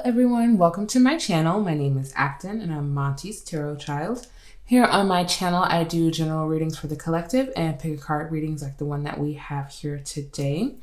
everyone, welcome to my channel. My name is Acton and I'm Monty's Tarot Child. Here on my channel I do general readings for the collective and pick a card readings like the one that we have here today.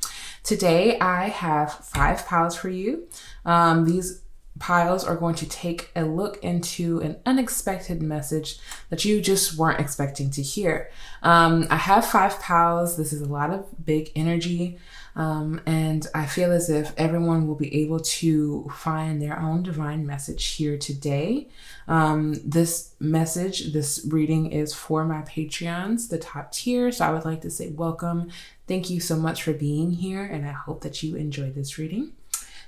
Today I have 5 piles for you. These piles are going to take a look into an unexpected message that you just weren't expecting to hear. I have 5 piles. This is a lot of big energy. And I feel as if everyone will be able to find their own divine message here today. This reading is for my Patreons, the top tier. So I would like to say welcome. Thank you so much for being here, and I hope that you enjoy this reading.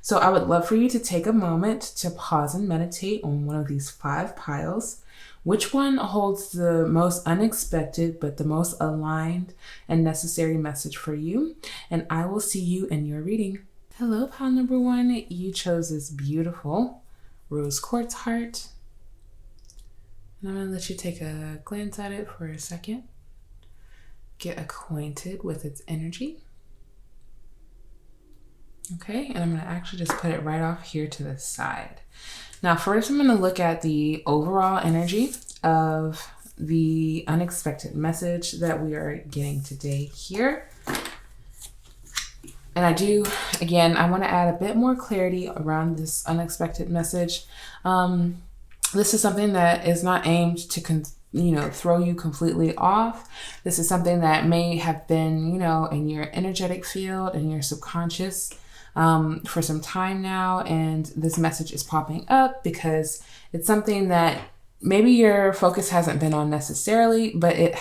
So I would love for you to take a moment to pause and meditate on one of these 5 piles. Which one holds the most unexpected but the most aligned and necessary message for you? And I will see you in your reading. Hello, pile number 1. You chose this beautiful rose quartz heart. And I'm going to let you take a glance at it for a second. Get acquainted with its energy. Okay, and I'm going to actually just put it right off here to the side. Now, first I'm going to look at the overall energy of the unexpected message that we are getting today here. And I want to add a bit more clarity around this unexpected message. This is something that is not aimed to throw you completely off. This is something that may have been, in your energetic field, in your subconscious, for some time now, and this message is popping up because it's something that maybe your focus hasn't been on necessarily, but it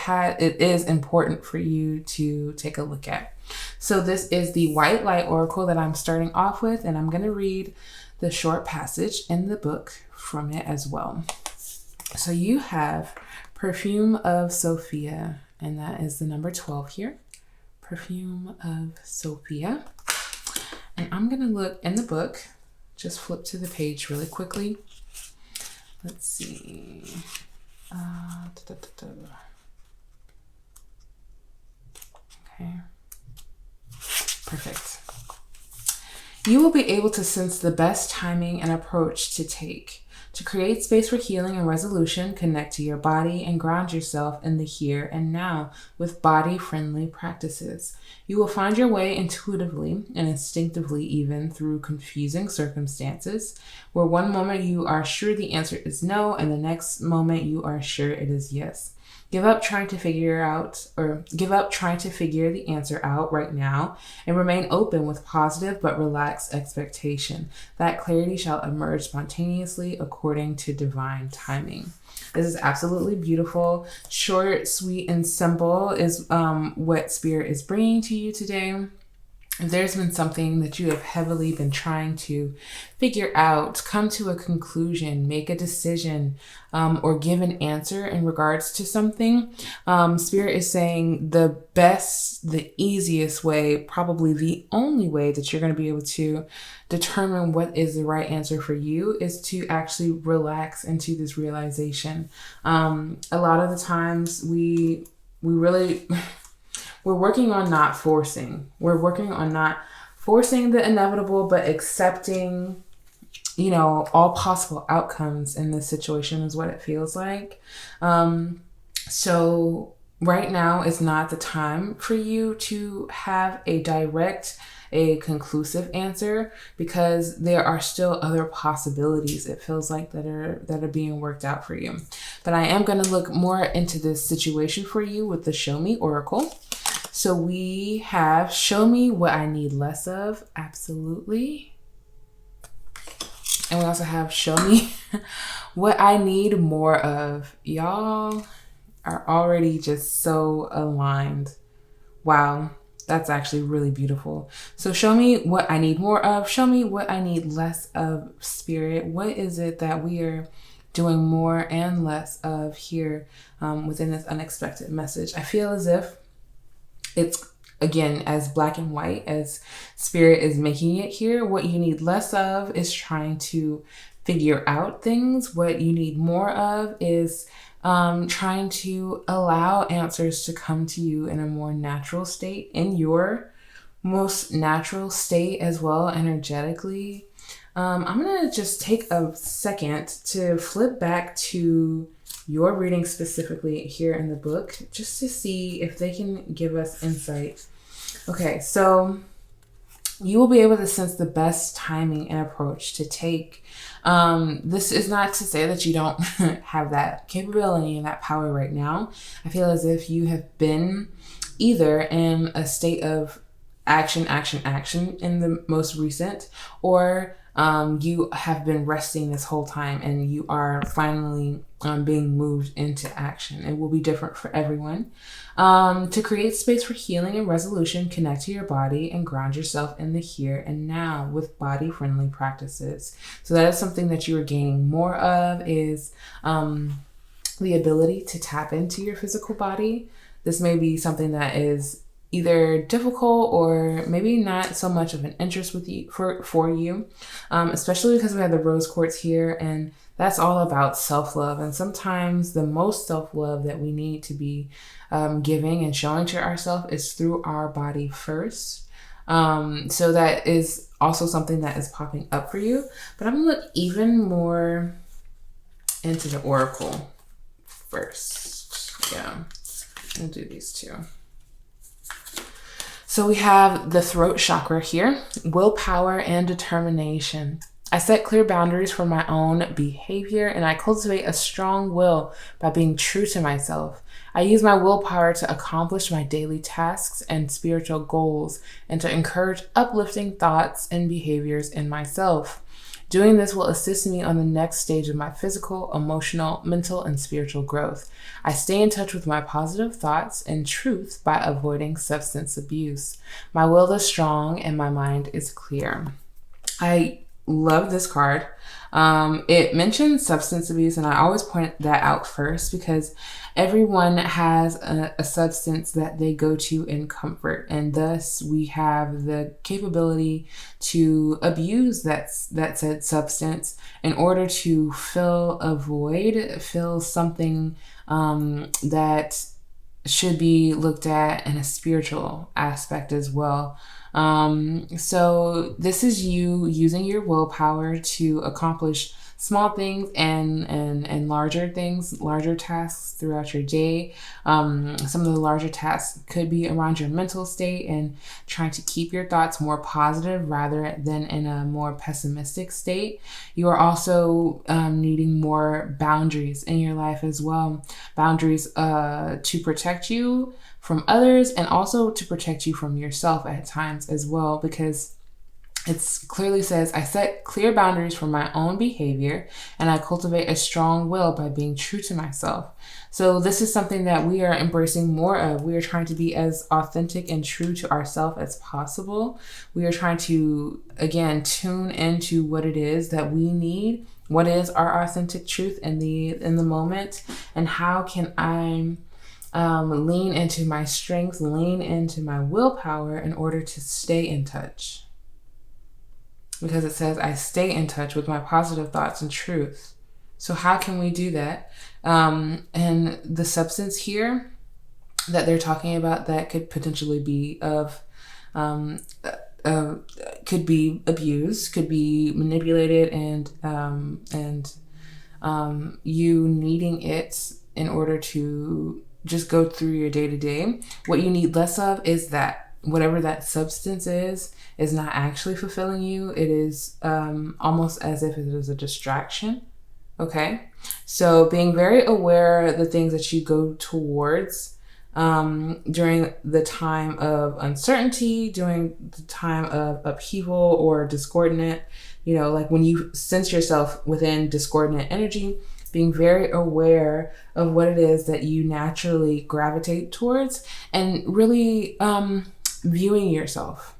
is important for you to take a look at. So this is the White Light Oracle that I'm starting off with, and I'm going to read the short passage in the book from it as well. So you have Perfume of Sophia, and that is the number 12 here. Perfume of Sophia. And I'm going to look in the book, just flip to the page really quickly. Let's see. Okay. Perfect. You will be able to sense the best timing and approach to take. To create space for healing and resolution, connect to your body and ground yourself in the here and now with body-friendly practices. You will find your way intuitively and instinctively, even through confusing circumstances, where one moment you are sure the answer is no and the next moment you are sure it is yes. Give up trying to figure the answer out right now and remain open with positive but relaxed expectation. That clarity shall emerge spontaneously according to divine timing. This is absolutely beautiful. Short, sweet, and simple is what Spirit is bringing to you today. If there's been something that you have heavily been trying to figure out, come to a conclusion, make a decision, or give an answer in regards to something, Spirit is saying the best, the easiest way, probably the only way that you're going to be able to determine what is the right answer for you is to actually relax into this realization. A lot of the times we're working on not forcing. We're working on not forcing the inevitable, but accepting, all possible outcomes in this situation is what it feels like. So right now is not the time for you to have a conclusive answer because there are still other possibilities, it feels like, that are being worked out for you. But I am going to look more into this situation for you with the Show Me Oracle. So we have show me what I need less of. Absolutely. And we also have show me what I need more of. Y'all are already just so aligned. Wow. That's actually really beautiful. So show me what I need more of. Show me what I need less of, Spirit. What is it that we are doing more and less of here within this unexpected message? I feel as if it's, again, as black and white as Spirit is making it here. What you need less of is trying to figure out things. What you need more of is trying to allow answers to come to you in a more natural state, in your most natural state as well, energetically. I'm going to just take a second to flip back to your reading specifically here in the book, just to see if they can give us insight. Okay, so you will be able to sense the best timing and approach to take. This is not to say that you don't have that capability and that power right now. I feel as if you have been either in a state of action in the most recent, or you have been resting this whole time and you are finally being moved into action. It will be different for everyone. To create space for healing and resolution, connect to your body and ground yourself in the here and now with body-friendly practices. So that is something that you are gaining more of, is the ability to tap into your physical body. This may be something that is either difficult or maybe not so much of an interest with you for you, especially because we have the rose quartz here, and that's all about self-love. And sometimes the most self-love that we need to be giving and showing to ourselves is through our body first. So that is also something that is popping up for you. But I'm gonna look even more into the oracle first. Yeah, I'll do these two. So we have the throat chakra here, willpower and determination. I set clear boundaries for my own behavior, and I cultivate a strong will by being true to myself. I use my willpower to accomplish my daily tasks and spiritual goals, and to encourage uplifting thoughts and behaviors in myself. Doing this will assist me on the next stage of my physical, emotional, mental, and spiritual growth. I stay in touch with my positive thoughts and truth by avoiding substance abuse. My will is strong and my mind is clear. I love this card. It mentions substance abuse, and I always point that out first because everyone has a substance that they go to in comfort, and thus we have the capability to abuse that said substance in order to fill a void, fill something that should be looked at in a spiritual aspect as well. So this is you using your willpower to accomplish small things and larger things, larger tasks throughout your day. Some of the larger tasks could be around your mental state and trying to keep your thoughts more positive rather than in a more pessimistic state. You are also needing more boundaries in your life as well. Boundaries to protect you from others and also to protect you from yourself at times as well, because it clearly says, I set clear boundaries for my own behavior and I cultivate a strong will by being true to myself. So this is something that we are embracing more of. We are trying to be as authentic and true to ourselves as possible. We are trying to, again, tune into what it is that we need, what is our authentic truth in the moment, and how can I lean into my strengths, lean into my willpower in order to stay in touch. Because it says, I stay in touch with my positive thoughts and truth. So how can we do that? And the substance here that they're talking about that could potentially be could be abused, could be manipulated, and you needing it in order to just go through your day to day. What you need less of is that whatever that substance is not actually fulfilling you. It is almost as if it is a distraction. Okay, so being very aware of the things that you go towards during the time of uncertainty, during the time of upheaval or discordant, like when you sense yourself within discordant energy, being very aware of what it is that you naturally gravitate towards, and really viewing yourself,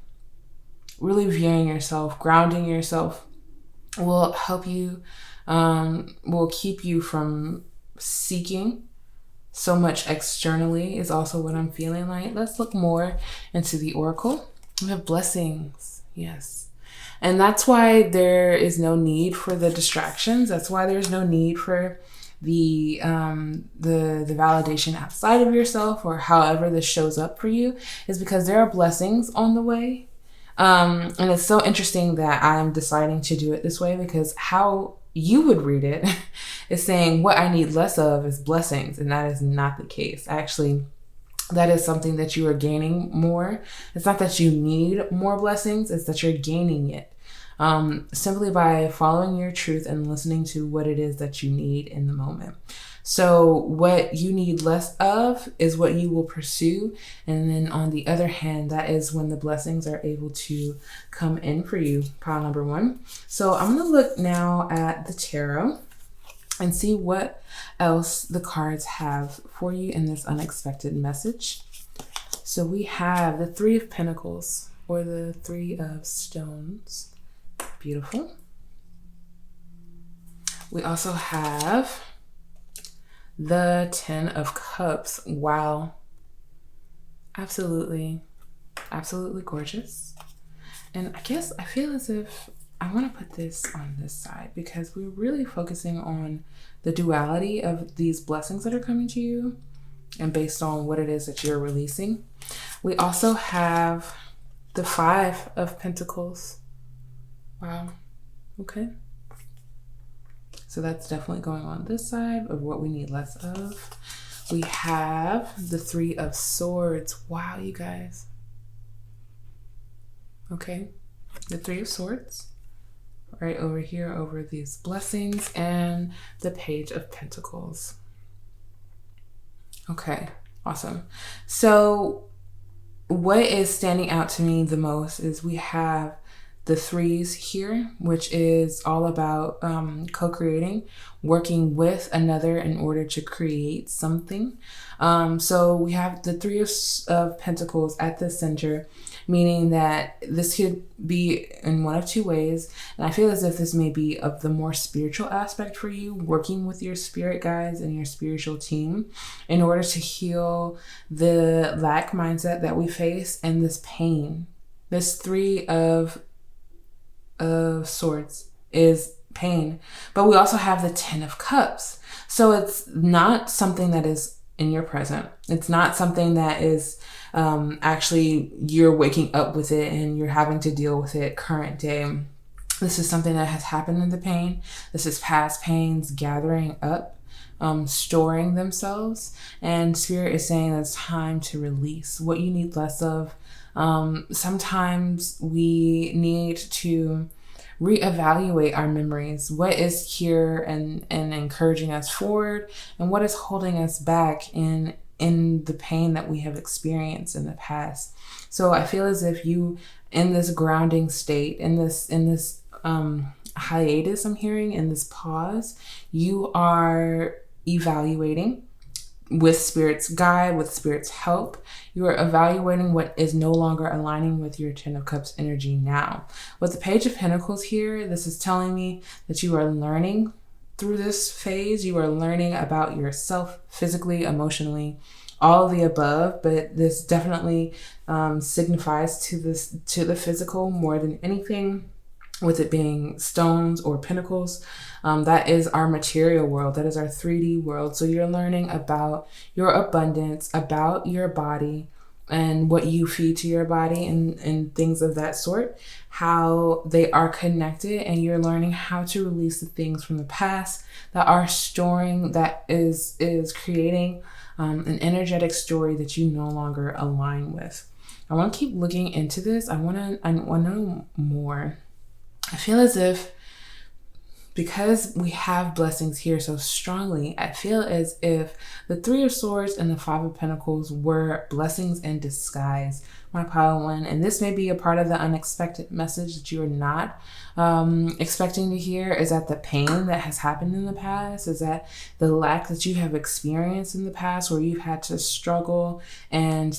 grounding yourself will help you, will keep you from seeking so much externally, is also what I'm feeling like. Let's look more into the oracle. We have blessings, yes. And that's why there is no need for the distractions. That's why there's no need for the validation outside of yourself, or however this shows up for you, is because there are blessings on the way. And it's so interesting that I'm deciding to do it this way, because how you would read it is saying what I need less of is blessings. And that is not the case. Actually, that is something that you are gaining more. It's not that you need more blessings, it's that you're gaining it. Simply by following your truth and listening to what it is that you need in the moment. So what you need less of is what you will pursue. And then on the other hand, that is when the blessings are able to come in for you. Pile number 1. So I'm going to look now at the tarot and see what else the cards have for you in this unexpected message. So we have the 3 of Pentacles, or the 3 of Stones. Beautiful. We also have the 10 of Cups. Wow. Absolutely, absolutely gorgeous. And I guess I feel as if I want to put this on this side, because we're really focusing on the duality of these blessings that are coming to you and based on what it is that you're releasing. We also have the 5 of Pentacles. Wow. Okay. So that's definitely going on this side of what we need less of. We have the 3 of Swords. Wow, you guys. Okay. The 3 of Swords. Right over here, over these blessings, and the Page of Pentacles. Okay, awesome. So what is standing out to me the most is we have the 3s here, which is all about co-creating, working with another in order to create something. So we have the 3 of Pentacles at the center, meaning that this could be in one of 2 ways. And I feel as if this may be of the more spiritual aspect for you, working with your spirit guides and your spiritual team in order to heal the lack mindset that we face and this pain. This 3 of Swords is pain, but we also have the 10 of Cups. So it's not something that is in your present. It's not something that is actually you're waking up with it and you're having to deal with it current day. This is something that has happened in the pain. This is past pains gathering up, storing themselves, and Spirit is saying it's time to release what you need less of. Sometimes we need to reevaluate our memories. What is here and encouraging us forward, and what is holding us back in the pain that we have experienced in the past. So I feel as if you, in this grounding state, in this hiatus, I'm hearing, in this pause, you are evaluating with Spirit's guide, with Spirit's help. You are evaluating what is no longer aligning with your 10 of Cups energy now. With the Page of Pentacles here, this is telling me that you are learning through this phase. You are learning about yourself physically, emotionally, all of the above, but this definitely signifies to the physical more than anything, with it being stones or pentacles. That is our material world. That is our 3D world. So you're learning about your abundance, about your body and what you feed to your body and things of that sort, how they are connected, and you're learning how to release the things from the past that are storing, that is creating an energetic story that you no longer align with. I want to keep looking into this. I want to know more. I feel as if, because we have blessings here so strongly, I feel as if the 3 of Swords and the 5 of Pentacles were blessings in disguise, my pile 1. And this may be a part of the unexpected message that you are not expecting to hear, is that the pain that has happened in the past, is that the lack that you have experienced in the past, where you've had to struggle and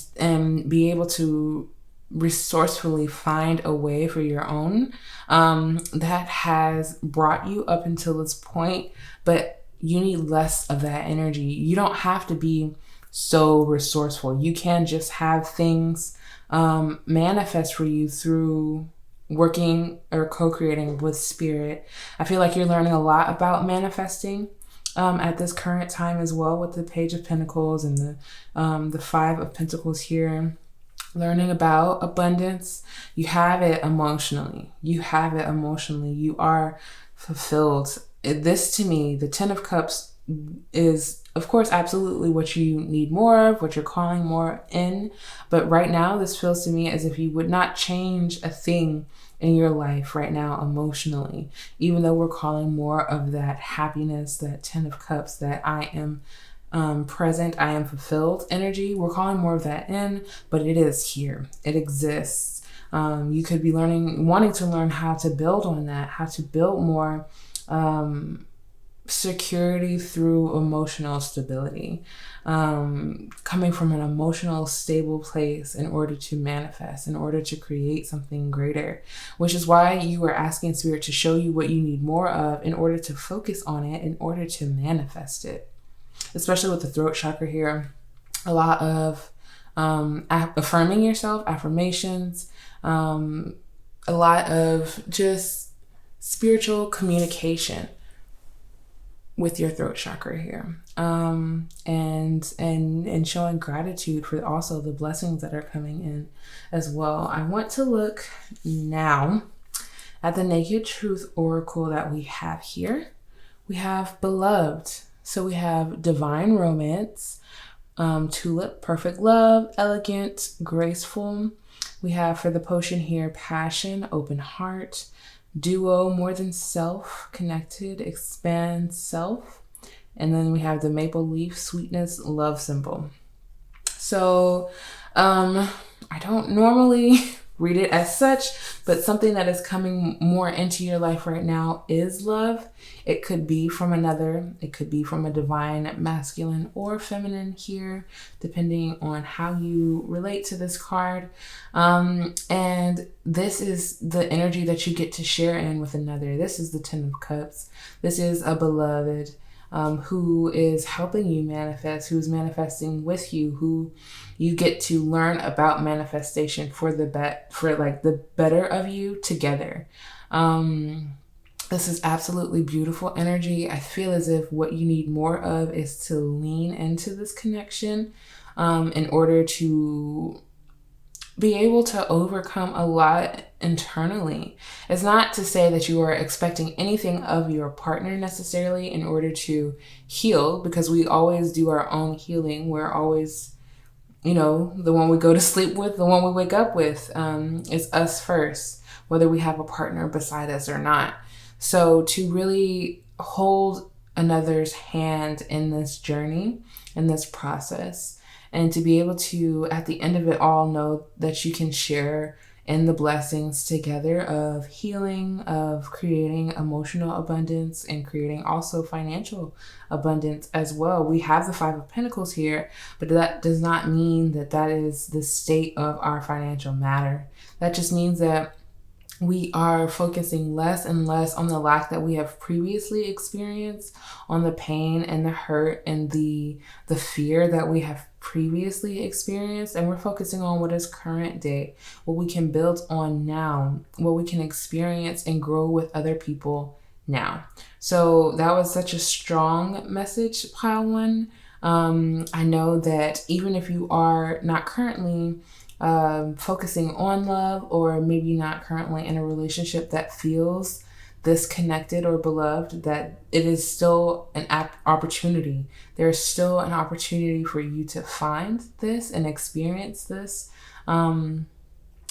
be able to resourcefully find a way for your own, that has brought you up until this point, but you need less of that energy. You don't have to be so resourceful. You can just have things manifest for you through working or co-creating with Spirit. I feel like you're learning a lot about manifesting at this current time as well, with the Page of Pentacles and the 5 of Pentacles here. learning about abundance. You have it emotionally. You have it emotionally. You are fulfilled. This to me, the Ten of Cups is, of course, absolutely what you need more of, what you're calling more in. But right now, this feels to me as if you would not change a thing in your life right now emotionally, even though we're calling more of that happiness, that Ten of Cups, that I am present, I am fulfilled energy. We're calling more of that in, but it is here. It exists. You could be wanting to learn how to build on that, how to build more security through emotional stability, coming from an emotional stable place in order to manifest, in order to create something greater, which is why you are asking Spirit to show you what you need more of in order to focus on it, in order to manifest it. Especially with the throat chakra here, a lot of affirming yourself, affirmations, a lot of just spiritual communication with your throat chakra here, and showing gratitude for also the blessings that are coming in as well. I want to look now at the Naked Truth Oracle that we have here. We have Beloved. So we have Divine Romance, Tulip, Perfect Love, Elegant, Graceful. We have for the potion here Passion, Open Heart, Duo, More Than Self, Connected, Expand Self. And then we have the Maple Leaf, Sweetness, Love Symbol. So I don't normally read it as such, but something that is coming more into your life right now is love. It could be from another, it could be from a divine masculine or feminine here, depending on how you relate to this card. And this is the energy that you get to share in with another. This is the Ten of Cups. This is a beloved who is helping you manifest, who's manifesting with you, who you get to learn about manifestation for the better of you together. This is absolutely beautiful energy. I feel as if what you need more of is to lean into this connection in order to be able to overcome a lot internally. It's not to say that you are expecting anything of your partner necessarily in order to heal, because we always do our own healing. We're always, the one we go to sleep with, the one we wake up with, is us first, whether we have a partner beside us or not. So to really hold another's hand in this journey, in this process, and to be able to, at the end of it all, know that you can share in the blessings together of healing, of creating emotional abundance, and creating also financial abundance as well. We have the Five of Pentacles here, but that does not mean that that is the state of our financial matter. That just means that we are focusing less and less on the lack that we have previously experienced, on the pain and the hurt and the fear that we have previously experienced, and we're focusing on what is current day, what we can build on now, what we can experience and grow with other people now. So that was such a strong message, pile one. I know that even if you are not currently focusing on love, or maybe not currently in a relationship that feels disconnected or beloved, that it is still an opportunity. There's still an opportunity for you to find this and experience this. Even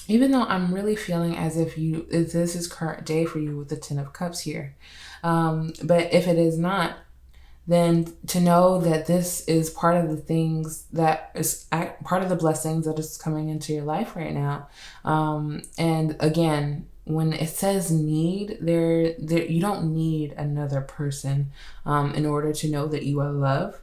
though I'm really feeling as if this is current day for you with the Ten of Cups here. But if it is not, then to know that this is part of the things that is part of the blessings that is coming into your life right now. And again, when it says need, there you don't need another person in order to know that you are loved.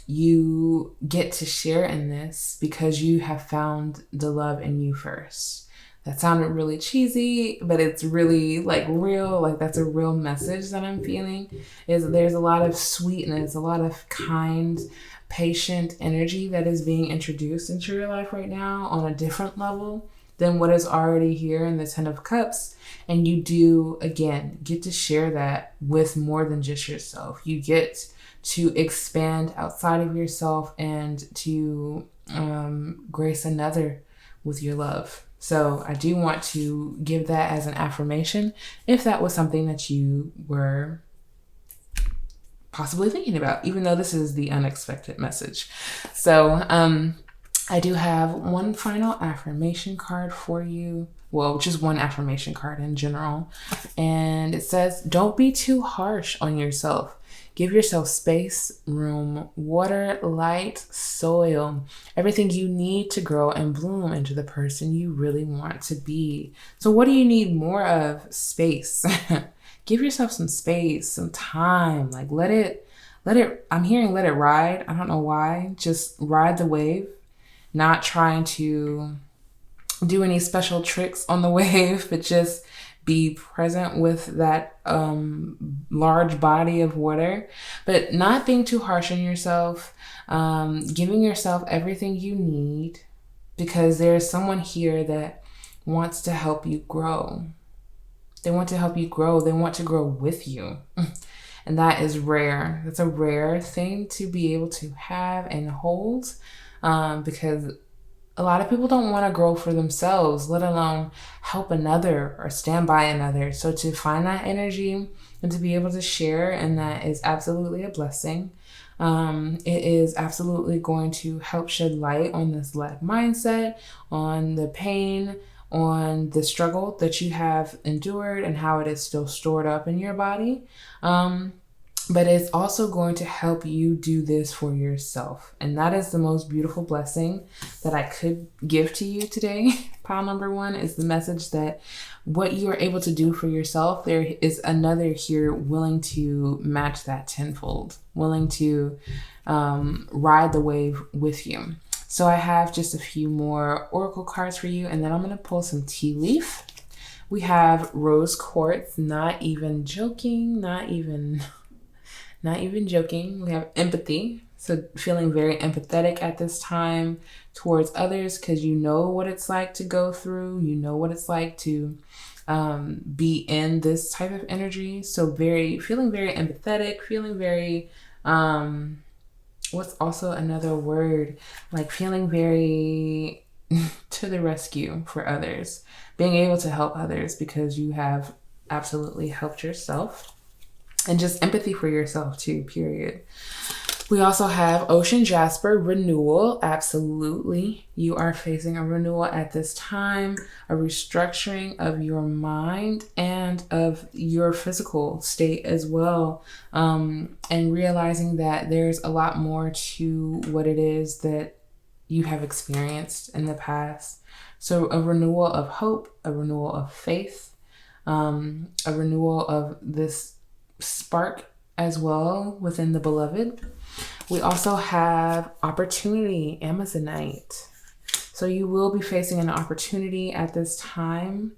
You get to share in this because you have found the love in you first. That sounded really cheesy, but it's really real. That's a real message that I'm feeling, is there's a lot of sweetness, a lot of kind, patient energy that is being introduced into your life right now on a different level than what is already here in the Ten of Cups. And you do, again, get to share that with more than just yourself. You get to expand outside of yourself and to grace another with your love. So I do want to give that as an affirmation if that was something that you were possibly thinking about, even though this is the unexpected message. So I do have one final affirmation card for you. Well, just one affirmation card in general. And it says, don't be too harsh on yourself. Give yourself space, room, water, light, soil, everything you need to grow and bloom into the person you really want to be. So what do you need more of? Space. Give yourself some space, some time. Like let it, I'm hearing let it ride. I don't know why. Just ride the wave. Not trying to do any special tricks on the wave, but just be present with that large body of water, but not being too harsh on yourself, giving yourself everything you need, because there's someone here that wants to help you grow. They want to help you grow. They want to grow with you. And that is rare. That's a rare thing to be able to have and hold, because a lot of people don't want to grow for themselves, let alone help another or stand by another. So to find that energy and to be able to share, and that is absolutely a blessing. It is absolutely going to help shed light on this lack mindset, on the pain, on the struggle that you have endured and how it is still stored up in your body. But it's also going to help you do this for yourself. And that is the most beautiful blessing that I could give to you today. Pile number one is the message that what you are able to do for yourself, there is another here willing to match that tenfold, willing to ride the wave with you. So I have just a few more oracle cards for you, and then I'm going to pull some tea leaf. We have rose quartz, not even joking. We have empathy. So feeling very empathetic at this time towards others, because you know what it's like to go through. You know what it's like to be in this type of energy. So feeling very empathetic, feeling very, what's also another word? Like feeling very to the rescue for others. Being able to help others because you have absolutely helped yourself. And just empathy for yourself too, period. We also have Ocean Jasper, renewal. Absolutely. You are facing a renewal at this time, a restructuring of your mind and of your physical state as well. And realizing that there's a lot more to what it is that you have experienced in the past. So a renewal of hope, a renewal of faith, a renewal of this spark as well within the beloved. We also have opportunity, Amazonite. So you will be facing an opportunity at this time.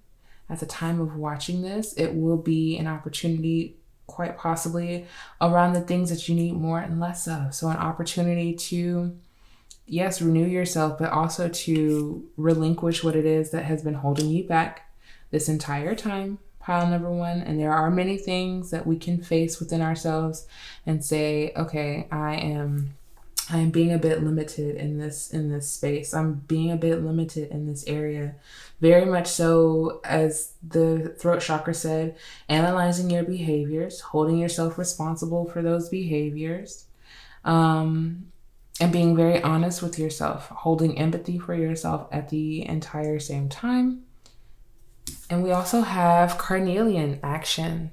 At the time of watching this, it will be an opportunity quite possibly around the things that you need more and less of. So an opportunity to, yes, renew yourself, but also to relinquish what it is that has been holding you back this entire time. Pile number one. And there are many things that we can face within ourselves and say, okay, I am being a bit limited in this space. I'm being a bit limited in this area. Very much so, as the throat chakra said, analyzing your behaviors, holding yourself responsible for those behaviors, and being very honest with yourself, holding empathy for yourself at the entire same time. And we also have carnelian action.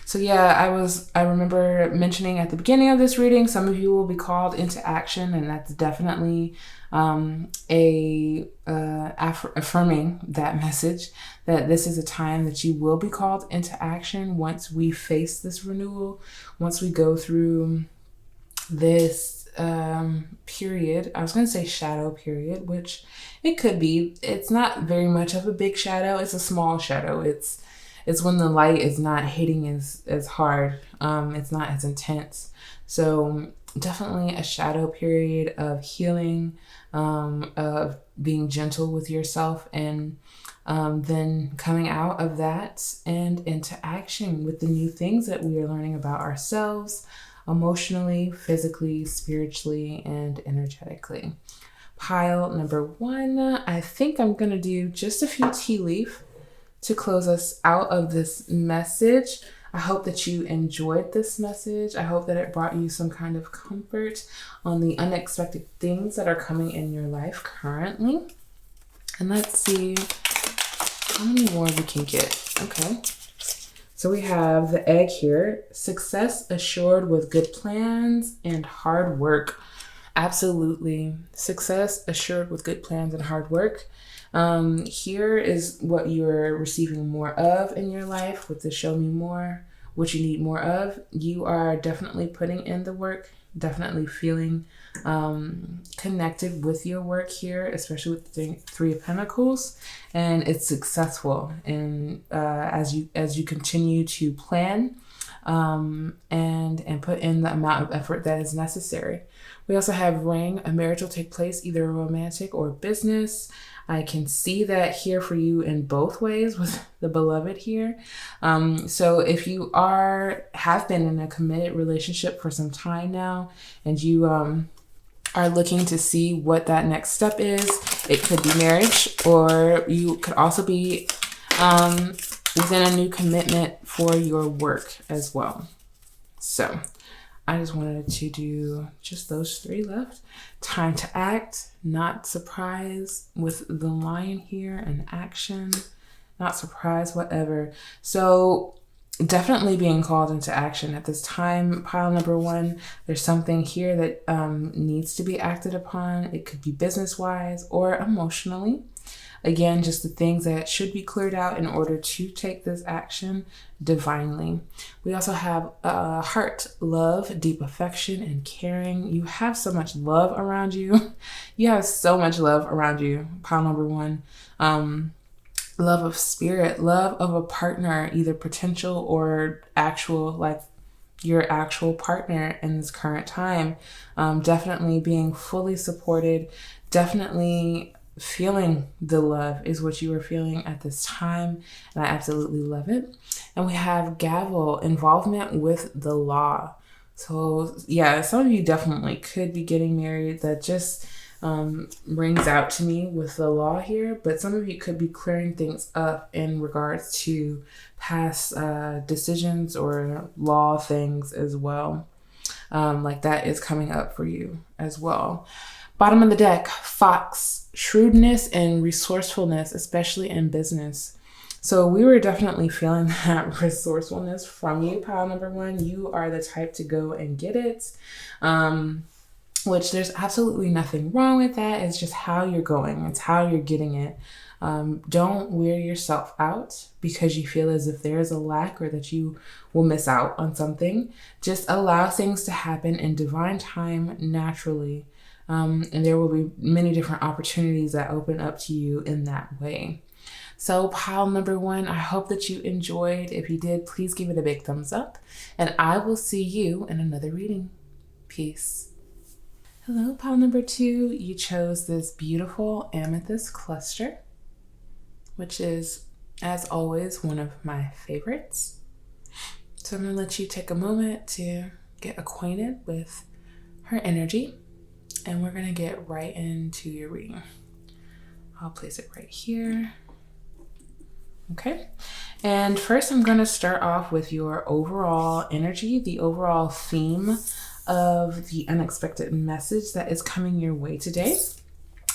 So yeah, I remember mentioning at the beginning of this reading, some of you will be called into action, and that's definitely affirming that message, that this is a time that you will be called into action once we face this renewal, once we go through this period. I was going to say shadow period, which it could be. It's not very much of a big shadow. It's a small shadow. It's when the light is not hitting as hard. It's not as intense. So definitely a shadow period of healing, of being gentle with yourself, and then coming out of that and into action with the new things that we are learning about ourselves, emotionally, physically, spiritually, and energetically. Pile number 1, I think I'm going to do just a few tea leaf to close us out of this message. I hope that you enjoyed this message. I hope that it brought you some kind of comfort on the unexpected things that are coming in your life currently. And let's see how many more we can get. Okay. So we have the egg here. Success assured with good plans and hard work. Absolutely. Success assured with good plans and hard work. Here is what you're receiving more of in your life with the show me more, what you need more of. You are definitely putting in the work, definitely feeling connected with your work here, especially with the Three of Pentacles, and it's successful. And as you continue to plan and put in the amount of effort that is necessary. We also have ring. A marriage will take place, either romantic or business. I can see that here for you in both ways with the beloved here. So if you have been in a committed relationship for some time now, and you are looking to see what that next step is, it could be marriage, or you could also be within a new commitment for your work as well. So I just wanted to do just those 3 left. Time to act, not surprise with the lion here, and action, not surprise, whatever. So definitely being called into action at this time. Pile number 1, there's something here that needs to be acted upon. It could be business-wise or emotionally. Again, just the things that should be cleared out in order to take this action divinely. We also have heart, love, deep affection, and caring. You have so much love around you. You have so much love around you. Pile number 1. Love of spirit, love of a partner, either potential or actual, like your actual partner in this current time. Definitely being fully supported, definitely feeling the love is what you are feeling at this time, and I absolutely love it. And we have gavel, involvement with the law. So yeah, some of you definitely could be getting married. That just rings out to me with the law here, but some of you could be clearing things up in regards to past decisions or law things as well. Like that is coming up for you as well. Bottom of the deck, fox, shrewdness and resourcefulness, especially in business. So we were definitely feeling that resourcefulness from you, pile number 1. You are the type to go and get it, which there's absolutely nothing wrong with that. It's just how you're going. It's how you're getting it. Don't wear yourself out because you feel as if there is a lack or that you will miss out on something. Just allow things to happen in divine time naturally. And there will be many different opportunities that open up to you in that way. So pile number 1, I hope that you enjoyed. If you did, please give it a big thumbs up, and I will see you in another reading. Peace. Hello, pile number 2. You chose this beautiful amethyst cluster, which is, as always, one of my favorites. So I'm going to let you take a moment to get acquainted with her energy, and we're going to get right into your reading. I'll place it right here. Okay. And first I'm going to start off with your overall energy, the overall theme of the unexpected message that is coming your way today.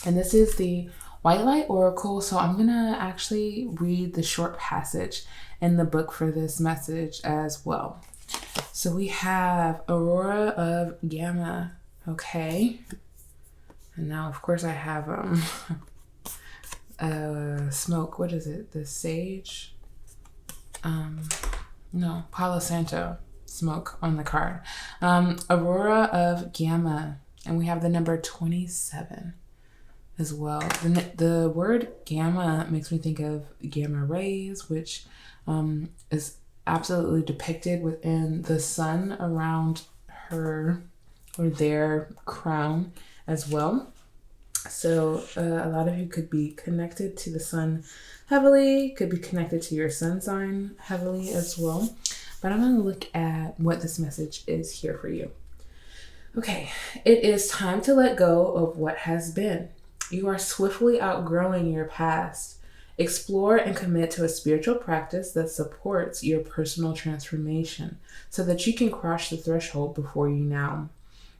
And this is the White Light Oracle. So I'm going to actually read the short passage in the book for this message as well. So we have Aurora of Gamma. Okay. And now, of course, I have smoke. What is it? The sage? No, Palo Santo smoke on the card. Aurora of Gamma. And we have the number 27 as well. The word gamma makes me think of gamma rays, which is absolutely depicted within the sun around her or their crown as well. So a lot of you could be connected to the sun heavily, could be connected to your sun sign heavily as well. But I'm going to look at what this message is here for you. Okay, it is time to let go of what has been. You are swiftly outgrowing your past. Explore and commit to a spiritual practice that supports your personal transformation so that you can cross the threshold before you now.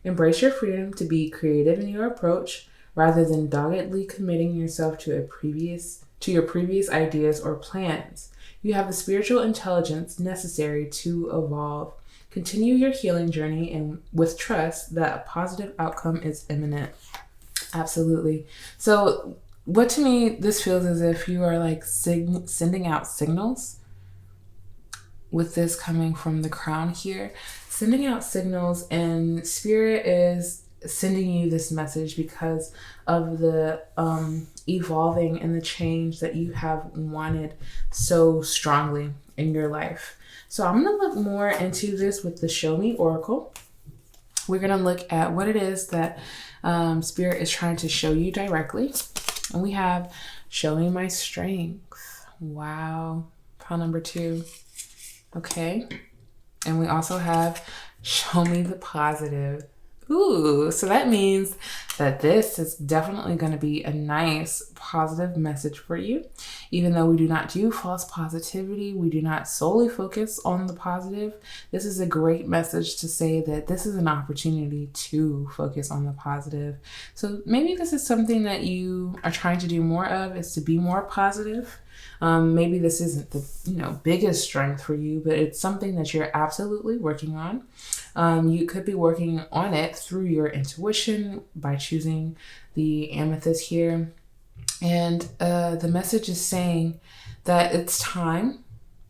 Embrace your freedom to be creative in your approach rather than doggedly committing yourself to your previous ideas or plans. You have the spiritual intelligence necessary to evolve. Continue your healing journey and with trust that a positive outcome is imminent. Absolutely. So, what to me this feels as if you are like sending out signals with this coming from the crown here, sending out signals, and spirit is sending you this message because of the evolving and the change that you have wanted so strongly in your life. So I'm going to look more into this with the Show Me Oracle. We're going to look at what it is that spirit is trying to show you directly. And we have Show Me My Strength. Wow. Pile number 2. Okay. And we also have Show Me the Positive. Ooh, so that means that this is definitely going to be a nice positive message for you. Even though we do not do false positivity, we do not solely focus on the positive. This is a great message to say that this is an opportunity to focus on the positive. So maybe this is something that you are trying to do more of, is to be more positive. Maybe this isn't the biggest strength for you, but it's something that you're absolutely working on. You could be working on it through your intuition by choosing the amethyst here. And the message is saying that it's time.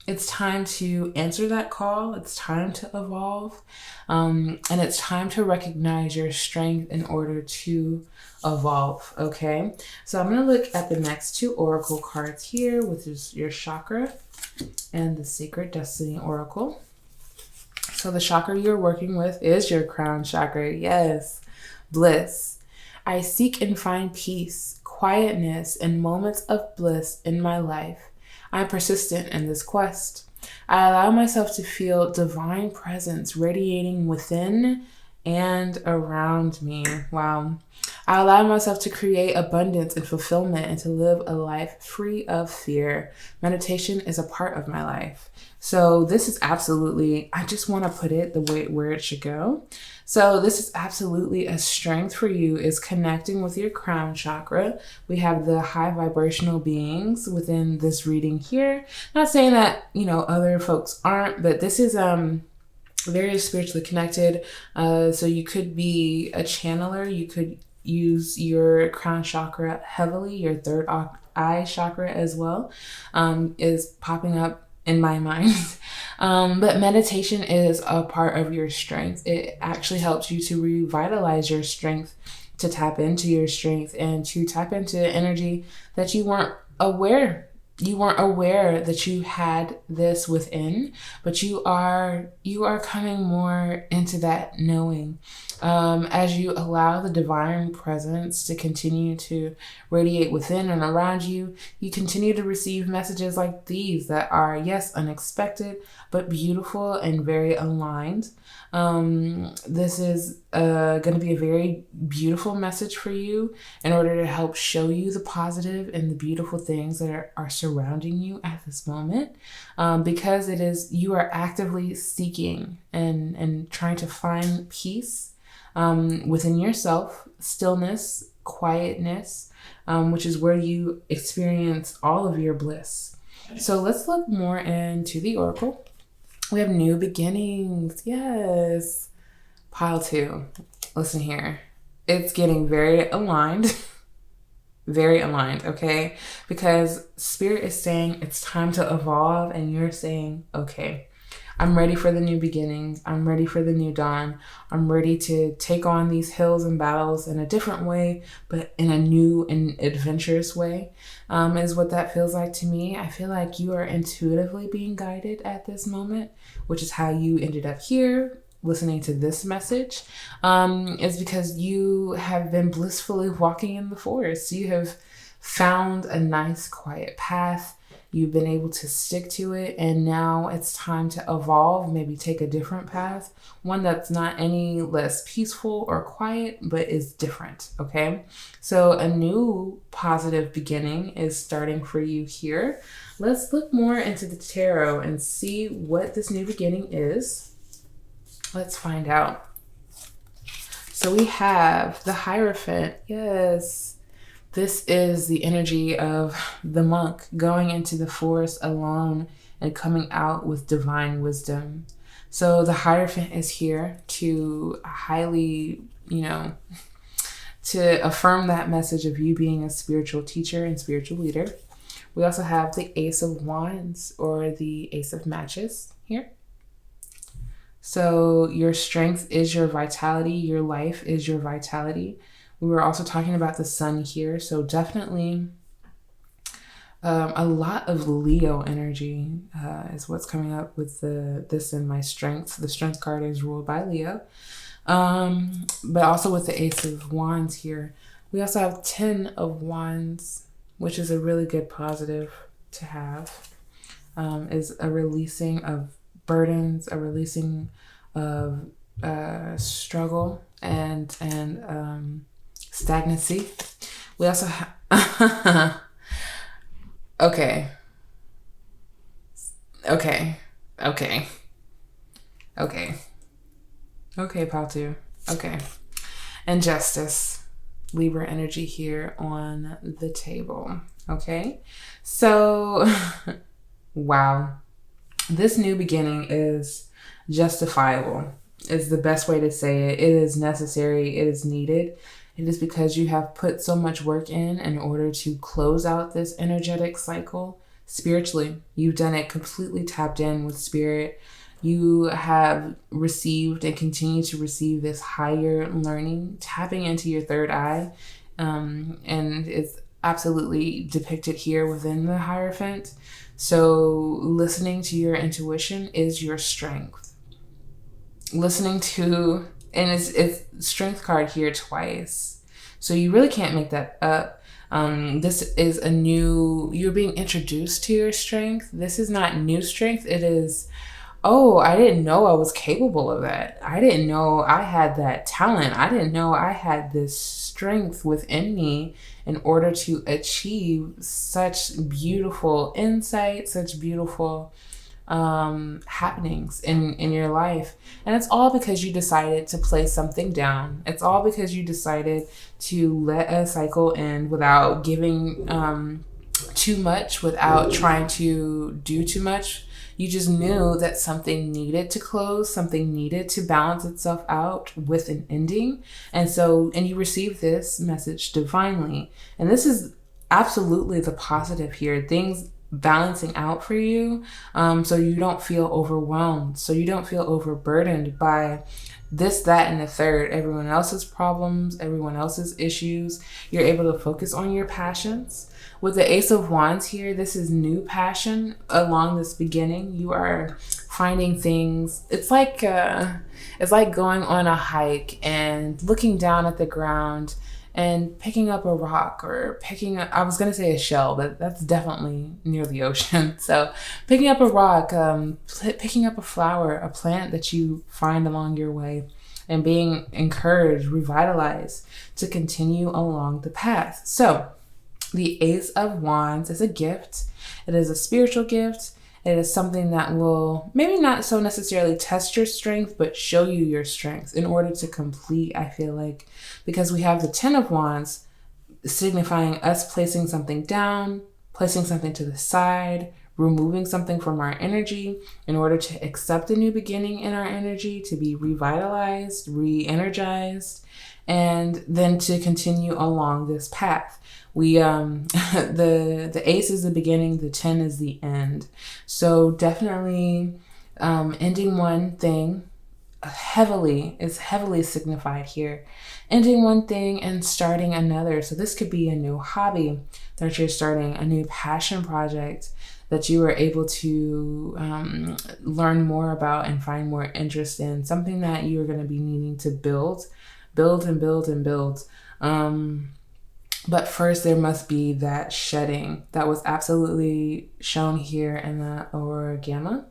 It's time to answer that call. It's time to evolve. And it's time to recognize your strength in order to evolve. Okay. So I'm going to look at the next 2 oracle cards here, which is your chakra and the Sacred Destiny Oracle. So the chakra you're working with is your crown chakra. Yes. Bliss. I seek and find peace, quietness, and moments of bliss in my life. I'm persistent in this quest. I allow myself to feel divine presence radiating within and around me. Wow. I allow myself to create abundance and fulfillment and to live a life free of fear. Meditation is a part of my life. So this is absolutely, I just want to put it the way where it should go. So this is absolutely a strength for you, is connecting with your crown chakra. We have the high vibrational beings within this reading here. Not saying that, other folks aren't, but this is very spiritually connected. So you could be a channeler. You could use your crown chakra heavily. Your third eye chakra as well is popping up in my mind. But meditation is a part of your strength. It actually helps you to revitalize your strength, to tap into your strength, and to tap into energy that you weren't aware. You weren't aware that you had this within, but you are coming more into that knowing. As you allow the divine presence to continue to radiate within and around you, you continue to receive messages like these that are, yes, unexpected, but beautiful and very aligned. This is going to be a very beautiful message for you in order to help show you the positive and the beautiful things that are surrounding you at this moment, because you are actively seeking and trying to find peace within yourself, stillness, quietness, which is where you experience all of your bliss. So let's look more into the oracle. We have new beginnings. Yes. Pile 2. Listen here. It's getting very aligned. Very aligned, okay? Because spirit is saying it's time to evolve, and you're saying, okay, I'm ready for the new beginnings. I'm ready for the new dawn. I'm ready to take on these hills and battles in a different way, but in a new and adventurous way, is what that feels like to me. I feel like you are intuitively being guided at this moment, which is how you ended up here listening to this message, is because you have been blissfully walking in the forest. You have found a nice quiet path. You've been able to stick to it, and now it's time to evolve, maybe take a different path, one that's not any less peaceful or quiet, but is different, okay? So a new positive beginning is starting for you here. Let's look more into the tarot and see what this new beginning is. Let's find out. So we have the Hierophant. Yes. This is the energy of the monk going into the forest alone and coming out with divine wisdom. So the Hierophant is here to highly, to affirm that message of you being a spiritual teacher and spiritual leader. We also have the Ace of Wands, or the Ace of Matches here. So your strength is your vitality. Your life is your vitality. We were also talking about the sun here. So definitely a lot of Leo energy is what's coming up with this in my strength. The strength card is ruled by Leo. But also with the Ace of Wands here. We also have 10 of Wands, which is a really good positive to have. Is a releasing of burdens, a releasing of struggle and stagnancy. We also have okay, Patu. Okay. And Justice. Libra energy here on the table. Okay. So wow. This new beginning is justifiable, is the best way to say it. It is necessary. It is needed. It is because you have put so much work in order to close out this energetic cycle spiritually. You've done it completely tapped in with spirit. You have received and continue to receive this higher learning, tapping into your third eye. And it's absolutely depicted here within the Hierophant. So listening to your intuition is your strength. Listening to, and it's strength card here twice. So you really can't make that up. This is a new, you're being introduced to your strength. This is not new strength. It is, oh, I didn't know I was capable of that. I didn't know I had that talent. I didn't know I had this strength within me in order to achieve such beautiful insight, such beautiful happenings in your life. And it's all because you decided to place something down. It's all because you decided to let a cycle end without giving too much, without trying to do too much. You just knew that something needed to close, something needed to balance itself out with an ending. And you received this message divinely. And this is absolutely the positive here. Things balancing out for you, so you don't feel overwhelmed, so you don't feel overburdened by this, that, and the third, everyone else's problems, everyone else's issues. You're able to focus on your passions. With the Ace of Wands here, this is new passion along this beginning. You are finding things. It's like going on a hike and looking down at the ground and picking up a rock, or picking up, I was going to say a shell, but that's definitely near the ocean. So picking up a rock, picking up a flower, a plant that you find along your way, and being encouraged, revitalized to continue along the path. So the Ace of Wands is a gift. It is a spiritual gift. It is something that will maybe not so necessarily test your strength, but show you your strength in order to complete, I feel like, because we have the 10 of Wands signifying us placing something down, placing something to the side, removing something from our energy in order to accept a new beginning in our energy, to be revitalized, re-energized, and then to continue along this path. We the ace is the beginning, the 10 is the end. So definitely ending one thing is heavily signified here. Ending one thing and starting another. So this could be a new hobby that you're starting, a new passion project that you were able to learn more about and find more interest in, something that you're going to be needing to build and build and build. But first, there must be that shedding that was absolutely shown here in the Aurora Gamma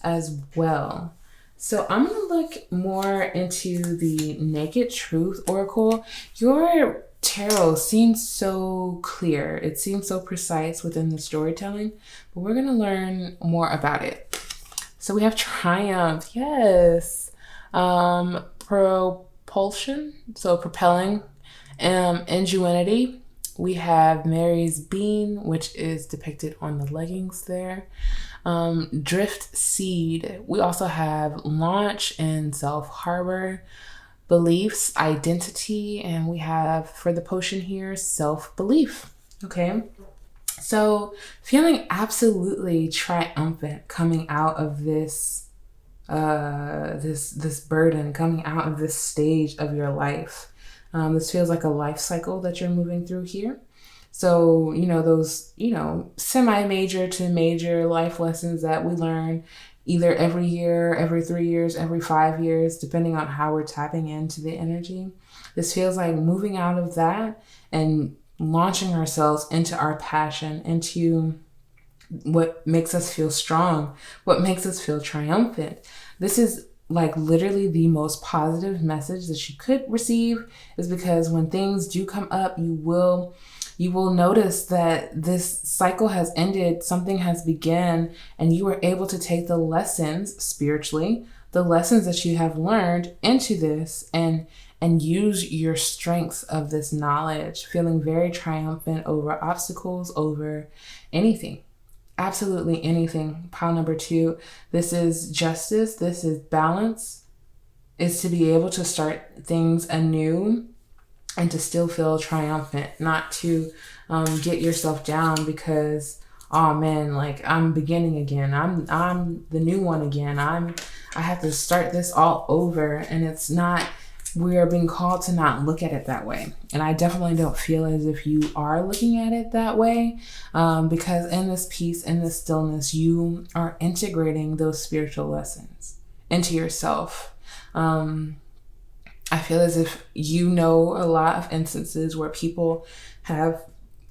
as well. So I'm going to look more into the Naked Truth Oracle. Your tarot seems so clear. It seems so precise within the storytelling, but we're going to learn more about it. So we have Triumph. Yes. Propulsion. So propelling. Ingenuity. We have Mary's Bean, which is depicted on the leggings there. Drift Seed. We also have Launch and Self Harbor. Beliefs, Identity, and we have for the potion here, Self-Belief. Okay. So feeling absolutely triumphant coming out of this this burden, coming out of this stage of your life. This feels like a life cycle that you're moving through here. So, those, semi-major to major life lessons that we learn either every year, every 3 years, every 5 years, depending on how we're tapping into the energy. This feels like moving out of that and launching ourselves into our passion, into what makes us feel strong, what makes us feel triumphant. This is like literally the most positive message that you could receive, is because when things do come up, you will notice that this cycle has ended, something has begun, and you are able to take the lessons spiritually, the lessons that you have learned into this, and use your strengths of this knowledge, feeling very triumphant over obstacles, over anything. Absolutely anything. Pile number 2, this is justice, this is balance, is to be able to start things anew and to still feel triumphant, not to get yourself down because, oh man, like I'm beginning again. I'm the new one again. I have to start this all over, and it's not. We are being called to not look at it that way. And I definitely don't feel as if you are looking at it that way, because in this peace, in this stillness, you are integrating those spiritual lessons into yourself. I feel as if you know a lot of instances where people have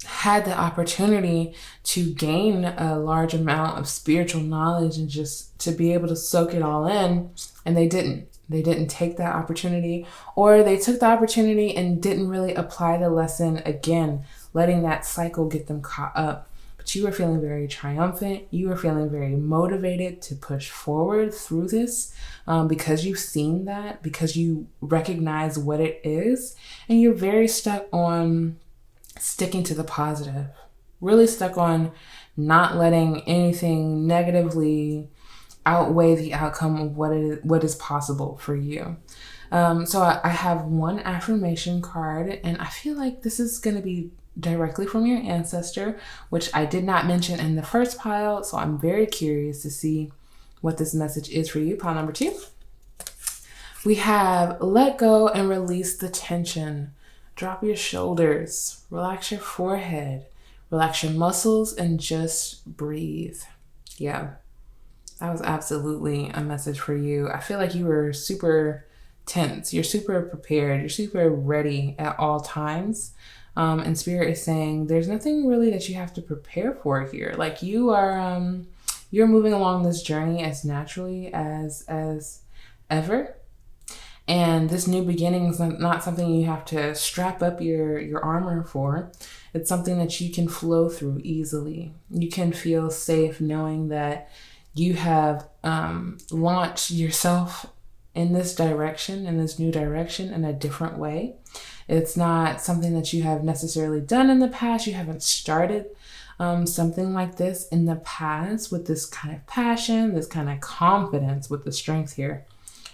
had the opportunity to gain a large amount of spiritual knowledge and just to be able to soak it all in, and they didn't. They didn't take that opportunity, or they took the opportunity and didn't really apply the lesson again, letting that cycle get them caught up. But you are feeling very triumphant. You are feeling very motivated to push forward through this, because you've seen that, because you recognize what it is, and you're very stuck on sticking to the positive, really stuck on not letting anything negatively outweigh the outcome of what is possible for you. So I have one affirmation card, and I feel like this is going to be directly from your ancestor, which I did not mention in the first pile. So I'm very curious to see what this message is for you. Pile number 2. We have let go and release the tension. Drop your shoulders, relax your forehead, relax your muscles, and just breathe. Yeah. That was absolutely a message for you. I feel like you were super tense. You're super prepared. You're super ready at all times. And Spirit is saying there's nothing really that you have to prepare for here. Like you are, you're moving along this journey as naturally as ever. And this new beginning is not something you have to strap up your armor for. It's something that you can flow through easily. You can feel safe knowing that you have launched yourself in this direction, in this new direction, in a different way. It's not something that you have necessarily done in the past. You haven't started something like this in the past with this kind of passion, this kind of confidence with the strength here.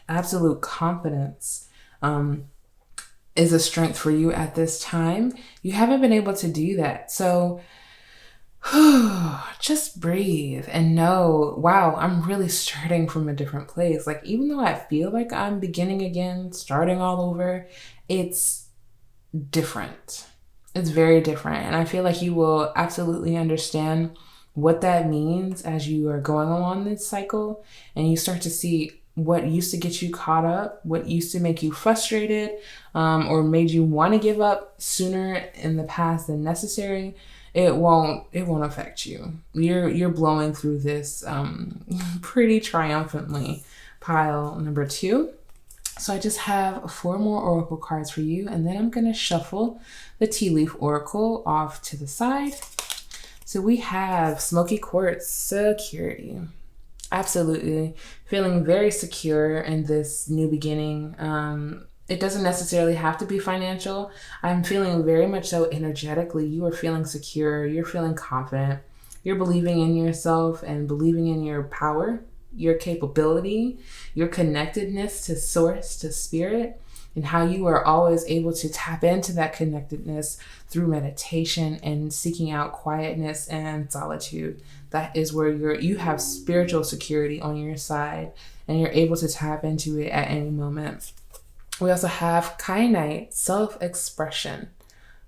Absolute confidence is a strength for you at this time. You haven't been able to do that. So just breathe and know, wow, I'm really starting from a different place. Like, even though I feel like I'm beginning again, starting all over, it's different. It's very different. And I feel like you will absolutely understand what that means as you are going along this cycle and you start to see what used to get you caught up, what used to make you frustrated, or made you want to give up sooner in the past than necessary, it won't affect you. You're blowing through this pretty triumphantly. Pile number 2. So I just have 4 more oracle cards for you, and then I'm going to shuffle the tea leaf oracle off to the side. So we have smoky quartz, security. Absolutely. Feeling very secure in this new beginning. It doesn't necessarily have to be financial. I'm feeling very much so energetically. You are feeling secure. You're feeling confident. You're believing in yourself and believing in your power, your capability, your connectedness to source, to spirit, and how you are always able to tap into that connectedness through meditation and seeking out quietness and solitude. That is where you have spiritual security on your side, and you're able to tap into it at any moment. We also have kyanite, self-expression.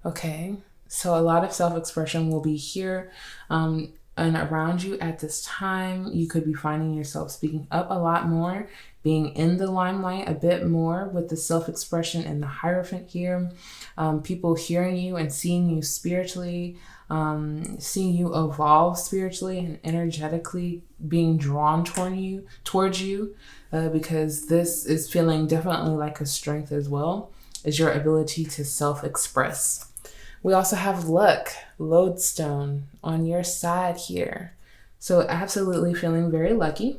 Okay, so a lot of self-expression will be here and around you at this time. You could be finding yourself speaking up a lot more, being in the limelight a bit more with the self-expression and the Hierophant here. People hearing you and seeing you spiritually, seeing you evolve spiritually and energetically, being drawn towards you, because this is feeling definitely like a strength as well, is your ability to self-express. We also have luck, lodestone on your side here. So absolutely feeling very lucky,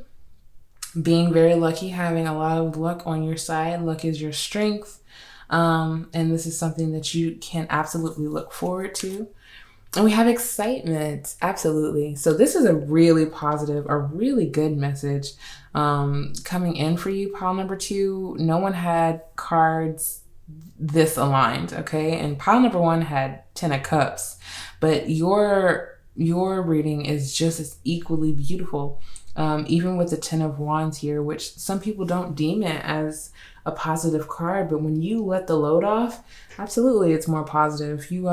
being very lucky, having a lot of luck on your side. Luck is your strength. And this is something that you can absolutely look forward to. And we have excitement. Absolutely. So this is a really positive, a really good message coming in for you, pile number 2. No one had cards this aligned, okay? And pile number 1 had 10 of cups, but your reading is just as equally beautiful, even with the 10 of wands here, which some people don't deem it as a positive card, but when you let the load off, absolutely it's more positive. You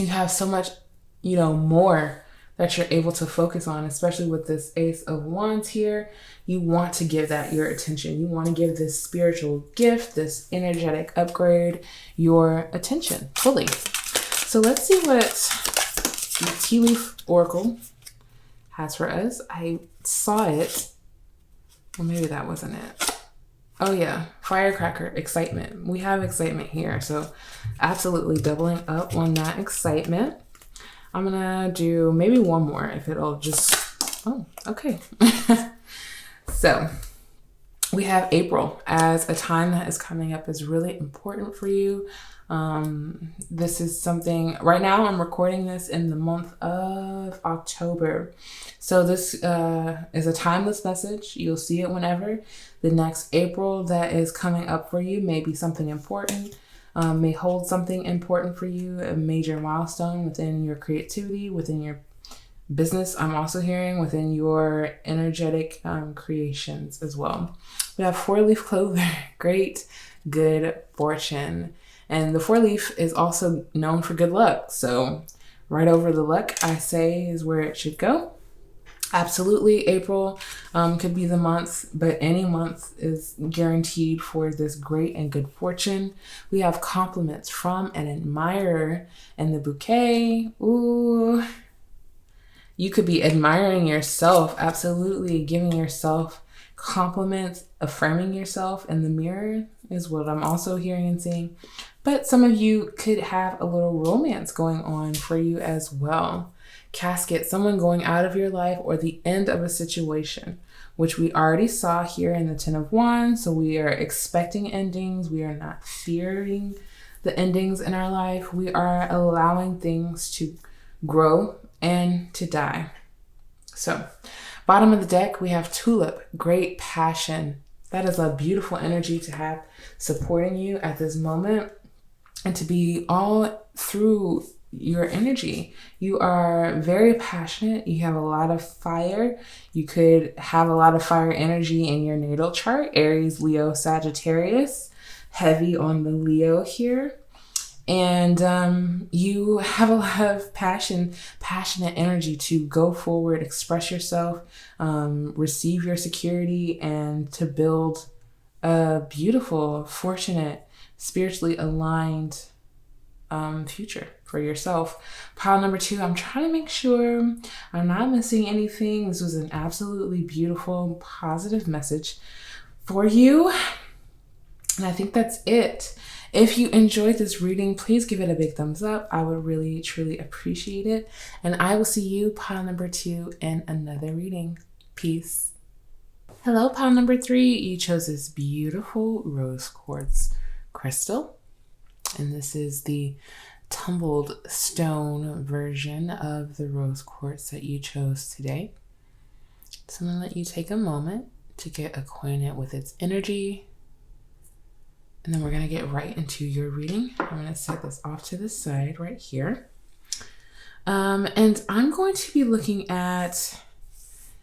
have so much, more that you're able to focus on, especially with this Ace of Wands here. You want to give that your attention. You want to give this spiritual gift, this energetic upgrade, your attention fully. So let's see what the Tea Leaf Oracle has for us. I saw it. Well, maybe that wasn't it. Oh yeah, firecracker, excitement. We have excitement here. So absolutely doubling up on that excitement. I'm gonna do maybe one more if it'll just, oh, okay. So we have April as a time that is coming up is really important for you. This is something, right now I'm recording this in the month of October. So this is a timeless message. You'll see it whenever. The next April that is coming up for you may be something important. May hold something important for you, a major milestone within your creativity, within your business. I'm also hearing within your energetic creations as well. We have 4-leaf clover, great, good fortune. And the 4-leaf is also known for good luck. So right over the luck, I say, is where it should go. Absolutely, April could be the month, but any month is guaranteed for this great and good fortune. We have compliments from an admirer and the bouquet. Ooh, you could be admiring yourself, absolutely giving yourself compliments, affirming yourself in the mirror is what I'm also hearing and seeing. But some of you could have a little romance going on for you as well. Casket, someone going out of your life or the end of a situation, which we already saw here in the 10 of Wands. So we are expecting endings. We are not fearing the endings in our life. We are allowing things to grow and to die. So bottom of the deck, we have Tulip, great passion. That is a beautiful energy to have supporting you at this moment and to be all through your energy. You are very passionate. You have a lot of fire. You could have a lot of fire energy in your natal chart. Aries, Leo, Sagittarius, heavy on the Leo here. And you have a lot of passionate energy to go forward, express yourself, receive your security, and to build a beautiful, fortunate, spiritually aligned future for yourself. Pile number 2, I'm trying to make sure I'm not missing anything. This was an absolutely beautiful, positive message for you. And I think that's it. If you enjoyed this reading, please give it a big thumbs up. I would really, truly appreciate it. And I will see you, pile number 2, in another reading. Peace. Hello, pile number 3. You chose this beautiful rose quartz crystal. And this is the tumbled stone version of the rose quartz that you chose today. So I'm going to let you take a moment to get acquainted with its energy. And then we're going to get right into your reading. I'm going to set this off to the side right here. And I'm going to be looking at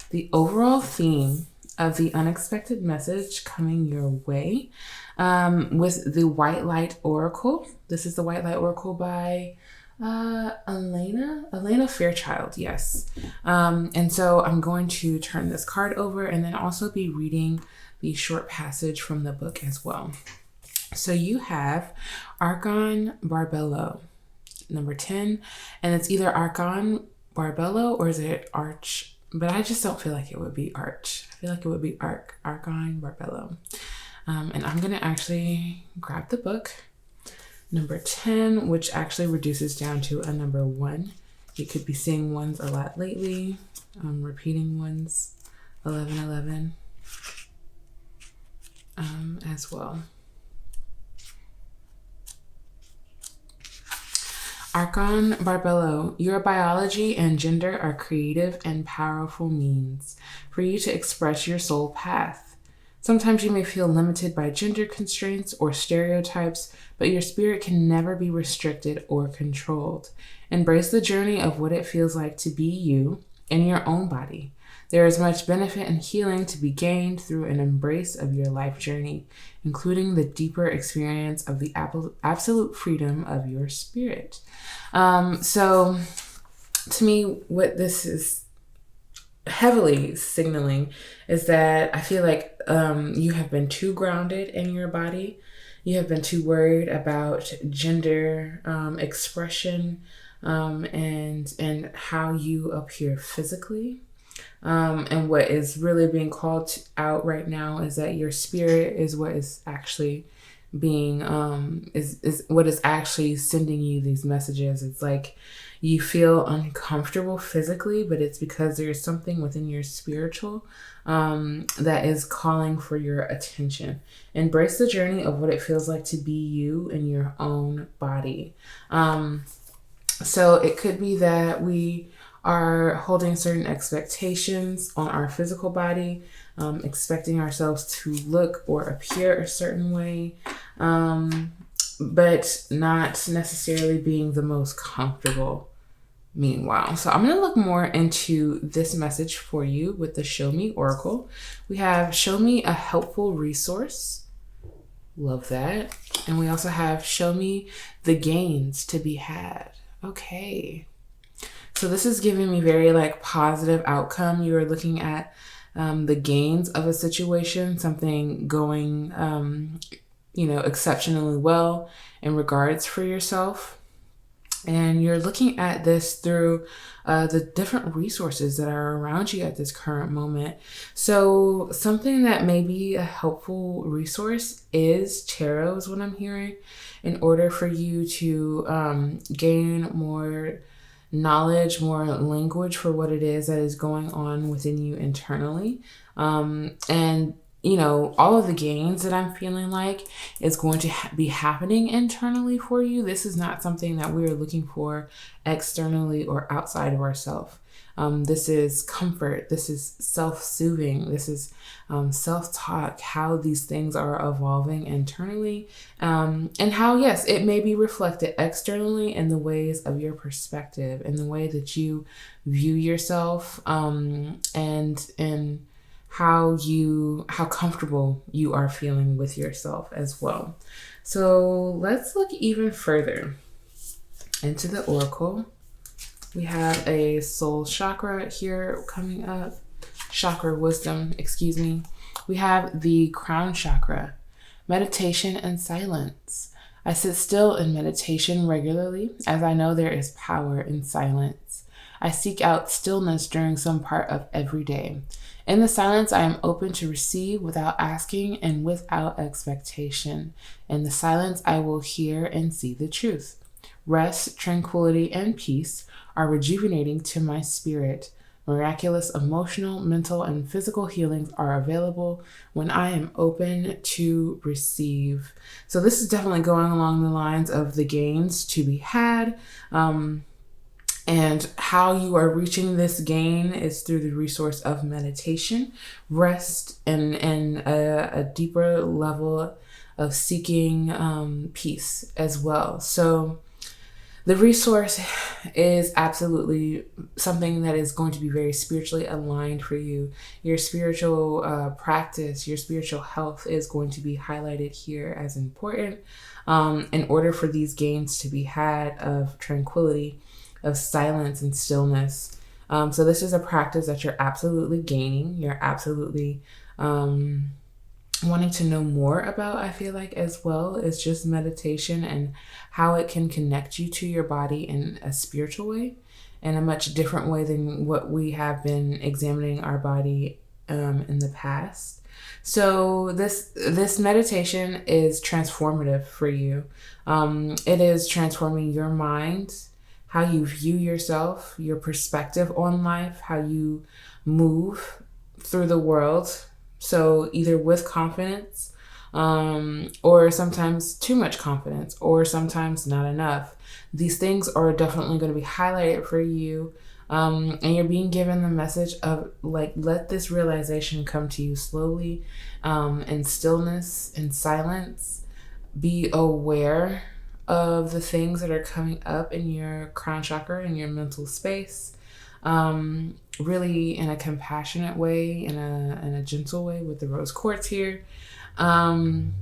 the overall theme of the unexpected message coming your way with the White Light Oracle. This is the White Light Oracle by Elena Fairchild, yes. And so I'm going to turn this card over and then also be reading the short passage from the book as well. So you have Archon Barbello, number 10, and it's either Archon Barbello or is it Arch? But I just don't feel like it would be Arch. I feel like it would be Archon Barbello. And I'm going to actually grab the book, number 10, which actually reduces down to a number 1. You could be seeing ones a lot lately, repeating ones, 1111 as well. Archon Barbello, your biology and gender are creative and powerful means for you to express your soul path. Sometimes you may feel limited by gender constraints or stereotypes, but your spirit can never be restricted or controlled. Embrace the journey of what it feels like to be you in your own body. There is much benefit and healing to be gained through an embrace of your life journey, including the deeper experience of the absolute freedom of your spirit. So to me, what this is heavily signaling is that I feel like you have been too grounded in your body. You have been too worried about gender expression and how you appear physically. And what is really being called out right now is that your spirit is what is actually being, is what is actually sending you these messages. It's like you feel uncomfortable physically, but it's because there's something within your spiritual that is calling for your attention. Embrace the journey of what it feels like to be you in your own body. So it could be that we are holding certain expectations on our physical body, expecting ourselves to look or appear a certain way, but not necessarily being the most comfortable meanwhile. So I'm going to look more into this message for you with the Show Me Oracle. We have Show Me a Helpful Resource. Love that. And we also have Show Me the Gains to be had. Okay. So this is giving me very positive outcome. You are looking at the gains of a situation, something going, exceptionally well in regards for yourself. And you're looking at this through the different resources that are around you at this current moment. So something that may be a helpful resource is tarot is what I'm hearing, in order for you to gain more knowledge, more language for what it is that is going on within you internally. And all of the gains that I'm feeling like is going to be happening internally for you. This is not something that we are looking for externally or outside of ourselves. This is comfort. This is self-soothing. This is self-talk, how these things are evolving internally, and how, yes, it may be reflected externally in the ways of your perspective, in the way that you view yourself, and in how comfortable you are feeling with yourself as well. So let's look even further into the oracle. We have a soul chakra here coming up. Chakra wisdom, excuse me. We have the crown chakra, meditation and silence. I sit still in meditation regularly, as I know there is power in silence. I seek out stillness during some part of every day. In the silence, I am open to receive without asking and without expectation. In the silence, I will hear and see the truth. Rest, tranquility, and peace are rejuvenating to my spirit. Miraculous emotional, mental, and physical healings are available when I am open to receive. So this is definitely going along the lines of the gains to be had. And how you are reaching this gain is through the resource of meditation, rest, and a deeper level of seeking peace as well. So the resource is absolutely something that is going to be very spiritually aligned for you. Your spiritual practice, your spiritual health is going to be highlighted here as important in order for these gains to be had of tranquility, of silence and stillness. So this is a practice that you're absolutely gaining. You're absolutely wanting to know more about, I feel like, as well. It's just meditation and how it can connect you to your body in a spiritual way, in a much different way than what we have been examining our body in the past. So this meditation is transformative for you. It is transforming your mind, how you view yourself, your perspective on life, how you move through the world. So either with confidence, or sometimes too much confidence, or sometimes not enough. These things are definitely going to be highlighted for you. And you're being given the message of like, let this realization come to you slowly, in stillness, in silence. Be aware of the things that are coming up in your crown chakra, in your mental space, really in a compassionate way, in a gentle way with the rose quartz here, and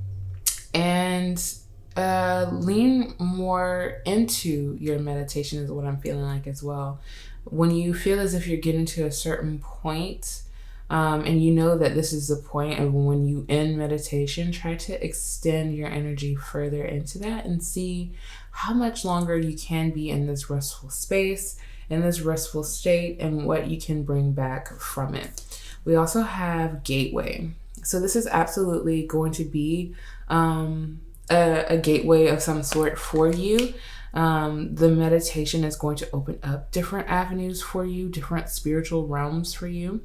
lean more into your meditation is what I'm feeling like as well. When you feel as if you're getting to a certain point, and you know that this is the point of when you end meditation, try to extend your energy further into that and see how much longer you can be in this restful space, in this restful state, and what you can bring back from it. We also have gateway. So this is absolutely going to be a gateway of some sort for you. The meditation is going to open up different avenues for you, different spiritual realms for you.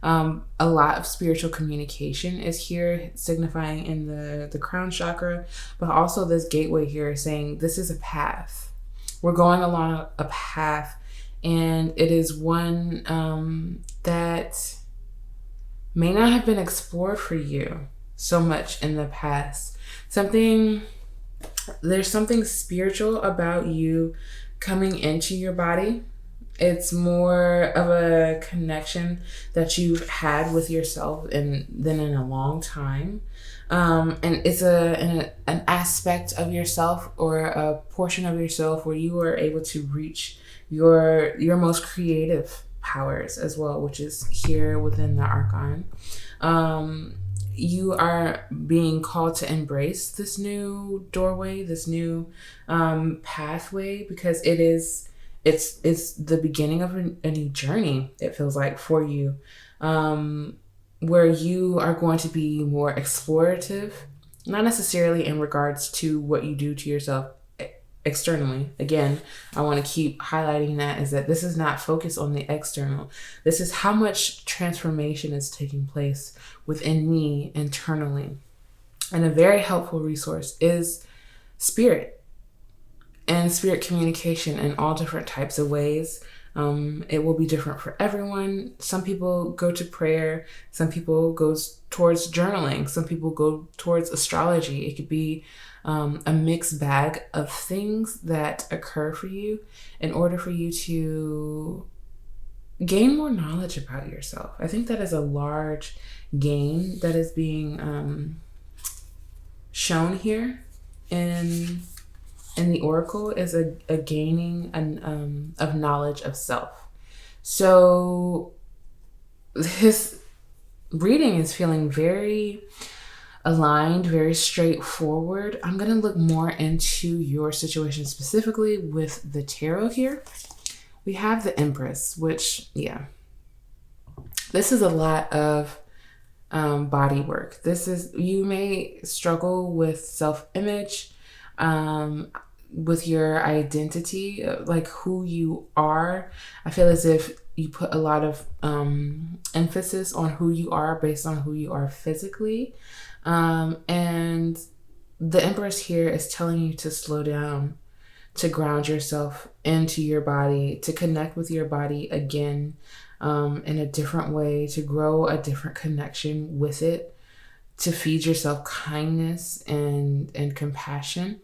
A lot of spiritual communication is here, signifying in the crown chakra, but also this gateway here is saying this is a path. We're going along a path, and it is one that may not have been explored for you so much in the past. There's something spiritual about you coming into your body. It's more of a connection that you've had with yourself than in a long time. And it's an aspect of yourself, or a portion of yourself, where you are able to reach your most creative powers as well, which is here within the Archon. You are being called to embrace this new doorway, this new pathway, because it's the beginning of a new journey, it feels like, for you, where you are going to be more explorative, not necessarily in regards to what you do to yourself externally. Again, I want to keep highlighting that, is that this is not focused on the external. This is how much transformation is taking place within me internally. And a very helpful resource is spirit and spirit communication in all different types of ways. It will be different for everyone. Some people go to prayer. Some people go towards journaling. Some people go towards astrology. It could be a mixed bag of things that occur for you in order for you to gain more knowledge about yourself. I think that is a large gain that is being shown here. in the oracle is a gaining of knowledge of self. So this reading is feeling very aligned, very straightforward. I'm going to look more into your situation specifically with the tarot here. We have the Empress, which, yeah, this is a lot of body work. You may struggle with self-image, with your identity, like who you are. I feel as if you put a lot of emphasis on who you are based on who you are physically. And the Empress here is telling you to slow down, to ground yourself into your body, to connect with your body again in a different way, to grow a different connection with it, to feed yourself kindness and compassion.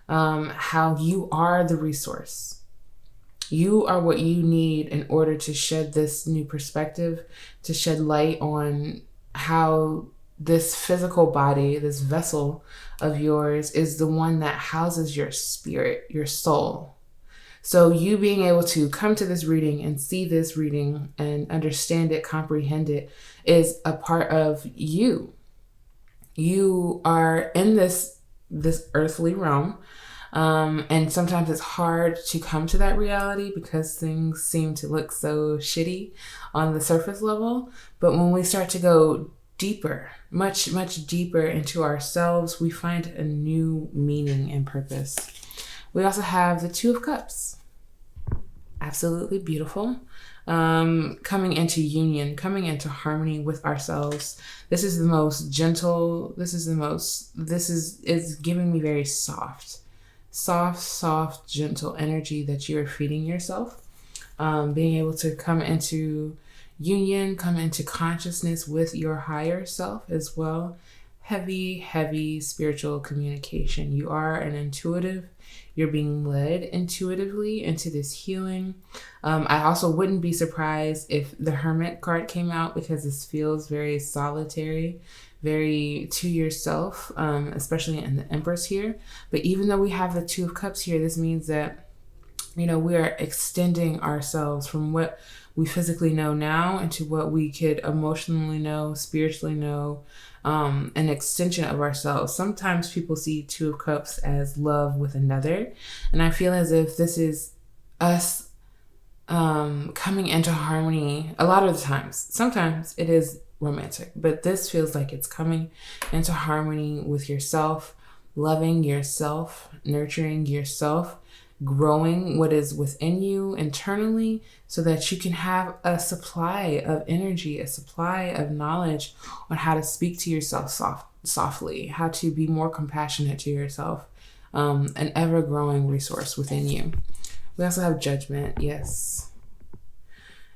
How you are the resource. You are what you need in order to shed this new perspective, to shed light on how this physical body, this vessel of yours, is the one that houses your spirit, your soul. So you being able to come to this reading and see this reading and understand it, comprehend it, is a part of you. You are in this earthly realm. And sometimes it's hard to come to that reality because things seem to look so shitty on the surface level. But when we start to go deeper, much, much deeper into ourselves, we find a new meaning and purpose. We also have the Two of Cups. Absolutely beautiful. Coming into union, coming into harmony with ourselves. This is the most gentle, it's giving me very soft, gentle energy that you are feeding yourself. Being able to come into union, come into consciousness with your higher self as well. Heavy spiritual communication. You are an intuitive. You're being led intuitively into this healing. I also wouldn't be surprised if the Hermit card came out, because this feels very solitary, very to yourself, especially in the Empress here. But even though we have the Two of Cups here, this means that, we are extending ourselves from what we physically know now into what we could emotionally know, spiritually know, an extension of ourselves. Sometimes people see Two of Cups as love with another. And I feel as if this is us coming into harmony a lot of the times. Sometimes it is romantic, but this feels like it's coming into harmony with yourself, loving yourself, nurturing yourself, growing what is within you internally so that you can have a supply of energy, a supply of knowledge on how to speak to yourself softly, how to be more compassionate to yourself, an ever-growing resource within you. We also have Judgment. Yes.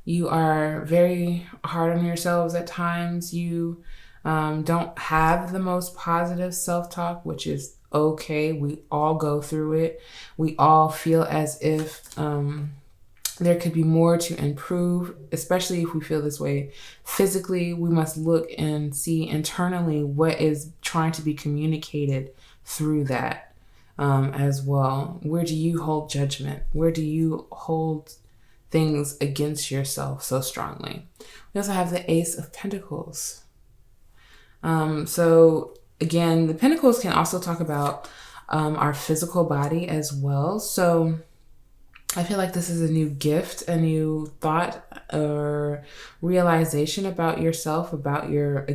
You are very hard on yourselves at times. You don't have the most positive self-talk, which is okay. We all go through it. We all feel as if there could be more to improve, especially if we feel this way physically. We must look and see internally what is trying to be communicated through that as well. Where do you hold judgment? Where do you hold things against yourself so strongly? We also have the Ace of Pentacles. So again, the Pentacles can also talk about our physical body as well. So I feel like this is a new gift, a new thought or realization about yourself, about your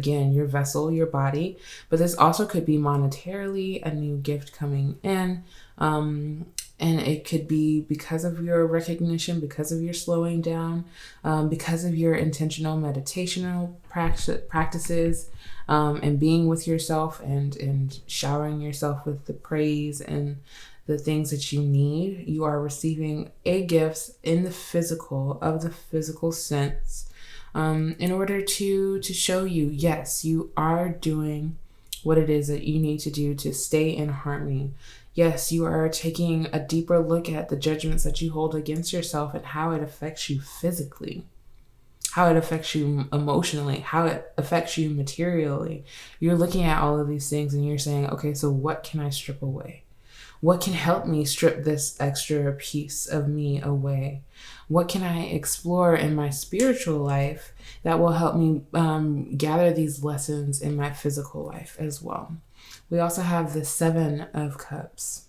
vessel, your body. But this also could be monetarily a new gift coming in. And it could be because of your recognition, because of your slowing down, because of your intentional meditational practices, and being with yourself and showering yourself with the praise and the things that you need. You are receiving a gift in the physical, of the physical sense, in order to show you, yes, you are doing what it is that you need to do to stay in harmony. Yes, you are taking a deeper look at the judgments that you hold against yourself and how it affects you physically, how it affects you emotionally, how it affects you materially. You're looking at all of these things and you're saying, okay, so what can I strip away? What can help me strip this extra piece of me away? What can I explore in my spiritual life that will help me gather these lessons in my physical life as well? We also have the Seven of Cups.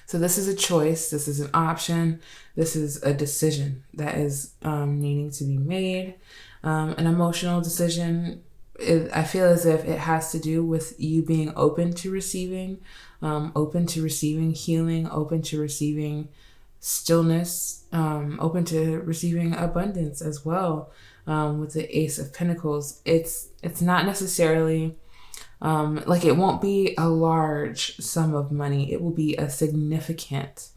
So this is a choice, this is an option, this is a decision that is needing to be made. An emotional decision, I feel as if it has to do with you being open to receiving healing, open to receiving stillness, open to receiving abundance as well. With the Ace of Pentacles, it's not necessarily like it won't be a large sum of money. It will be a significant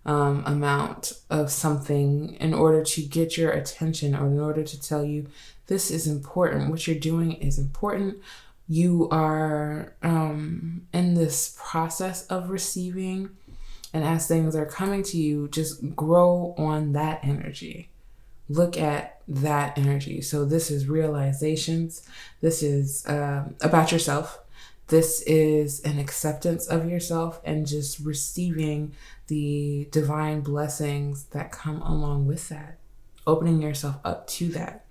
amount of something in order to get your attention, or in order to tell you this is important. What you're doing is important. You are in this process of receiving, and as things are coming to you, just grow on that energy. Look at that energy. So this is realizations. This is about yourself. This is an acceptance of yourself and just receiving the divine blessings that come along with that. Opening yourself up to that.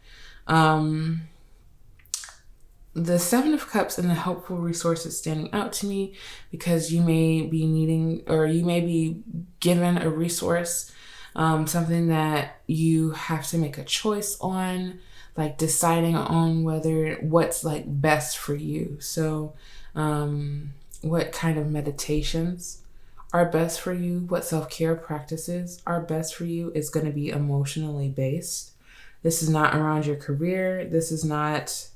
The Seven of Cups and the helpful resources standing out to me because you may be needing, or you may be given a resource, something that you have to make a choice on, like deciding on what's like best for you. So what kind of meditations are best for you, what self-care practices are best for you is going to be emotionally based. This is not around your career. This is not,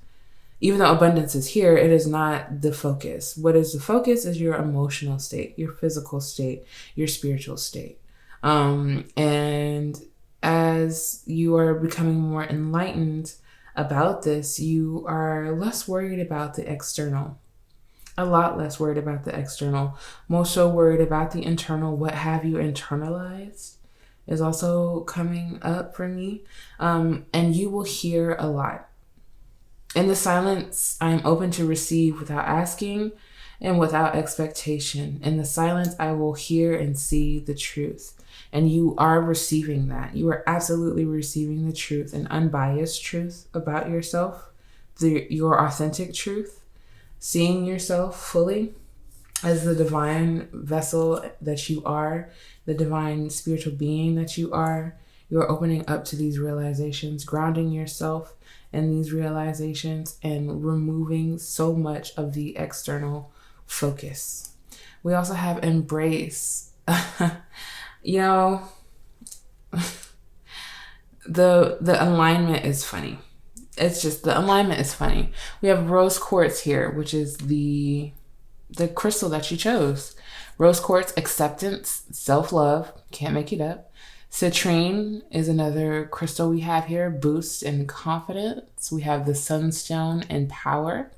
even though abundance is here, it is not the focus. What is the focus is your emotional state, your physical state, your spiritual state. And as you are becoming more enlightened about this, you are less worried about the external, a lot less worried about the external, more so worried about the internal. What have you internalized is also coming up for me. And you will hear a lot. In the silence, I am open to receive without asking and without expectation. In the silence, I will hear and see the truth. And you are receiving that. You are absolutely receiving the truth, an unbiased truth about yourself, your authentic truth, seeing yourself fully as the divine vessel that you are, the divine spiritual being that you are. You're opening up to these realizations, grounding yourself in these realizations, and removing so much of the external focus. We also have embrace. You know, the alignment is funny. It's just, the alignment is funny. We have rose quartz here, which is the crystal that you chose. Rose quartz, acceptance, self-love, can't make it up. Citrine is another crystal we have here, boost and confidence. We have the sunstone and power.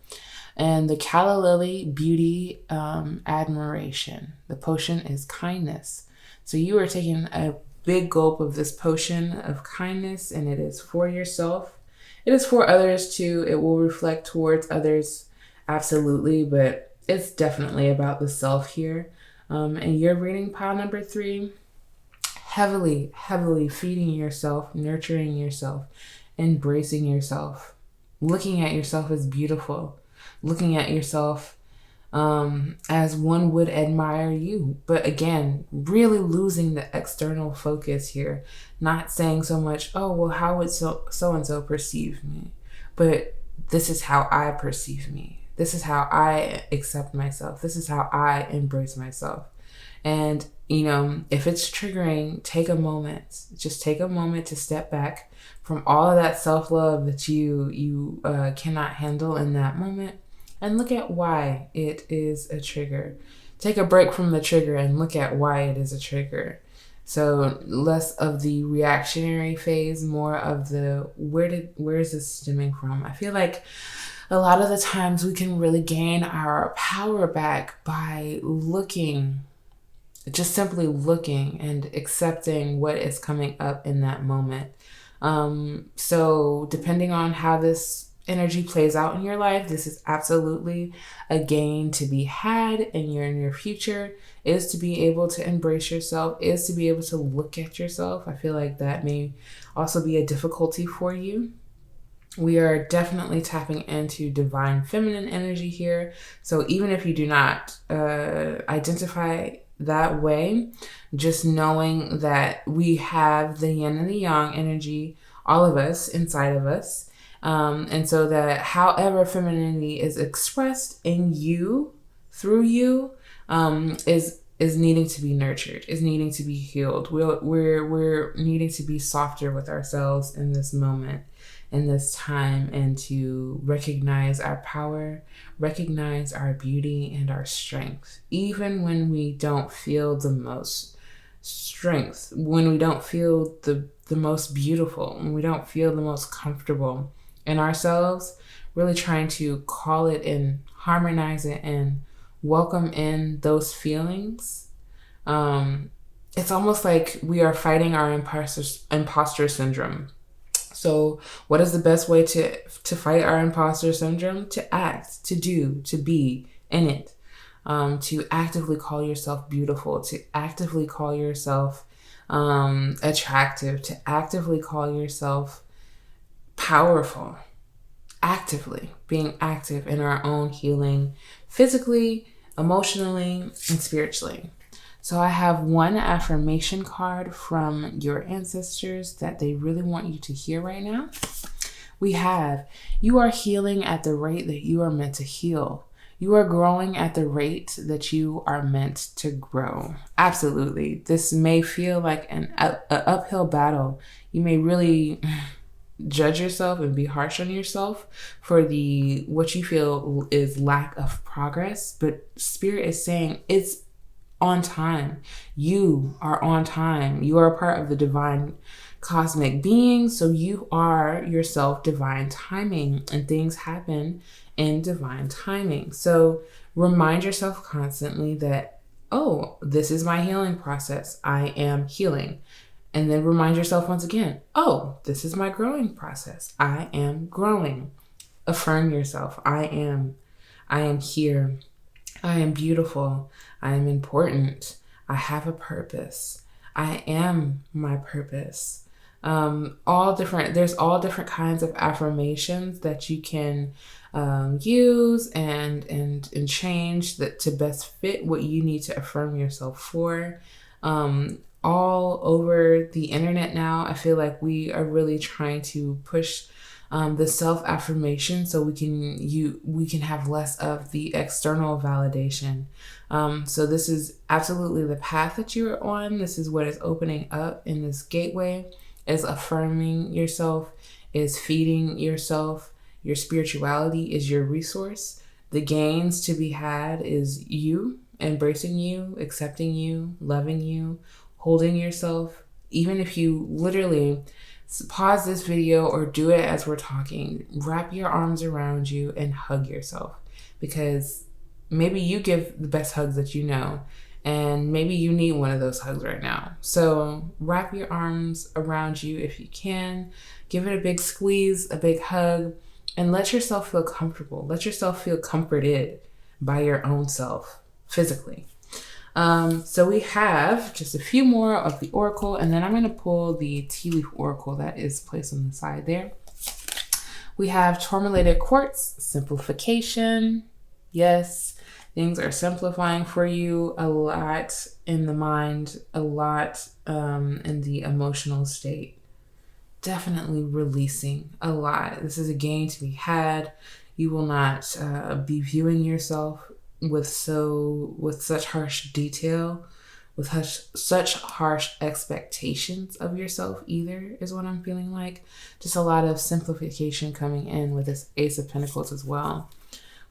And the calla lily, beauty, admiration. The potion is kindness. So you are taking a big gulp of this potion of kindness, and it is for yourself. It is for others too. It will reflect towards others, absolutely, but it's definitely about the self here. And your reading pile number 3, heavily, heavily feeding yourself, nurturing yourself, embracing yourself, looking at yourself as beautiful, looking at yourself as one would admire you. But again, really losing the external focus here, not saying so much, oh, well, how would so-and-so perceive me? But this is how I perceive me. This is how I accept myself. This is how I embrace myself. And, you know, if it's triggering, take a moment. Just take a moment to step back from all of that self-love that you cannot handle in that moment, and look at why it is a trigger. Take a break from the trigger and look at why it is a trigger. So less of the reactionary phase, more of the where is this stemming from? I feel like a lot of the times we can really gain our power back by looking, just simply looking and accepting what is coming up in that moment. So depending on how this energy plays out in your life, this is absolutely a gain to be had in your near future, is to be able to embrace yourself, is to be able to look at yourself. I feel like that may also be a difficulty for you. We are definitely tapping into divine feminine energy here. So even if you do not identify that way, just knowing that we have the yin and the yang energy, all of us, inside of us. And so that however femininity is expressed in you, through you, is needing to be nurtured, is needing to be healed. We're needing to be softer with ourselves in this moment, in this time, and to recognize our power, recognize our beauty and our strength, even when we don't feel the most strength, when we don't feel the most beautiful, when we don't feel the most comfortable in ourselves, really trying to call it and harmonize it and welcome in those feelings. It's almost like we are fighting our imposter syndrome. So what is the best way to fight our imposter syndrome? To act, to do, to be in it. To actively call yourself beautiful, to actively call yourself attractive, to actively call yourself powerful. Actively being active in our own healing, physically, emotionally, and spiritually. So I have one affirmation card from your ancestors that they really want you to hear right now. We have, you are healing at the rate that you are meant to heal. You are growing at the rate that you are meant to grow. Absolutely. This may feel like an uphill battle. You may really judge yourself and be harsh on yourself for what you feel is lack of progress. But Spirit is saying it's on time. You are on time. You are a part of the divine cosmic being. So you are yourself divine timing, and things happen in divine timing. So remind yourself constantly that, oh, this is my healing process. I am healing. And then remind yourself once again, oh, this is my growing process. I am growing. Affirm yourself. I am here. I am beautiful. I am important. I have a purpose. I am my purpose. There's all different kinds of affirmations that you can use and change that to best fit what you need to affirm yourself for. All over the internet now, I feel like we are really trying to push the self-affirmation so we can have less of the external validation. So this is absolutely the path that you're on. This is what is opening up in this gateway, is affirming yourself, is feeding yourself. Your spirituality is your resource. The gains to be had is you, embracing you, accepting you, loving you, holding yourself. Even if you literally pause this video or do it as we're talking, wrap your arms around you and hug yourself, because maybe you give the best hugs that you know, and maybe you need one of those hugs right now. So wrap your arms around you if you can, give it a big squeeze, a big hug, and let yourself feel comfortable. Let yourself feel comforted by your own self physically. So we have just a few more of the oracle, and then I'm going to pull the tea leaf oracle that is placed on the side there. We have tourmalated quartz, simplification. Yes, things are simplifying for you a lot in the mind, a lot in the emotional state. Definitely releasing a lot. This is a gain to be had. You will not be viewing yourself with such harsh detail, with such harsh expectations of yourself either, is what I'm feeling like. Just a lot of simplification coming in with this Ace of Pentacles as well.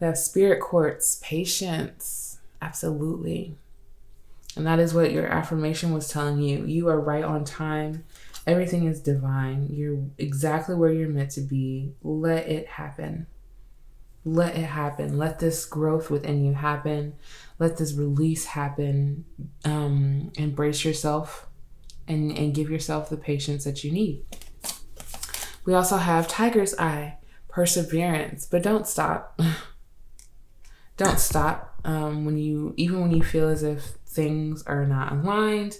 We have Spirit Quartz, patience, absolutely. And that is what your affirmation was telling you. You are right on time. Everything is divine. You're exactly where you're meant to be. Let it happen. Let it happen. Let this growth within you happen. Let this release happen. Embrace yourself and give yourself the patience that you need. We also have Tiger's Eye, perseverance, but don't stop. Don't stop when you feel as if things are not aligned.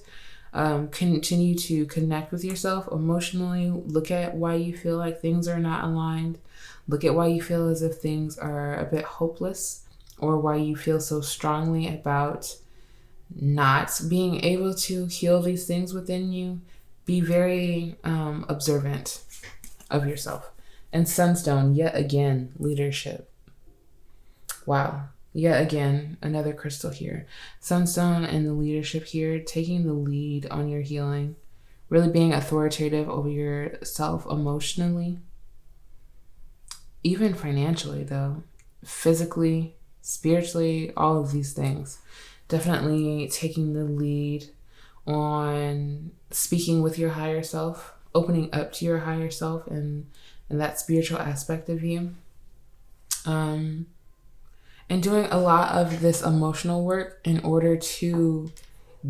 Continue to connect with yourself emotionally. Look at why you feel like things are not aligned. Look at why you feel as if things are a bit hopeless, or why you feel so strongly about not being able to heal these things within you. Be very observant of yourself. And Sunstone, yet again, leadership. Wow. Yet again, another crystal here. Sunstone and the leadership here, taking the lead on your healing, really being authoritative over yourself emotionally, even financially though, physically, spiritually, all of these things. Definitely taking the lead on speaking with your higher self, opening up to your higher self and that spiritual aspect of you. And doing a lot of this emotional work in order to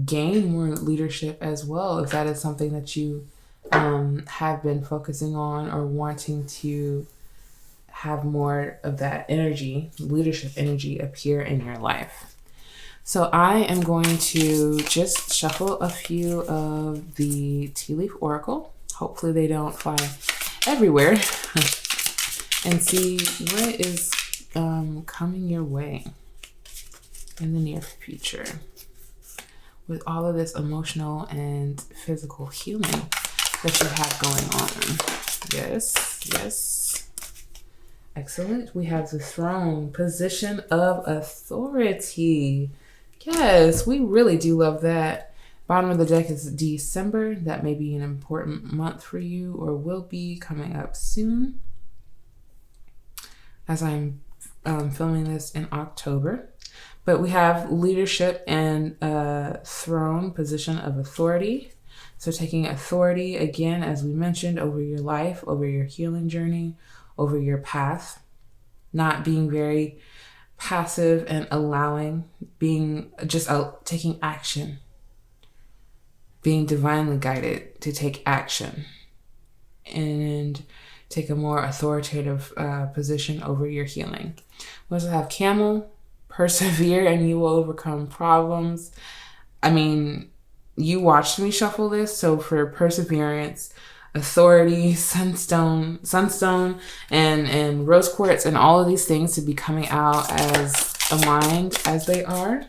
gain more leadership as well, if that is something that you have been focusing on or wanting to have more of that energy, leadership energy appear in your life. So I am going to just shuffle a few of the Tea Leaf Oracle. Hopefully they don't fly everywhere. And see what is coming your way in the near future with all of this emotional and physical healing that you have going on. Yes. Excellent. We have the Throne, position of authority. Yes, we really do love that. Bottom of the deck is December. That may be an important month for you, or will be coming up soon, as I'm filming this in October. But we have leadership and Throne, position of authority. So taking authority, again, as we mentioned, over your life, over your healing journey, over your path. Not being very passive and allowing, being just taking action. Being divinely guided to take action. And take a more authoritative position over your healing. We also have Camel, persevere and you will overcome problems. I mean, you watched me shuffle this, so for perseverance, authority, sunstone, and rose quartz, and all of these things to be coming out as aligned as they are.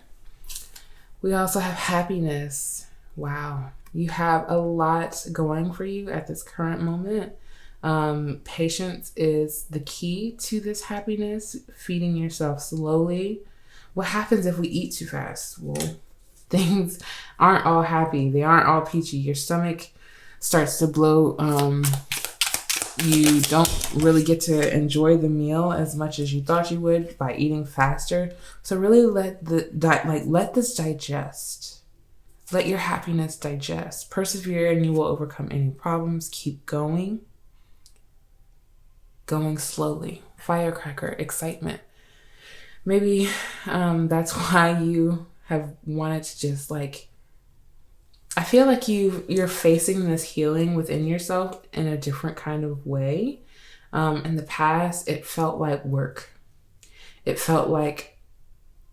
We also have happiness. Wow, you have a lot going for you at this current moment. Patience is the key to this happiness, feeding yourself slowly. What happens if we eat too fast? Well, things aren't all happy. They aren't all peachy. Your stomach starts to bloat. You don't really get to enjoy the meal as much as you thought you would by eating faster. So really let this digest. Let your happiness digest. Persevere and you will overcome any problems. Keep going. Going slowly. Firecracker, excitement. Maybe that's why you have wanted to just I feel like you're facing this healing within yourself in a different kind of way. In the past, it felt like work. It felt like,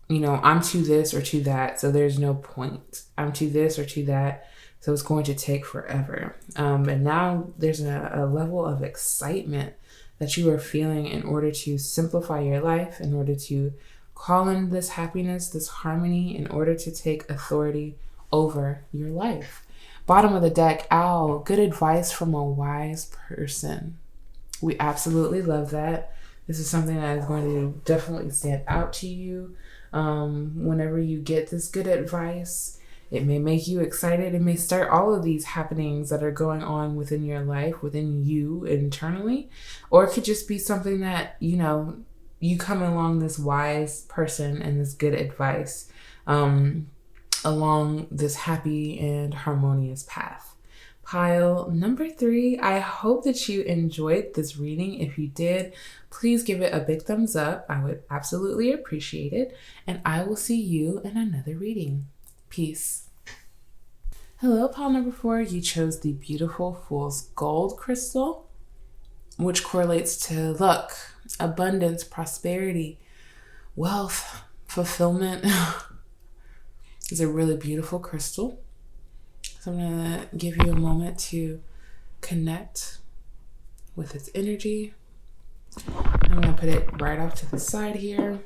I'm to this or to that, so there's no point. I'm to this or to that, so it's going to take forever. And now there's a level of excitement that you are feeling in order to simplify your life, in order to call in this happiness, this harmony, in order to take authority over your life. Bottom of the deck, Owl, good advice from a wise person. We absolutely love that. This is something that is going to definitely stand out to you. Whenever you get this good advice, it may make you excited. It may start all of these happenings that are going on within your life, within you internally, or it could just be something that, you come along this wise person and this good advice along this happy and harmonious path. Pile number 3, I hope that you enjoyed this reading. If you did, please give it a big thumbs up. I would absolutely appreciate it. And I will see you in another reading. Peace. Hello, pile number 4. You chose the beautiful Fool's Gold crystal. which correlates to luck, abundance, prosperity, wealth, fulfillment. It's a really beautiful crystal. So I'm going to give you a moment to connect with its energy. I'm going to put it right off to the side here.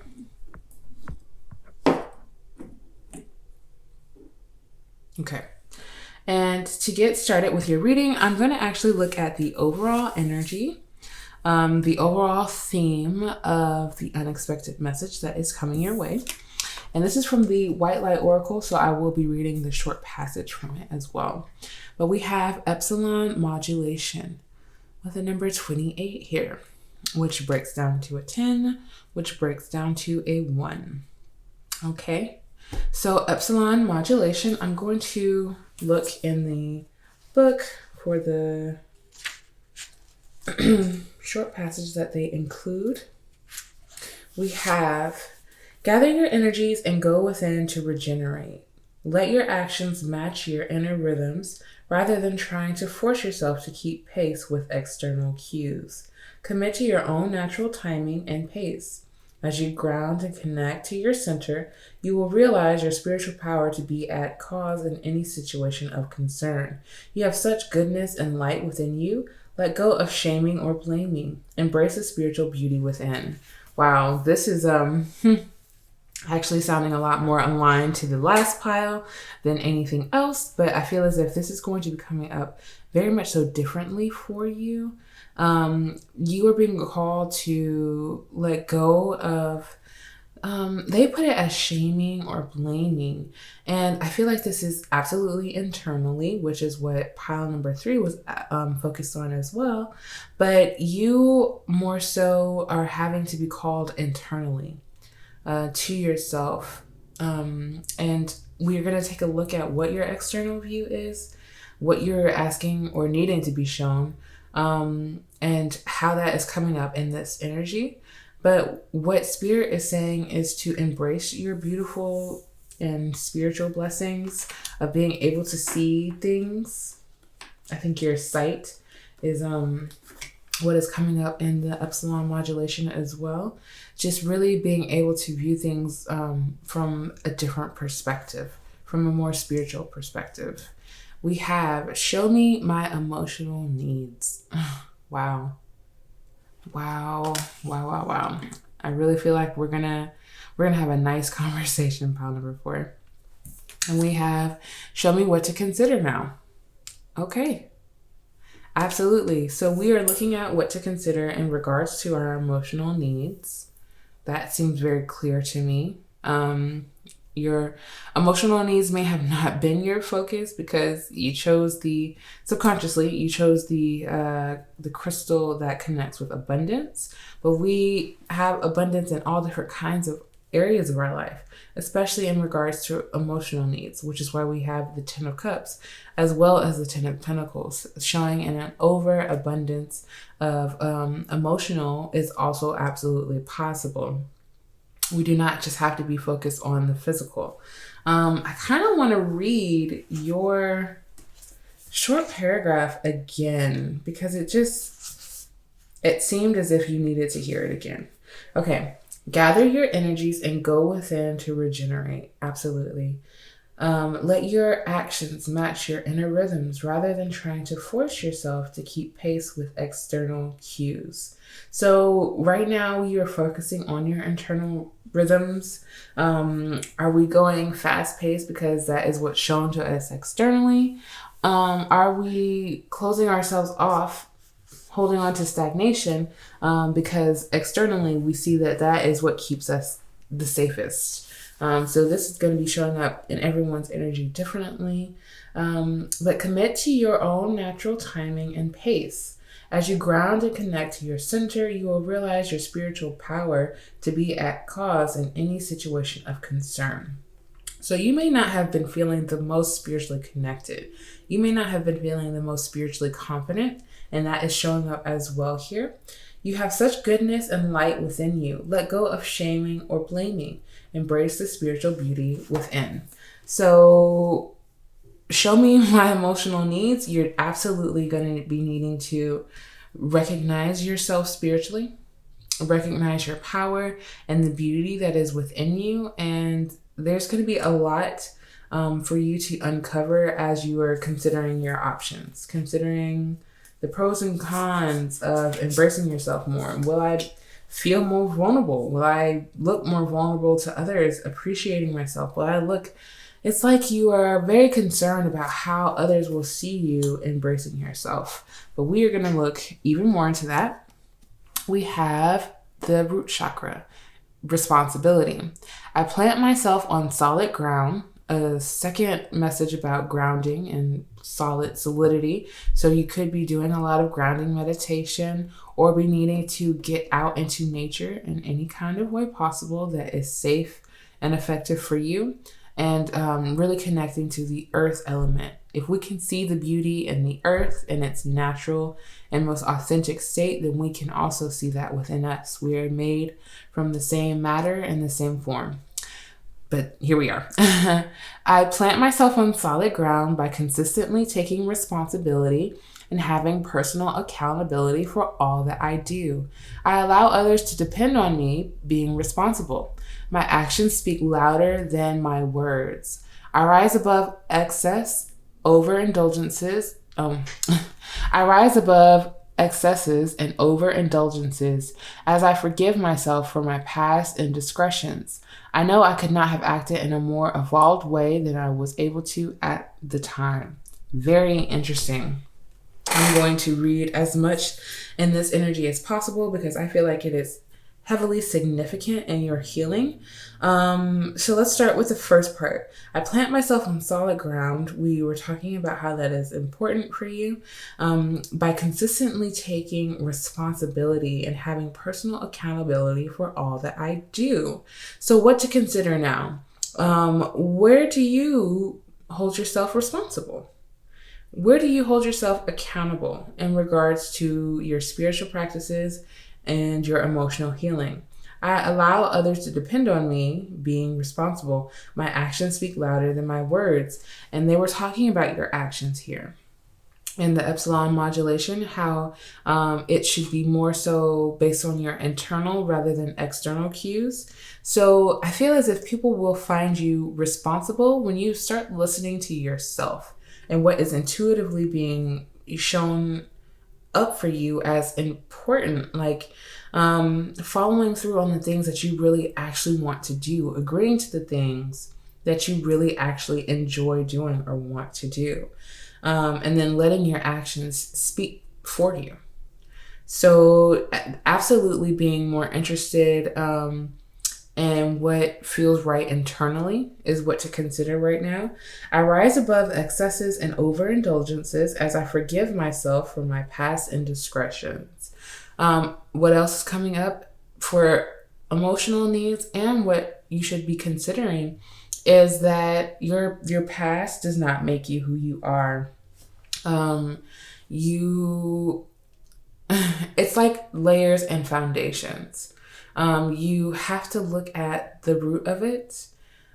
Okay. And to get started with your reading, I'm going to actually look at the overall energy, the overall theme of the unexpected message that is coming your way. And this is from the White Light Oracle, so I will be reading the short passage from it as well. But we have epsilon modulation with the number 28 here, which breaks down to a 10, which breaks down to a 1. Okay, so epsilon modulation, I'm going to look in the book for the short passage that they include. We have: gather your energies and go within to regenerate. Let your actions match your inner rhythms rather than trying to force yourself to keep pace with external cues. Commit to your own natural timing and pace. As you ground and connect to your center, you will realize your spiritual power to be at cause in any situation of concern. You have such goodness and light within you. Let go of shaming or blaming. Embrace the spiritual beauty within. Wow, this is actually sounding a lot more aligned to the last pile than anything else, but I feel as if this is going to be coming up very much so differently for you. You are being called to let go of, they put it as shaming or blaming. And I feel like this is absolutely internally, which is what pile number 3 was focused on as well. But you more so are having to be called internally to yourself. And we're going to take a look at what your external view is, what you're asking or needing to be shown, and how that is coming up in this energy. But what Spirit is saying is to embrace your beautiful and spiritual blessings of being able to see things. I think your sight is what is coming up in the epsilon modulation as well. Just really being able to view things from a different perspective, from a more spiritual perspective. We have show me my emotional needs. Wow. I really feel like we're gonna have a nice conversation, pile number 4. And we have show me what to consider now. Okay. Absolutely. So we are looking at what to consider in regards to our emotional needs. That seems very clear to me. Your emotional needs may have not been your focus because you chose subconsciously you chose the crystal that connects with abundance. But we have abundance in all different kinds of areas of our life, especially in regards to emotional needs, which is why we have the 10 of Cups as well as the 10 of Pentacles, showing in an overabundance of emotional is also absolutely possible. We do not just have to be focused on the physical. I kind of want to read your short paragraph again because it seemed as if you needed to hear it again. Okay. Gather your energies and go within to regenerate. Absolutely. Let your actions match your inner rhythms rather than trying to force yourself to keep pace with external cues. So right now you're focusing on your internal rhythms. Are we going fast paced because that is what's shown to us externally? Are we closing ourselves off, holding on to stagnation because externally we see that is what keeps us the safest? So this is going to be showing up in everyone's energy differently. But commit to your own natural timing and pace. As you ground and connect to your center, you will realize your spiritual power to be at cause in any situation of concern. So you may not have been feeling the most spiritually connected. You may not have been feeling the most spiritually confident, and that is showing up as well here. You have such goodness and light within you. Let go of shaming or blaming. Embrace the spiritual beauty within. So show me my emotional needs. You're absolutely going to be needing to Recognize yourself spiritually, recognize your power and the beauty that is within you. And there's going to be a lot for you to uncover as you are considering your options, considering the pros and cons of embracing yourself more. Will I feel more vulnerable? Will I look more vulnerable to others, appreciating myself? Will I look... It's like you are very concerned about how others will see you embracing yourself. But we are going to look even more into that. We have the root chakra, responsibility. I plant myself on solid ground. A second message about grounding and solidity. So you could be doing a lot of grounding meditation or be needing to get out into nature in any kind of way possible that is safe and effective for you. And really connecting to the earth element. If we can see the beauty in the earth in its natural and most authentic state, then we can also see that within us. We are made from the same matter and the same form. But here we are. I plant myself on solid ground by consistently taking responsibility and having personal accountability for all that I do. I allow others to depend on me being responsible. My actions speak louder than my words. I rise above excess, overindulgences. I rise above excesses and overindulgences as I forgive myself for my past indiscretions. I know I could not have acted in a more evolved way than I was able to at the time. Very interesting. I'm going to read as much in this energy as possible because I feel like it is heavily significant in your healing. So let's start with the first part. I plant myself on solid ground. We were talking about how that is important for you by consistently taking responsibility and having personal accountability for all that I do. So what to consider now? Where do you hold yourself responsible? Where do you hold yourself accountable in regards to your spiritual practices and your emotional healing? I allow others to depend on me being responsible. My actions speak louder than my words. And they were talking about your actions here in the epsilon modulation, how it should be more so based on your internal rather than external cues. So I feel as if people will find you responsible when you start listening to yourself and what is intuitively being shown up for you as important, like following through on the things that you really actually want to do, agreeing to the things that you really actually enjoy doing or want to do, and then letting your actions speak for you. So absolutely being more interested and what feels right internally is what to consider right now. I rise above excesses and overindulgences as I forgive myself for my past indiscretions. What else is coming up for emotional needs and what you should be considering is that your past does not make you who you are. It's like layers and foundations. You have to look at the root of it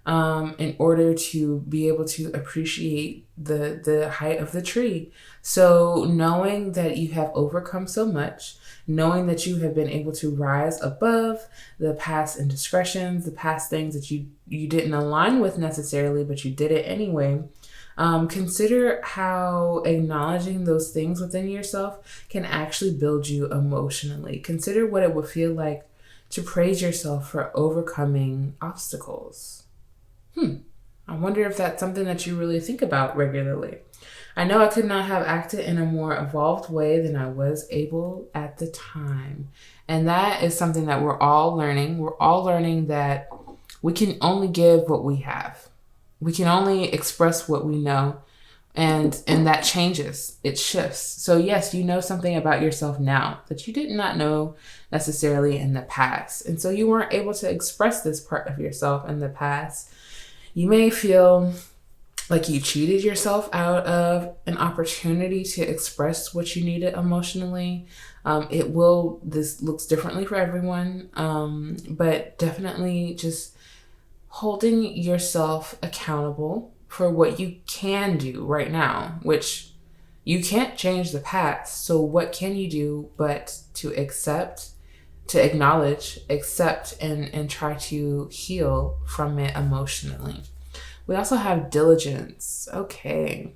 in order to be able to appreciate the height of the tree. So knowing that you have overcome so much, knowing that you have been able to rise above the past indiscretions, the past things that you didn't align with necessarily, but you did it anyway. Consider how acknowledging those things within yourself can actually build you emotionally. Consider what it would feel like to praise yourself for overcoming obstacles. I wonder if that's something that you really think about regularly. I know I could not have acted in a more evolved way than I was able at the time. And that is something that we're all learning. We're all learning that we can only give what we have. We can only express what we know. And that changes. It shifts. So yes, you know something about yourself now that you did not know necessarily in the past. And so you weren't able to express this part of yourself in the past. You may feel like you cheated yourself out of an opportunity to express what you needed emotionally. This looks differently for everyone, but definitely just holding yourself accountable for what you can do right now, which You can't change the past. So what can you do but to accept, to acknowledge, accept, and try to heal from it emotionally? We also have diligence. Okay.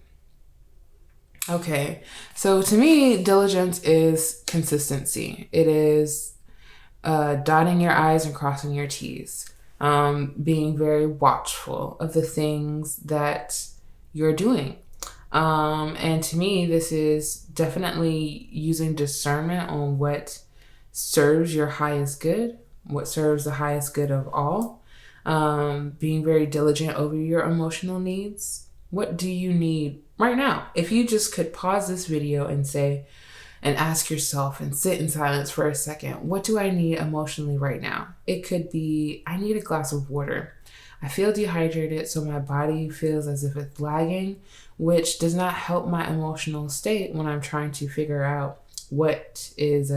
So to me, diligence is consistency. It is dotting your I's and crossing your T's. Being very watchful of the things that you're doing. And to me, this is definitely using discernment on what serves your highest good, what serves the highest good of all. Being very diligent over your emotional needs. What do you need right now? If you just could pause this video and say, and ask yourself and sit in silence for a second, what do I need emotionally right now? It could be, I need a glass of water. I feel dehydrated, so my body feels as if it's lagging, which does not help my emotional state when I'm trying to figure out what is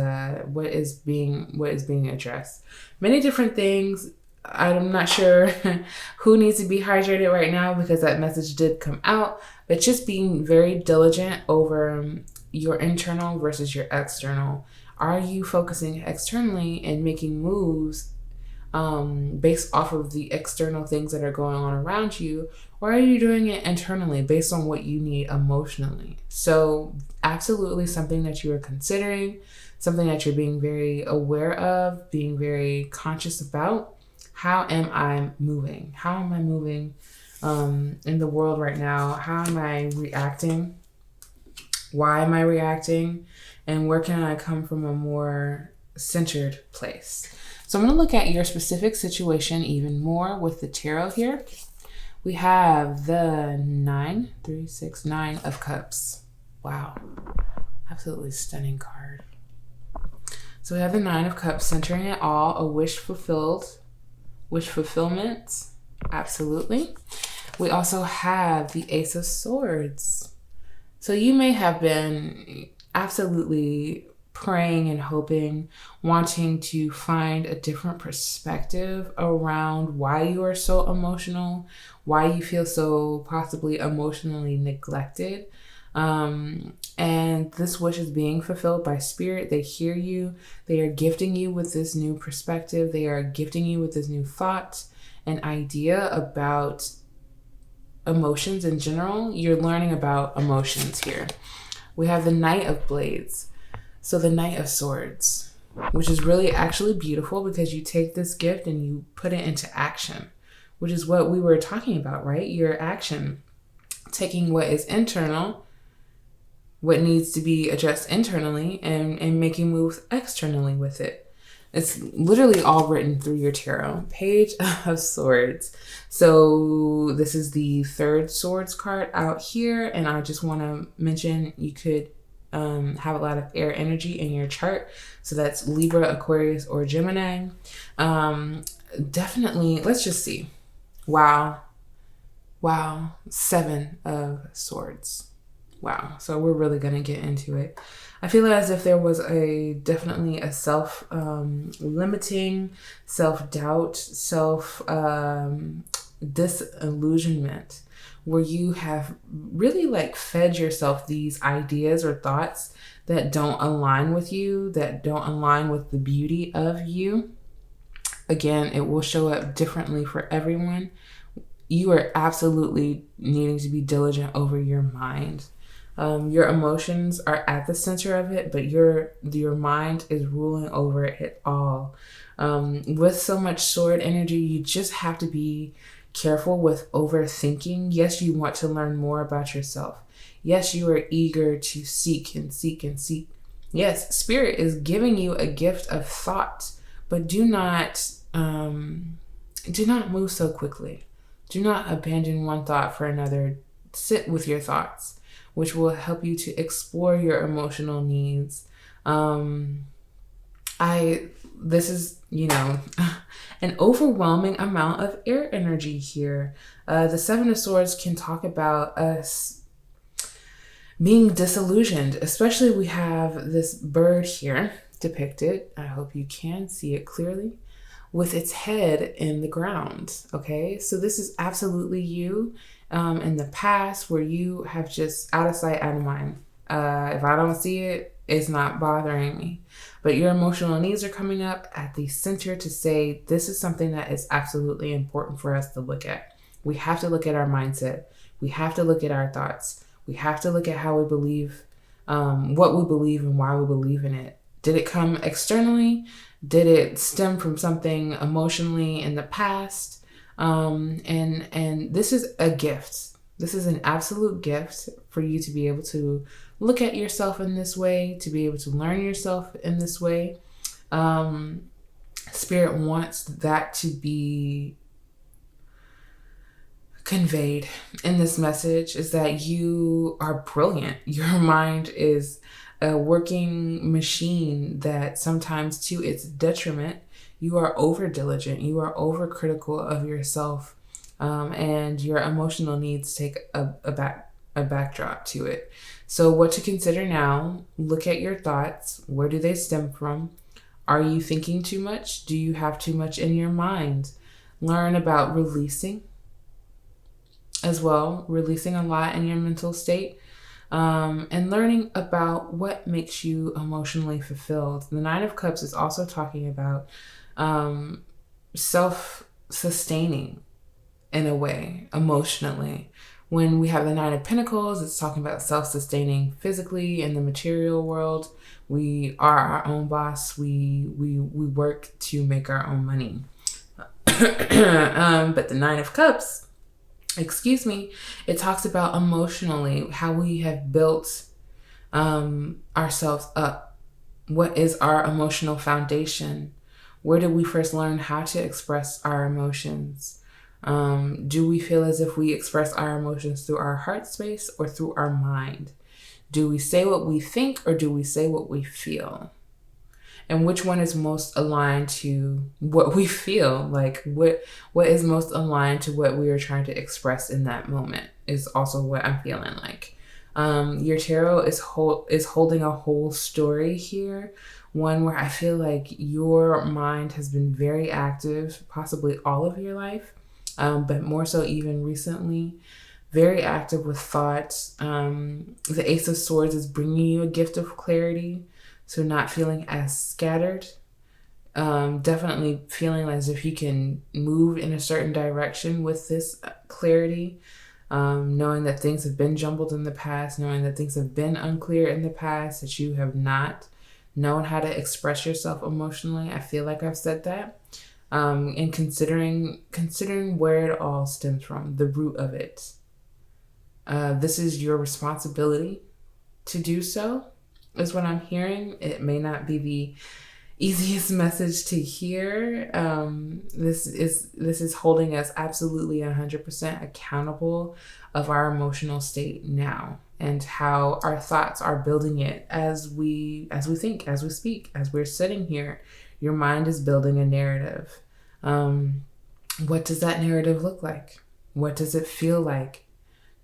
being addressed. Many different things. I'm not sure who needs to be hydrated right now because that message did come out, but just being very diligent over your internal versus your external. Are you focusing externally and making moves based off of the external things that are going on around you, or are you doing it internally based on what you need emotionally? So absolutely something that you are considering, something that you're being very aware of, being very conscious about. How am I moving? How am I moving in the world right now? How am I reacting? Why am I reacting? And where can I come from a more centered place? So I'm going to look at your specific situation even more with the tarot here. We have the 9 of Cups. Wow. Absolutely stunning card. So we have the 9 of Cups, centering it all, a wish fulfillment. Absolutely. We also have the Ace of Swords. So you may have been absolutely praying and hoping, wanting to find a different perspective around why you are so emotional, why you feel so possibly emotionally neglected. And this wish is being fulfilled by Spirit. They hear you. They are gifting you with this new perspective. They are gifting you with this new thought and idea about emotions in general. You're learning about emotions here. We have the Knight of Blades. So the Knight of Swords, which is really actually beautiful because you take this gift and you put it into action, which is what we were talking about, right? Your action, taking what is internal, what needs to be addressed internally, and making moves externally with it. It's literally all written through your tarot. Page of Swords. So this is the 3rd Swords card out here. And I just want to mention you could have a lot of air energy in your chart. So that's Libra, Aquarius, or Gemini. Definitely, let's just see. Wow. 7 of Swords. Wow. So we're really going to get into it. I feel as if there was definitely a self-limiting, self-doubt, disillusionment, where you have really fed yourself these ideas or thoughts that don't align with you, that don't align with the beauty of you. Again, it will show up differently for everyone. You are absolutely needing to be diligent over your mind. Your emotions are at the center of it, but your mind is ruling over it all. With so much sword energy, you just have to be careful with overthinking. Yes, you want to learn more about yourself. Yes, you are eager to seek and seek and seek. Yes, Spirit is giving you a gift of thought, but do not move so quickly. Do not abandon one thought for another. Sit with your thoughts, which will help you to explore your emotional needs. This is, an overwhelming amount of air energy here. The 7 of Swords can talk about us being disillusioned, especially we have this bird here depicted. I hope you can see it clearly, with its head in the ground. Okay, so this is absolutely you in the past, where you have just out of sight, out of mind If I don't see it, it's not bothering me. But your emotional needs are coming up at the center to say this is something that is absolutely important for us to look at. We have to look at our mindset. We have to look at our thoughts. We have to look at how we believe, what we believe and why we believe in it. Did it come externally? Did it stem from something emotionally in the past? And this is a gift. This is an absolute gift for you to be able to look at yourself in this way, to be able to learn yourself in this way. Spirit wants that to be conveyed in this message, is that you are brilliant. Your mind is a working machine that sometimes to its detriment, you are over diligent, you are over critical of yourself, and your emotional needs take a backdrop to it. So what to consider now: look at your thoughts. Where do they stem from? Are you thinking too much? Do you have too much in your mind? Learn about releasing as well, releasing a lot in your mental state, and learning about what makes you emotionally fulfilled. The Nine of Cups is also talking about self-sustaining in a way, emotionally. When we have the Nine of Pentacles, it's talking about self-sustaining physically in the material world. We are our own boss. We work to make our own money. But the Nine of Cups, it talks about emotionally how we have built ourselves up. What is our emotional foundation? Where did we first learn how to express our emotions? Do we feel as if we express our emotions through our heart space or through our mind? Do we say what we think or do we say what we feel? And which one is most aligned to what we feel? Like what is most aligned to what we are trying to express in that moment is also what I'm feeling like. Your tarot is holding a whole story here. One where I feel like your mind has been very active, possibly all of your life, but more so even recently. Very active with thoughts. The Ace of Swords is bringing you a gift of clarity. So not feeling as scattered, definitely feeling as if you can move in a certain direction with this clarity, knowing that things have been jumbled in the past, knowing that things have been unclear in the past, that you have not known how to express yourself emotionally. I feel like I've said that. And considering where it all stems from, the root of it. This is your responsibility to do so, is what I'm hearing. It may not be the easiest message to hear. This is holding us absolutely 100% accountable of our emotional state now and how our thoughts are building it as we think, as we speak, as we're sitting here. Your mind is building a narrative. What does that narrative look like? What does it feel like?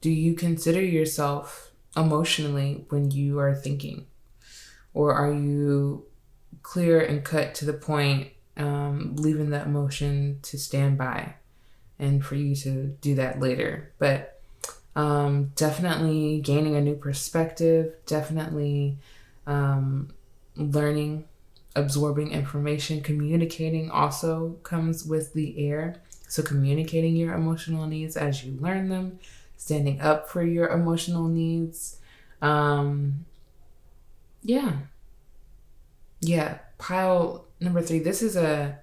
Do you consider yourself emotionally when you are thinking? Or are you clear and cut to the point, leaving the emotion to stand by and for you to do that later? But definitely gaining a new perspective, definitely learning, absorbing information, communicating also comes with the air. So communicating your emotional needs as you learn them, standing up for your emotional needs. Yeah. Pile number 3. This is a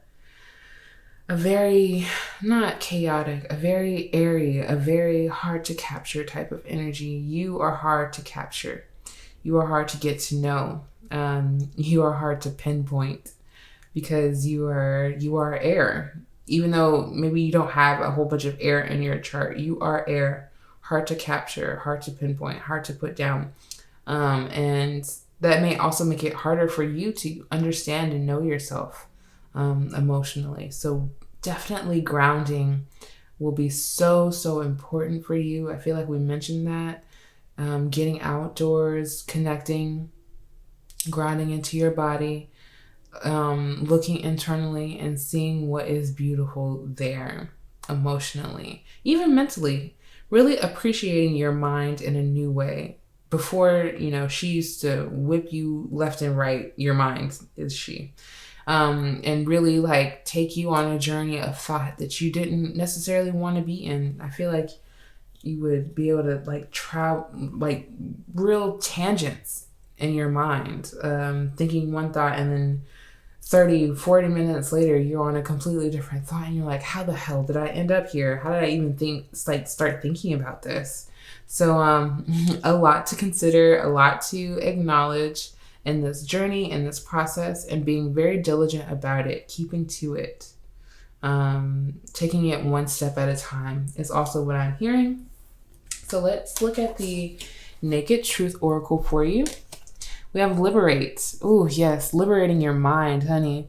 very, not chaotic, a very airy, a very hard to capture type of energy. You are hard to capture. You are hard to get to know. You are hard to pinpoint because you are air. Even though maybe you don't have a whole bunch of air in your chart, you are air. Hard to capture, hard to pinpoint, hard to put down. And that may also make it harder for you to understand and know yourself emotionally. So definitely grounding will be so important for you. I feel like we mentioned that. Getting outdoors, connecting, grounding into your body, looking internally and seeing what is beautiful there emotionally, even mentally, really appreciating your mind in a new way. before, she used to whip you left and right, your mind is she. And really like take you on a journey of thought that you didn't necessarily want to be in. I feel like you would be able to like travel like real tangents in your mind, thinking one thought and then 30-40 minutes later you're on a completely different thought and you're like, how the hell did I end up here? How did I even start thinking about this? So a lot to consider, a lot to acknowledge in this journey, in this process, and being very diligent about it, keeping to it, taking it one step at a time is also what I'm hearing. So let's look at the Naked Truth Oracle for you. We have Liberate. Oh, yes, liberating your mind, honey.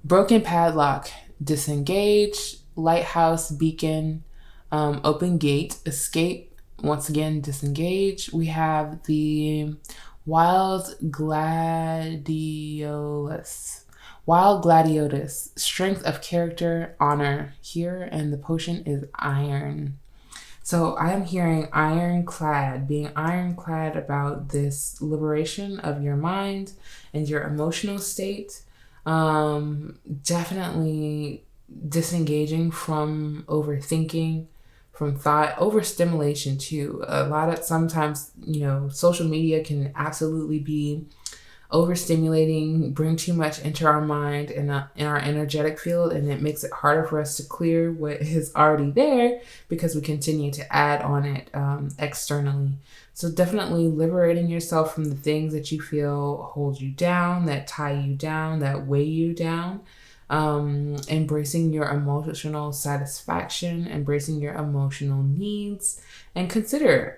Broken Padlock, Disengage, Lighthouse, Beacon, Open Gate, Escape, once again, Disengage. We have the Wild Gladiolus. Wild Gladiolus, Strength of Character, Honor here, and the potion is Iron. So I am hearing ironclad, being ironclad about this liberation of your mind and your emotional state. Definitely disengaging from overthinking, from thought, overstimulation too. Sometimes, social media can absolutely be overstimulating, bring too much into our mind and in our energetic field, and it makes it harder for us to clear what is already there because we continue to add on it externally. So definitely liberating yourself from the things that you feel hold you down, that tie you down, that weigh you down. Embracing your emotional satisfaction, embracing your emotional needs, and consider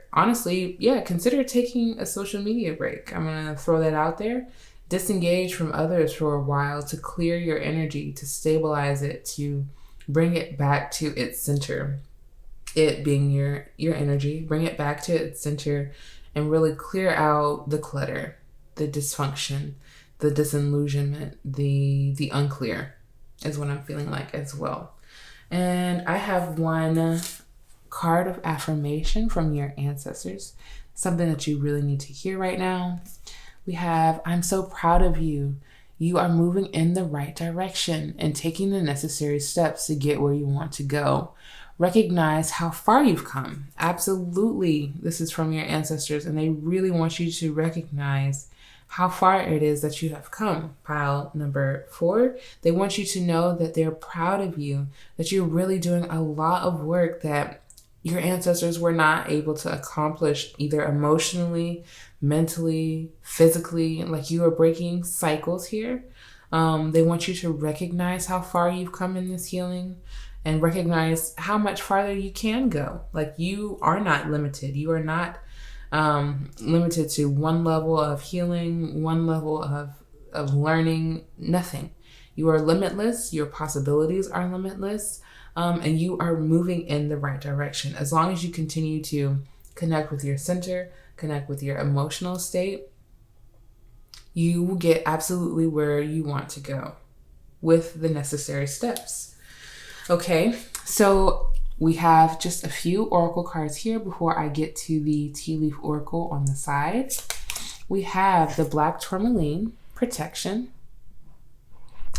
taking a social media break. I'm going to throw that out there. Disengage from others for a while to clear your energy, to stabilize it, to bring it back to its center. It being your energy, bring it back to its center and really clear out the clutter, the dysfunction, the disillusionment, the unclear is what I'm feeling like as well. And I have one card of affirmation from your ancestors, something that you really need to hear right now. We have, I'm so proud of you. You are moving in the right direction and taking the necessary steps to get where you want to go. Recognize how far you've come. Absolutely. This is from your ancestors, and they really want you to recognize how far it is that you have come. Pile number 4, they want you to know that they're proud of you, that you're really doing a lot of work that your ancestors were not able to accomplish, either emotionally, mentally, physically. Like, you are breaking cycles here. They want you to recognize how far you've come in this healing and recognize how much farther you can go. Like, you are not limited. You are not limited to one level of healing, one level of learning, nothing. You are limitless. Your possibilities are limitless. And you are moving in the right direction. As long as you continue to connect with your center, connect with your emotional state, you will get absolutely where you want to go with the necessary steps. Okay, so we have just a few oracle cards here before I get to the tea leaf oracle on the side. We have the Black Tourmaline, Protection.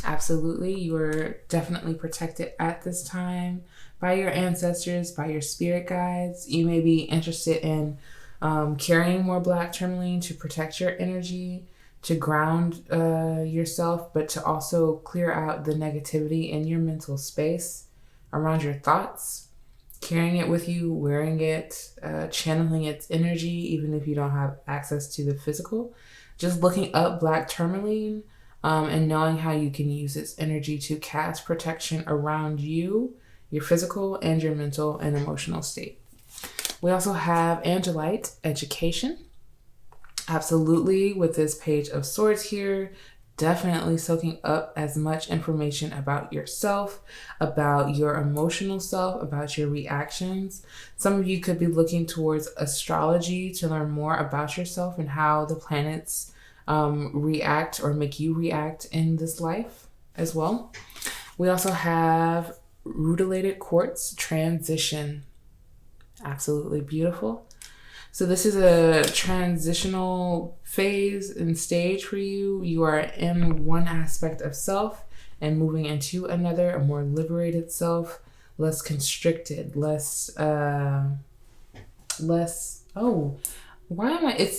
Absolutely, you are definitely protected at this time by your ancestors, by your spirit guides. You may be interested in carrying more Black Tourmaline to protect your energy, to ground yourself, but to also clear out the negativity in your mental space around your thoughts. Carrying it with you, wearing it, channeling its energy, even if you don't have access to the physical. Just looking up Black Tourmaline and knowing how you can use its energy to cast protection around you, your physical and your mental and emotional state. We also have Angelite, Education. Absolutely, with this Page of Swords here, definitely soaking up as much information about yourself, about your emotional self, about your reactions. Some of you could be looking towards astrology to learn more about yourself and how the planets react or make you react in this life as well. We also have Rutilated Quartz, Transition. Absolutely beautiful. So this is a transitional phase and stage for you. You are in one aspect of self and moving into another, a more liberated self, less constricted, it's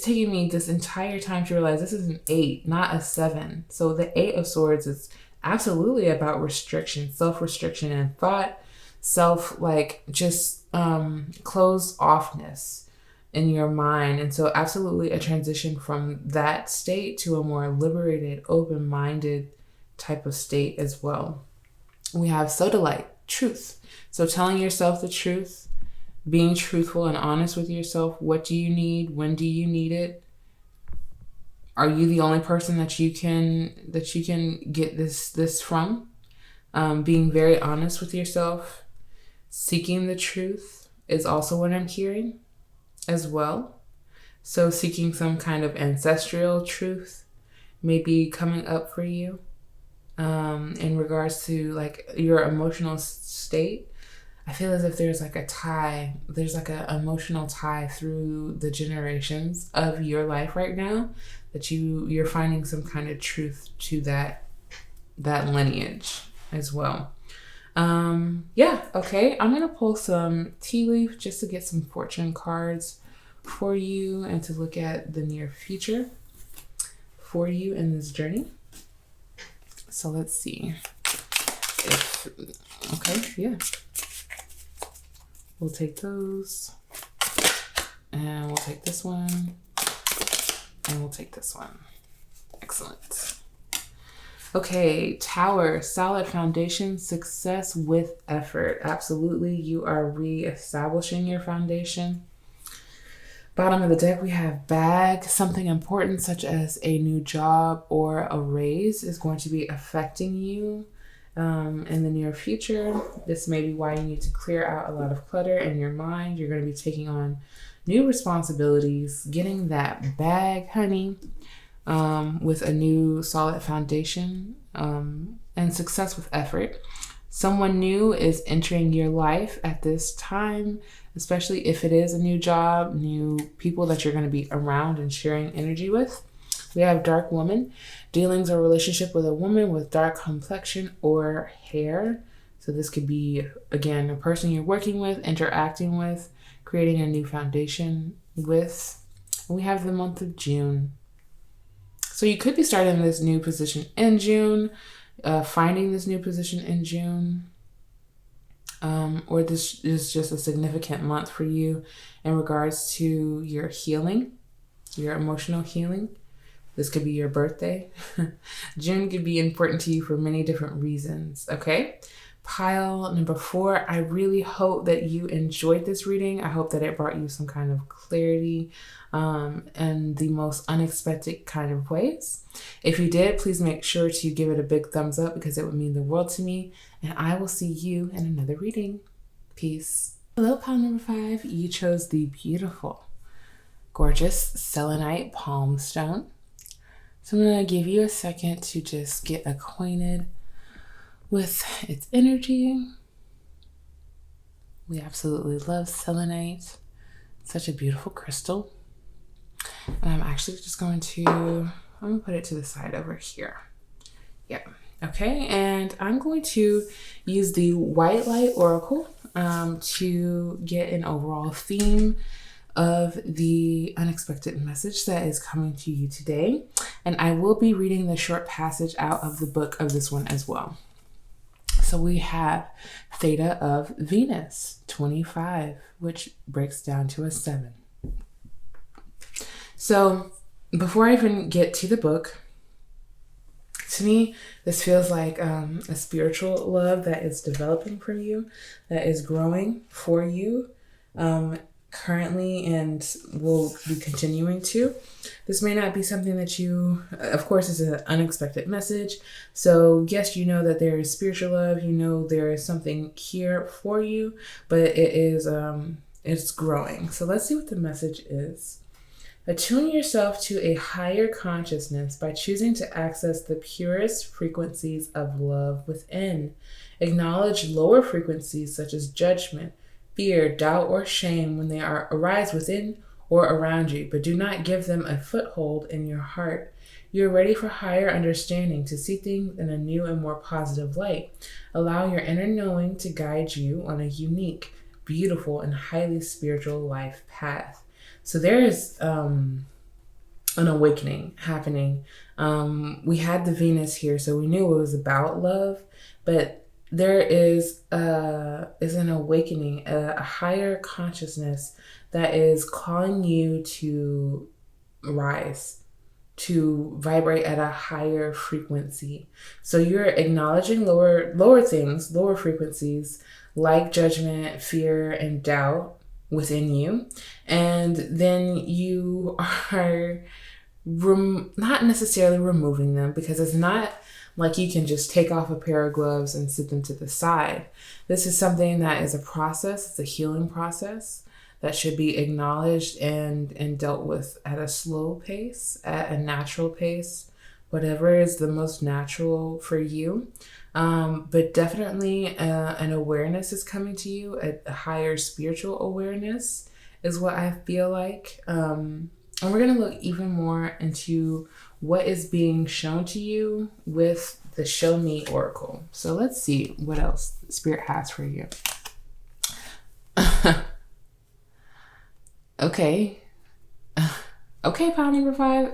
taking me this entire time to realize this is an 8, not a 7. So the 8 of Swords is absolutely about restriction, self-restriction and thought, closed offness in your mind. And so absolutely a transition from that state to a more liberated, open-minded type of state as well. We have Sodalite, truth. So telling yourself the truth, being truthful and honest with yourself. What do you need? When do you need it? Are you the only person that you can get this from? Being very honest with yourself. Seeking the truth is also what I'm hearing as well. So seeking some kind of ancestral truth may be coming up for you in regards to like your emotional state. I feel as if there's like a tie, there's like an emotional tie through the generations of your life right now that you're finding some kind of truth to that lineage as well. Okay. I'm going to pull some tea leaf just to get some fortune cards for you and to look at the near future for you in this journey. So let's see we'll take those, and we'll take this one, and we'll take this one. Excellent. Okay, Tower, solid foundation, success with effort. Absolutely, you are re-establishing your foundation. Bottom of the deck, we have bag. Something important such as a new job or a raise is going to be affecting you in the near future. This may be why you need to clear out a lot of clutter in your mind. You're going to be taking on new responsibilities, getting that bag, honey, with a new solid foundation and success with effort. Someone new is entering your life at this time, especially if it is a new job, new people that you're going to be around and sharing energy with. We have dark woman, dealings or relationship with a woman with dark complexion or hair. So this could be, again, a person you're working with, interacting with, creating a new foundation with. And we have the month of June. So you could be starting this new position in June, finding this new position in June, or this is just a significant month for you in regards to your healing, your emotional healing. This could be your birthday. June could be important to you for many different reasons, okay? Pile number 4, I really hope that you enjoyed this reading. I hope that it brought you some kind of clarity in the most unexpected kind of ways. If you did, please make sure to give it a big thumbs up because it would mean the world to me. And I will see you in another reading. Peace. Hello, pile number 5. You chose the beautiful, gorgeous selenite palm stone. So I'm going to give you a second to just get acquainted with its energy. We absolutely love selenite. It's such a beautiful crystal. And I'm actually just going to put it to the side over here. Yeah. Okay. And I'm going to use the White Light Oracle to get an overall theme of the unexpected message that is coming to you today. And I will be reading the short passage out of the book of this one as well. So we have Theta of Venus, 25, which breaks down to a 7. So before I even get to the book, to me, this feels like a spiritual love that is developing for you, that is growing for you currently and will be continuing to. This may not be something that you, of course, is an unexpected message. So yes, you know that there is spiritual love. You know there is something here for you, but it is it's growing. So let's see what the message is. Attune yourself to a higher consciousness by choosing to access the purest frequencies of love within. Acknowledge lower frequencies such as judgment, fear, doubt, or shame when they arise within or around you, but do not give them a foothold in your heart. You're ready for higher understanding, to see things in a new and more positive light. Allow your inner knowing to guide you on a unique, beautiful, and highly spiritual life path. So there is an awakening happening. We had the Venus here, so we knew it was about love, but there is an awakening, a higher consciousness that is calling you to rise, to vibrate at a higher frequency. So you're acknowledging lower things, lower frequencies like judgment, fear, and doubt within you. And then you are not necessarily removing them, because it's not like you can just take off a pair of gloves and sit them to the side. This is something that is a process. It's a healing process that should be acknowledged and dealt with at a slow pace, at a natural pace, whatever is the most natural for you. But definitely an awareness is coming to you, a higher spiritual awareness is what I feel like. And we're going to look even more into what is being shown to you with the Show Me Oracle. So let's see what else Spirit has for you. Okay. Okay, pile number 5.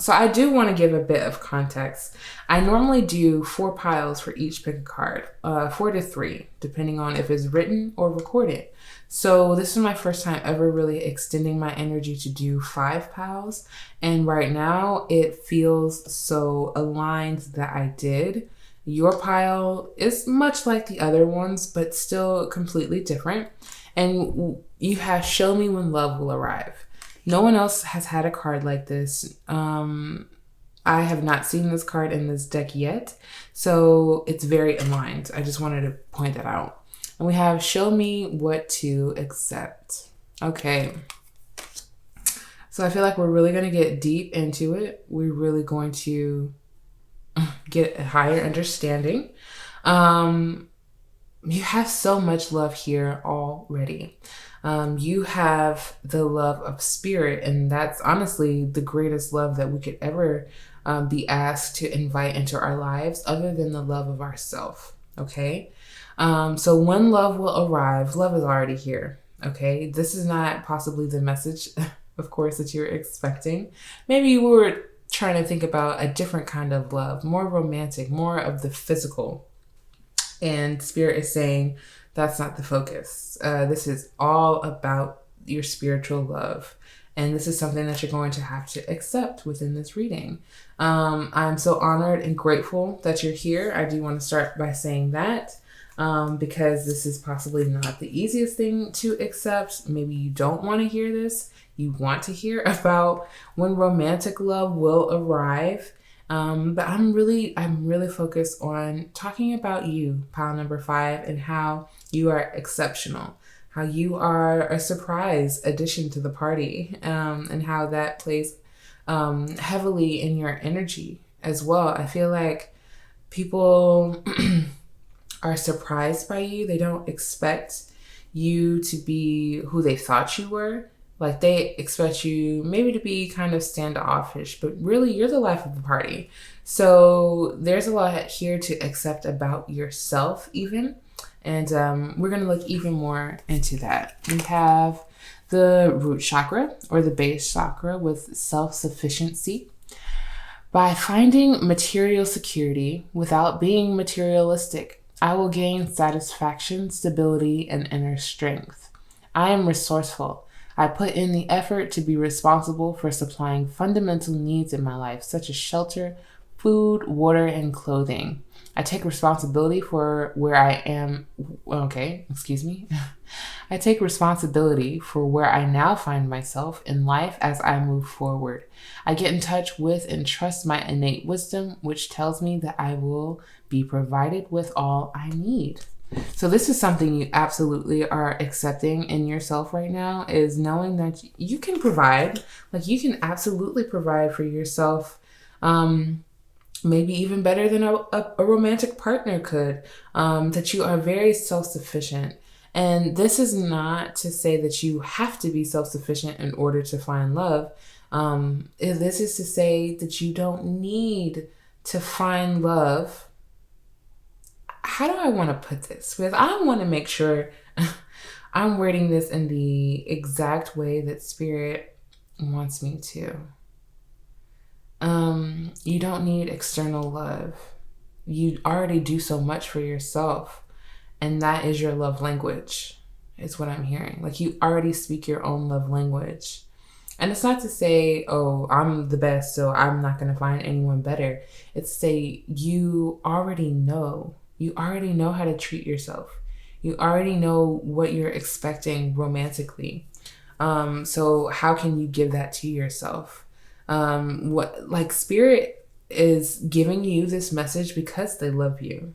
So I do want to give a bit of context. I normally do 4 piles for each pick a card, 4 to 3, depending on if it's written or recorded. So this is my first time ever really extending my energy to do 5 piles. And right now it feels so aligned that I did. Your pile is much like the other ones, but still completely different. And you have Show Me When Love Will Arrive. No one else has had a card like this. I have not seen this card in this deck yet, so it's very aligned. I just wanted to point that out. And we have Show Me What to Accept. Okay. So I feel like we're really going to get deep into it. We're really going to get a higher understanding. You have so much love here already. You have the love of spirit, and that's honestly the greatest love that we could ever be asked to invite into our lives, other than the love of ourself. Okay. So when love will arrive, love is already here. Okay. This is not possibly the message, of course, that you're expecting. Maybe you were trying to think about a different kind of love, more romantic, more of the physical. And Spirit is saying that's not the focus. This is all about your spiritual love. And this is something that you're going to have to accept within this reading. I'm so honored and grateful that you're here. I do want to start by saying that because this is possibly not the easiest thing to accept. Maybe you don't want to hear this. You want to hear about when romantic love will arrive. But I'm really focused on talking about you, pile number 5, and how you are exceptional, how you are a surprise addition to the party, and how that plays heavily in your energy as well. I feel like people are surprised by you. They don't expect you to be who they thought you were. Like, they expect you maybe to be kind of standoffish, but really you're the life of the party. So there's a lot here to accept about yourself even. And we're going to look even more into that. We have the root chakra, or the base chakra, with self-sufficiency. By finding material security without being materialistic, I will gain satisfaction, stability, and inner strength. I am resourceful. I put in the effort to be responsible for supplying fundamental needs in my life, such as shelter, food, water, and clothing. I take responsibility for where I am. I take responsibility for where I now find myself in life as I move forward. I get in touch with and trust my innate wisdom, which tells me that I will be provided with all I need. So this is something you absolutely are accepting in yourself right now, is knowing that you can provide. Like, you can absolutely provide for yourself, maybe even better than a romantic partner could, that you are very self-sufficient. And this is not to say that you have to be self-sufficient in order to find love. This is to say that you don't need to find love. How do I want to put this? Because I want to make sure I'm wording this in the exact way that Spirit wants me to. You don't need external love. You already do so much for yourself, and that is your love language, is what I'm hearing. Like, you already speak your own love language. And it's not to say, oh, I'm the best, so I'm not going to find anyone better. It's to say you already know. You already know how to treat yourself. You already know what you're expecting romantically. So how can you give that to yourself? Spirit is giving you this message because they love you.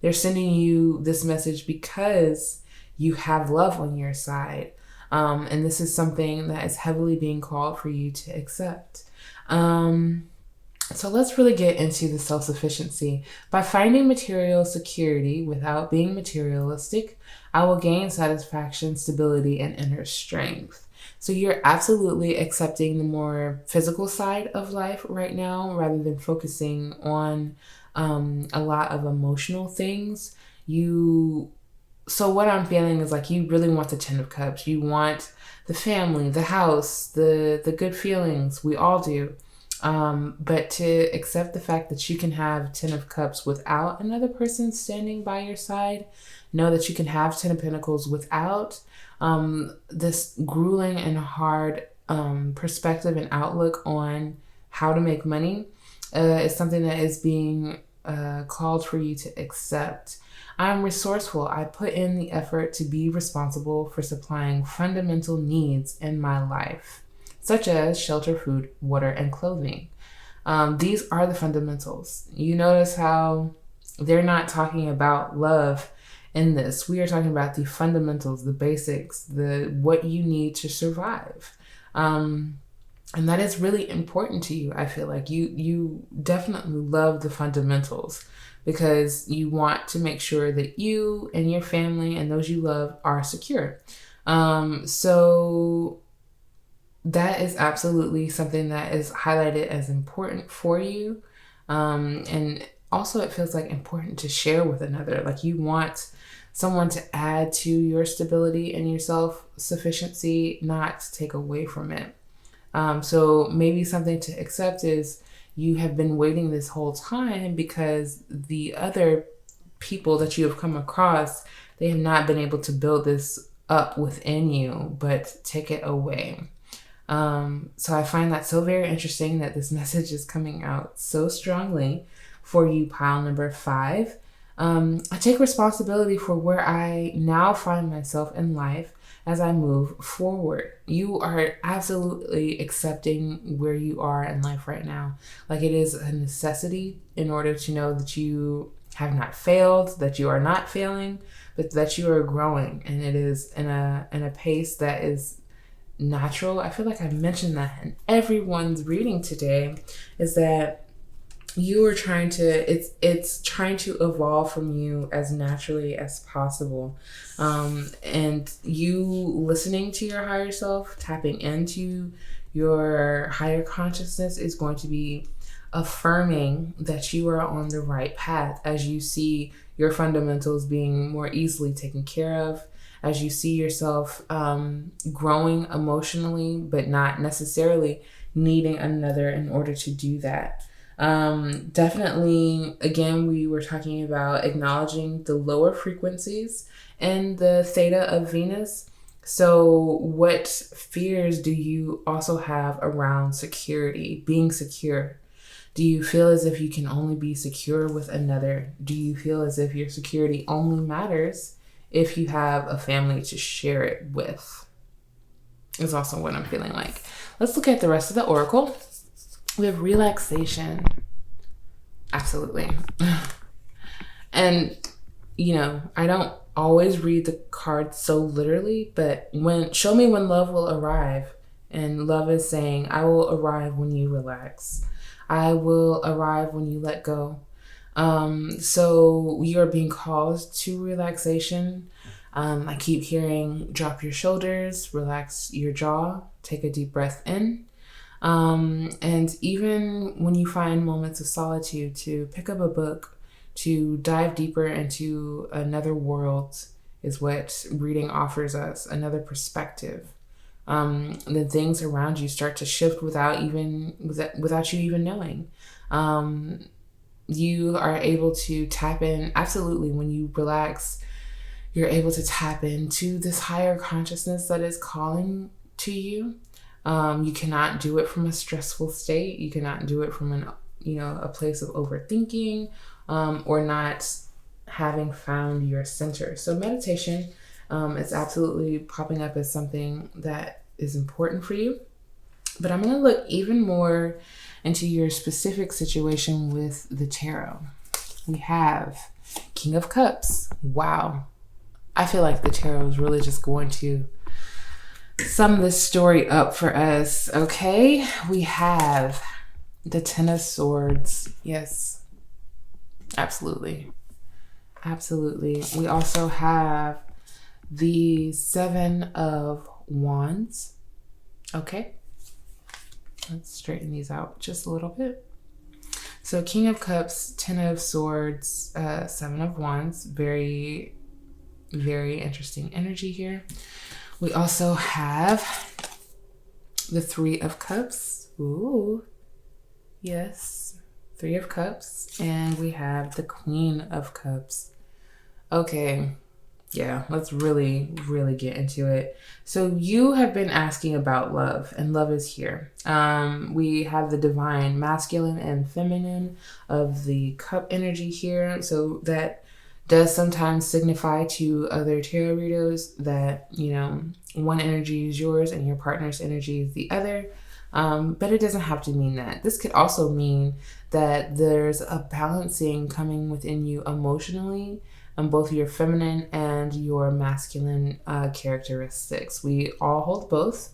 They're sending you this message because you have love on your side. And this is something that is heavily being called for you to accept. So let's really get into the self-sufficiency. By finding material security without being materialistic, I will gain satisfaction, stability, and inner strength. So you're absolutely accepting the more physical side of life right now rather than focusing on a lot of emotional things. So what I'm feeling is like you really want the 10 of Cups. You want the family, the house, the good feelings. We all do. But to accept the fact that you can have 10 of Cups without another person standing by your side, know that you can have 10 of Pentacles without this grueling and hard perspective and outlook on how to make money is something that is being called for you to accept. I'm resourceful. I put in the effort to be responsible for supplying fundamental needs in my life, such as shelter, food, water, and clothing. These are the fundamentals. You notice how they're not talking about love in this. We are talking about the fundamentals, the basics, what you need to survive. And that is really important to you. I feel like you definitely love the fundamentals because you want to make sure that you and your family and those you love are secure. So that is absolutely something that is highlighted as important for you. And also it feels like important to share with another. Like you want someone to add to your stability and your self-sufficiency, not to take away from it. So maybe something to accept is you have been waiting this whole time because the other people that you have come across, they have not been able to build this up within you, but take it away. So I find that so very interesting that this message is coming out so strongly for you, pile number 5. I take responsibility for where I now find myself in life as I move forward. You are absolutely accepting where you are in life right now. Like it is a necessity in order to know that you have not failed, that you are not failing, but that you are growing. And it is in a pace that is natural. I feel like I mentioned that in everyone's reading today, is that you are trying to, it's trying to evolve from you as naturally as possible. And you listening to your higher self, tapping into your higher consciousness is going to be affirming that you are on the right path as you see your fundamentals being more easily taken care of, as you see yourself growing emotionally, but not necessarily needing another in order to do that. Definitely, again, we were talking about acknowledging the lower frequencies and the theta of Venus. So what fears do you also have around security, being secure? Do you feel as if you can only be secure with another? Do you feel as if your security only matters if you have a family to share it with? Is also what I'm feeling like. Let's look at the rest of the oracle. We have relaxation. Absolutely. And, you know, I don't always read the cards so literally, but show me when love will arrive. And love is saying, I will arrive when you relax. I will arrive when you let go. So we are being called to relaxation. I keep hearing drop your shoulders, relax your jaw, take a deep breath in. And even when you find moments of solitude, to pick up a book, to dive deeper into another world is what reading offers us, another perspective. The things around you start to shift without you even knowing. You are able to tap in. Absolutely, when you relax, you're able to tap into this higher consciousness that is calling to you. You cannot do it from a stressful state. You cannot do it from a place of overthinking, or not having found your center. So meditation is absolutely popping up as something that is important for you. But I'm going to look even more into your specific situation with the tarot. We have King of Cups. Wow. I feel like the tarot is really just going to sum this story up for us. Okay, we have the Ten of Swords. Yes, absolutely. Absolutely. We also have the Seven of Wands. Okay, let's straighten these out just a little bit. So King of Cups, Ten of Swords, Seven of Wands. Very, very interesting energy here. We also have the Three of Cups. Ooh, yes, Three of Cups. And we have the Queen of Cups. Okay, yeah, let's really, really get into it. So you have been asking about love, and love is here. We have the divine masculine and feminine of the cup energy here. So that does sometimes signify to other tarot readers that, one energy is yours and your partner's energy is the other. But it doesn't have to mean that. This could also mean that there's a balancing coming within you emotionally on both your feminine and your masculine characteristics. We all hold both.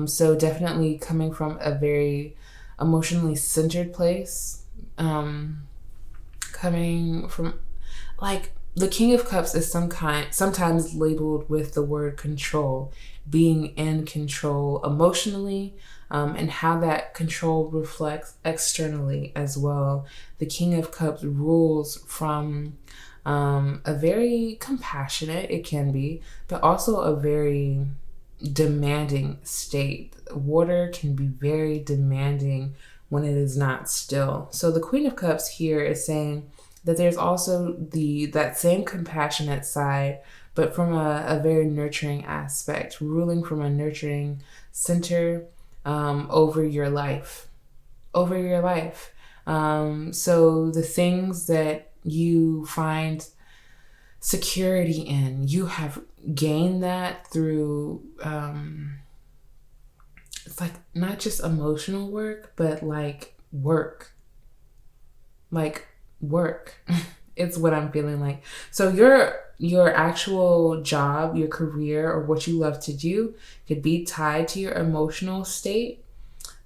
So definitely coming from a very emotionally centered place, coming from, like, the King of Cups is sometimes labeled with the word control, being in control emotionally, and how that control reflects externally as well. The King of Cups rules from a very compassionate, it can be, but also a very demanding state. Water can be very demanding when it is not still. So the Queen of Cups here is saying that there's also that same compassionate side, but from a very nurturing aspect, ruling from a nurturing center over your life. So the things that you find security in, you have gained that through, it's like not just emotional work, but like work. It's what I'm feeling like. So your actual job, your career, or what you love to do could be tied to your emotional state.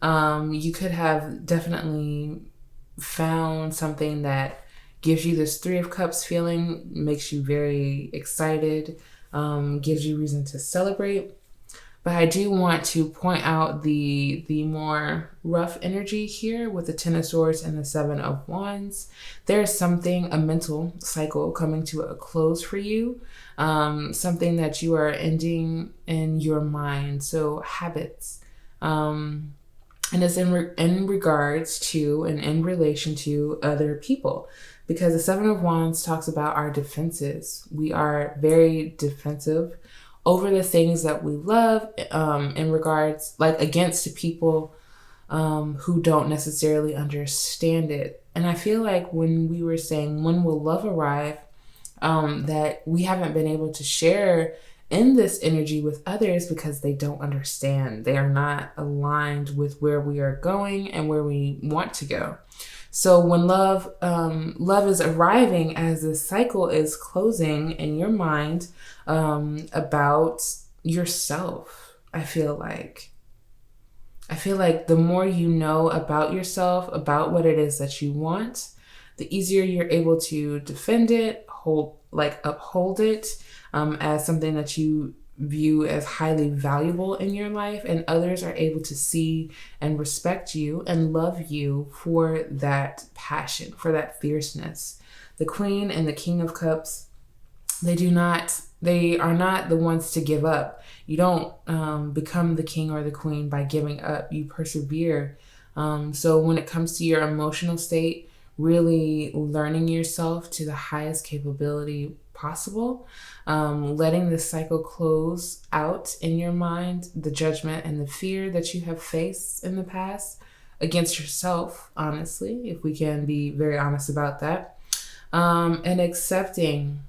You could have definitely found something that gives you this Three of Cups feeling, makes you very excited, gives you reason to celebrate. But I do want to point out the more rough energy here with the Ten of Swords and the Seven of Wands. There's something, a mental cycle coming to a close for you, something that you are ending in your mind. So habits. And it's in regards to and in relation to other people. Because the Seven of Wands talks about our defenses. We are very defensive over the things that we love, in regards, like, against people who don't necessarily understand it. And I feel like when we were saying, when will love arrive, that we haven't been able to share in this energy with others because they don't understand. They are not aligned with where we are going and where we want to go. So when love is arriving, as this cycle is closing in your mind, about yourself, I feel like the more you know about yourself, about what it is that you want, the easier you're able to defend it, uphold it as something that you view as highly valuable in your life, and others are able to see and respect you and love you for that passion, for that fierceness. The Queen and the King of Cups, they are not the ones to give up. You don't become the king or the queen by giving up. You persevere. So when it comes to your emotional state, really learning yourself to the highest capability possible, letting this cycle close out in your mind, the judgment and the fear that you have faced in the past against yourself, honestly, if we can be very honest about that, and accepting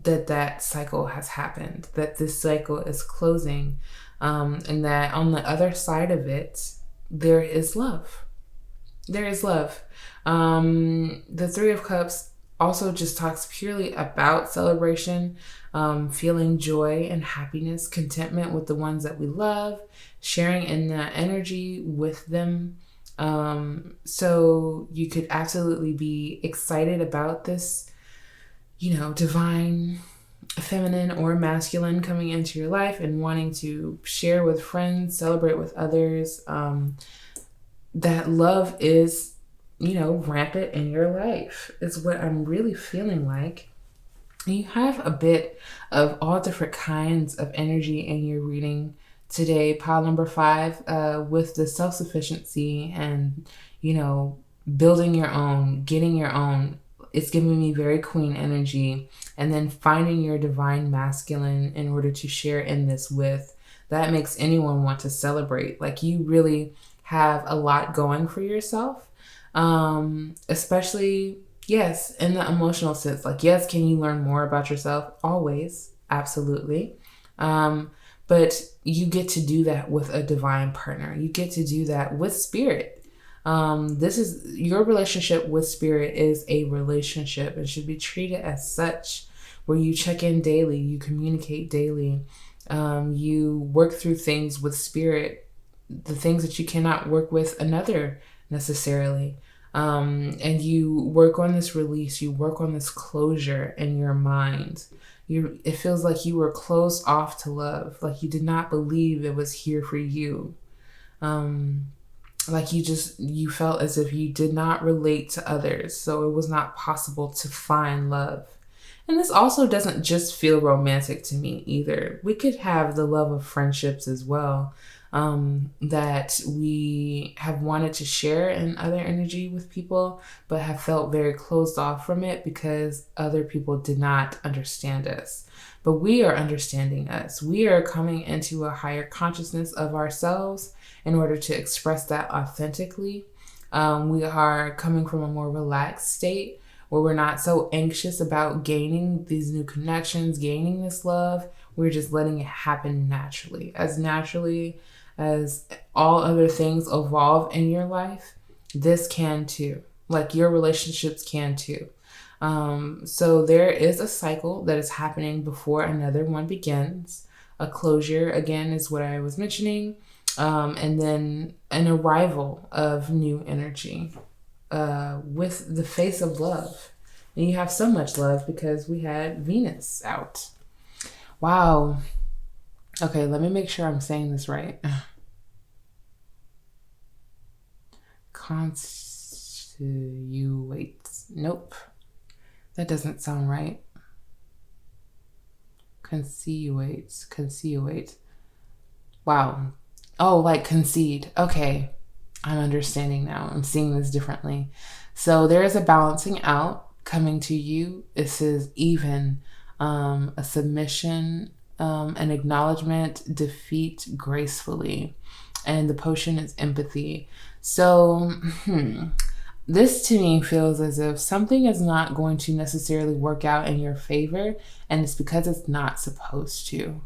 that cycle has happened, that this cycle is closing, and that on the other side of it, there is love. There is love. The Three of Cups also just talks purely about celebration, feeling joy and happiness, contentment with the ones that we love, sharing in that energy with them. So you could absolutely be excited about this, divine feminine or masculine coming into your life and wanting to share with friends, celebrate with others. That love is, rampant in your life is what I'm really feeling like. You have a bit of all different kinds of energy in your reading today. Pile number 5, with the self-sufficiency and, building your own, getting your own. It's giving me very queen energy. And then finding your divine masculine in order to share in this with. That makes anyone want to celebrate. Like, you really have a lot going for yourself. Especially, yes, in the emotional sense. Like, yes, can you learn more about yourself? Always. Absolutely. But you get to do that with a divine partner. You get to do that with spirit. This is your relationship with spirit is a relationship and should be treated as such, where you check in daily, you communicate daily, you work through things with spirit, the things that you cannot work with another necessarily. And you work on this release, you work on this closure in your mind. It feels like you were closed off to love, like you did not believe it was here for you. Like you felt as if you did not relate to others, so it was not possible to find love. And this also doesn't just feel romantic to me either. We could have the love of friendships as well, that we have wanted to share in other energy with people, but have felt very closed off from it because other people did not understand us. But we are understanding us. We are coming into a higher consciousness of ourselves in order to express that authentically. We are coming from a more relaxed state where we're not so anxious about gaining these new connections, gaining this love. We're just letting it happen naturally as all other things evolve in your life. This can too. Like, your relationships can too. So there is a cycle that is happening before another one begins. A closure, again, is what I was mentioning. And then an arrival of new energy with the face of love. And you have so much love because we had Venus out. Wow. Okay, let me make sure I'm saying this right. Constituate. Nope. That doesn't sound right. Conceivate. Wow. Oh, like concede. Okay. I'm understanding now. I'm seeing this differently. So there is a balancing out coming to you. This is even a submission, an acknowledgement, defeat gracefully. And the potion is empathy. So, this to me feels as if something is not going to necessarily work out in your favor, and it's because it's not supposed to.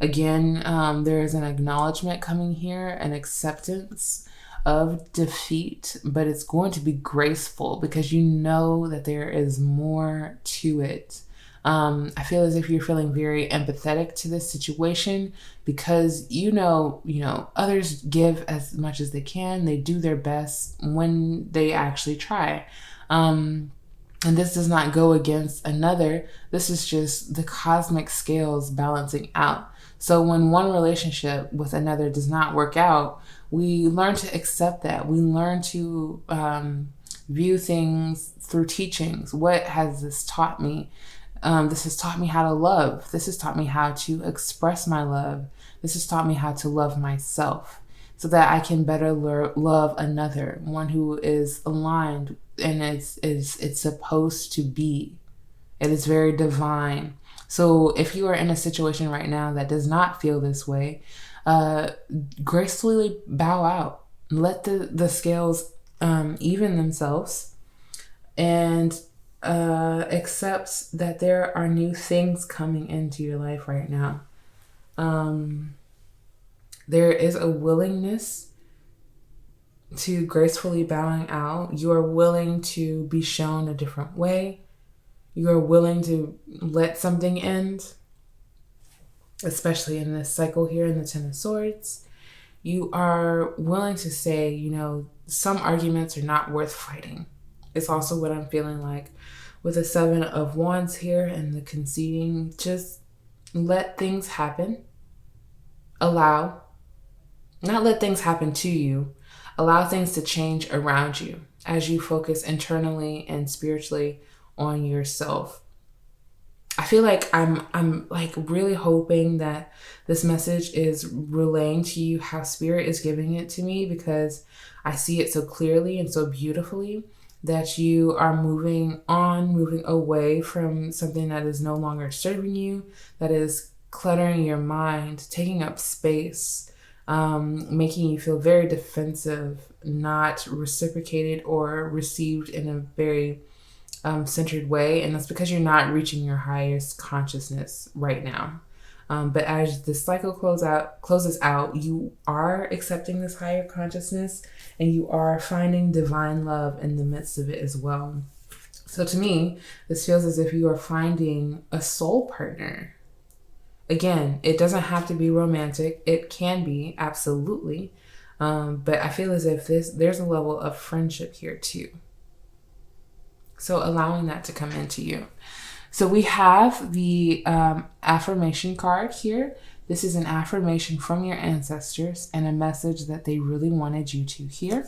Again, there is an acknowledgement coming here, an acceptance of defeat, but it's going to be graceful because you know that there is more to it. I feel as if you're feeling very empathetic to this situation because others give as much as they can. They do their best when they actually try. And this does not go against another. This is just the cosmic scales balancing out. So when one relationship with another does not work out, we learn to accept that. We learn to view things through teachings. What has this taught me? This has taught me how to love. This has taught me how to express my love. This has taught me how to love myself so that I can better love another, one who is aligned and it's supposed to be. It is very divine. So if you are in a situation right now that does not feel this way, gracefully bow out. Let the scales even themselves, and accept that there are new things coming into your life right now. There is a willingness to gracefully bowing out. You are willing to be shown a different way. You are willing to let something end, especially in this cycle here in the Ten of Swords. You are willing to say, you know, some arguments are not worth fighting. It's also what I'm feeling like with the Seven of Wands here and the conceding. Just let things happen. Allow. Not let things happen to you. Allow things to change around you as you focus internally and spiritually on yourself. I feel like I'm like really hoping that this message is relaying to you how Spirit is giving it to me, because I see it so clearly and so beautifully that you are moving on, moving away from something that is no longer serving you, that is cluttering your mind, taking up space, making you feel very defensive, not reciprocated or received in a very centered way. And that's because you're not reaching your highest consciousness right now. But as the cycle closes out, you are accepting this higher consciousness and you are finding divine love in the midst of it as well. So to me, this feels as if you are finding a soul partner. Again, it doesn't have to be romantic. It can be, absolutely. But I feel as if there's a level of friendship here too. So allowing that to come into you. So we have the affirmation card here. This is an affirmation from your ancestors and a message that they really wanted you to hear.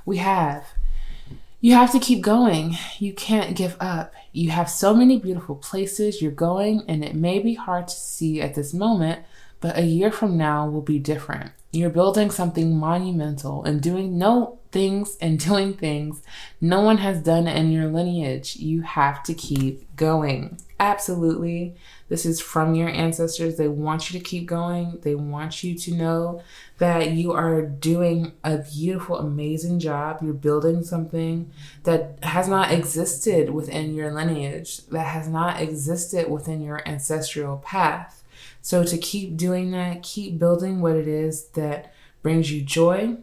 We have, you have to keep going. You can't give up. You have so many beautiful places you're going, and it may be hard to see at this moment, but a year from now will be different. You're building something monumental and doing things no one has done in your lineage. You have to keep going. Absolutely. This is from your ancestors. They want you to keep going. They want you to know that you are doing a beautiful, amazing job. You're building something that has not existed within your lineage, that has not existed within your ancestral path. So to keep doing that, keep building what it is that brings you joy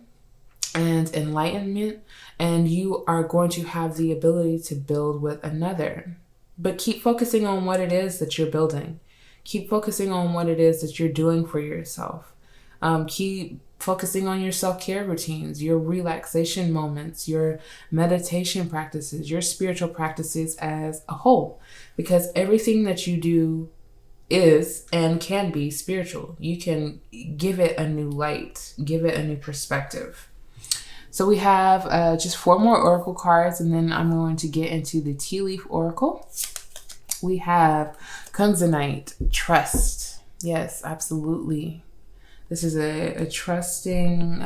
and enlightenment, and you are going to have the ability to build with another. But keep focusing on what it is that you're building. Keep focusing on what it is that you're doing for yourself. Keep focusing on your self-care routines, your relaxation moments, your meditation practices, your spiritual practices as a whole, because everything that you do is and can be spiritual. You can give it a new light, give it a new perspective. So we have just 4 more oracle cards, and then I'm going to get into the tea leaf oracle. We have Kunzite, trust. Yes, absolutely. This is a trusting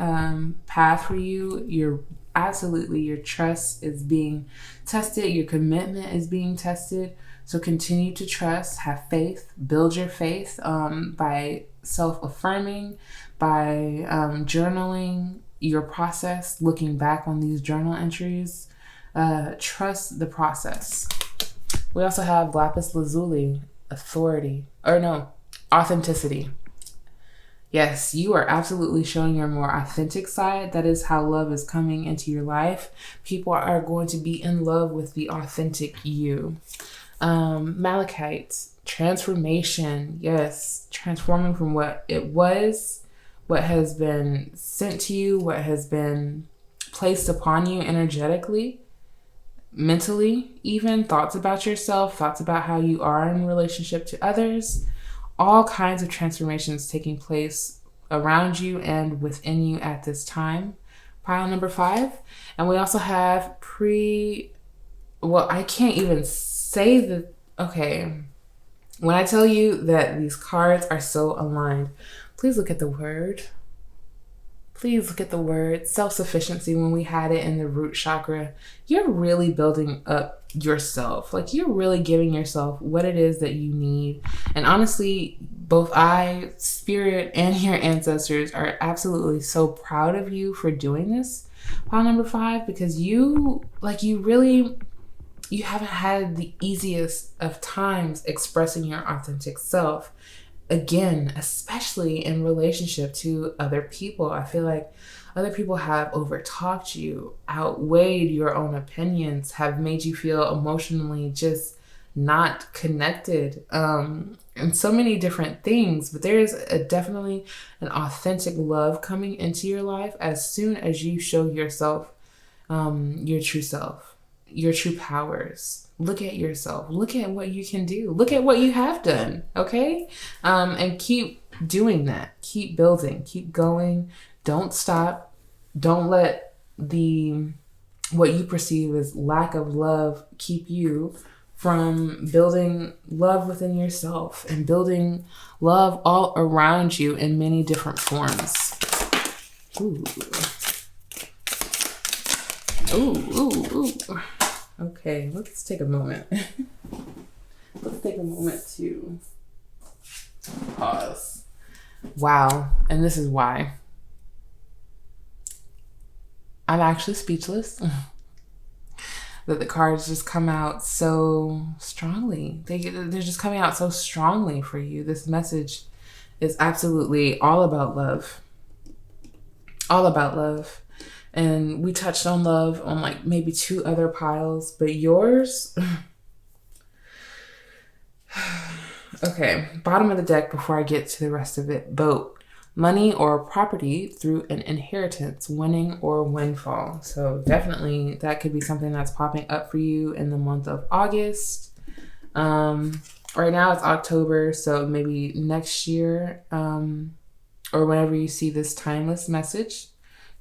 path for you. Your trust is being tested. Your commitment is being tested. So continue to trust, have faith, build your faith by self-affirming, by journaling your process, looking back on these journal entries. Trust the process. We also have lapis lazuli, authenticity. Yes, you are absolutely showing your more authentic side. That is how love is coming into your life. People are going to be in love with the authentic you. Malachite, transformation. Yes, transforming from what it was, what has been sent to you, what has been placed upon you energetically. mentally, even thoughts about yourself, thoughts about how you are in relationship to others, all kinds of transformations taking place around you and within you at this time. Pile number 5. And we also have I can't even say that. Okay. When I tell you that these cards are so aligned, please look at the word. Please look at the word self-sufficiency. When we had it in the root chakra, you're really building up yourself. Like, you're really giving yourself what it is that you need. And honestly, both I, spirit, and your ancestors are absolutely so proud of you for doing this. Pile number 5, because you haven't had the easiest of times expressing your authentic self. Again, especially in relationship to other people. I feel like other people have overtalked you, outweighed your own opinions, have made you feel emotionally just not connected, and so many different things. But there is definitely an authentic love coming into your life as soon as you show yourself, your true self, your true powers. Look at yourself. Look at what you can do. Look at what you have done. Okay? And keep doing that. Keep building. Keep going. Don't stop. Don't let what you perceive as lack of love keep you from building love within yourself and building love all around you in many different forms. Ooh. Ooh. Okay, let's take a moment. Let's take a moment to pause. Wow, and this is why. I'm actually speechless that the cards just come out so strongly. They're just coming out so strongly for you. This message is absolutely all about love. All about love. And we touched on love on like maybe 2 other piles, but yours. Okay, bottom of the deck before I get to the rest of it. Boat, money or property through an inheritance, winning or windfall. So definitely that could be something that's popping up for you in the month of August. Right now it's October, so maybe next year, or whenever you see this timeless message.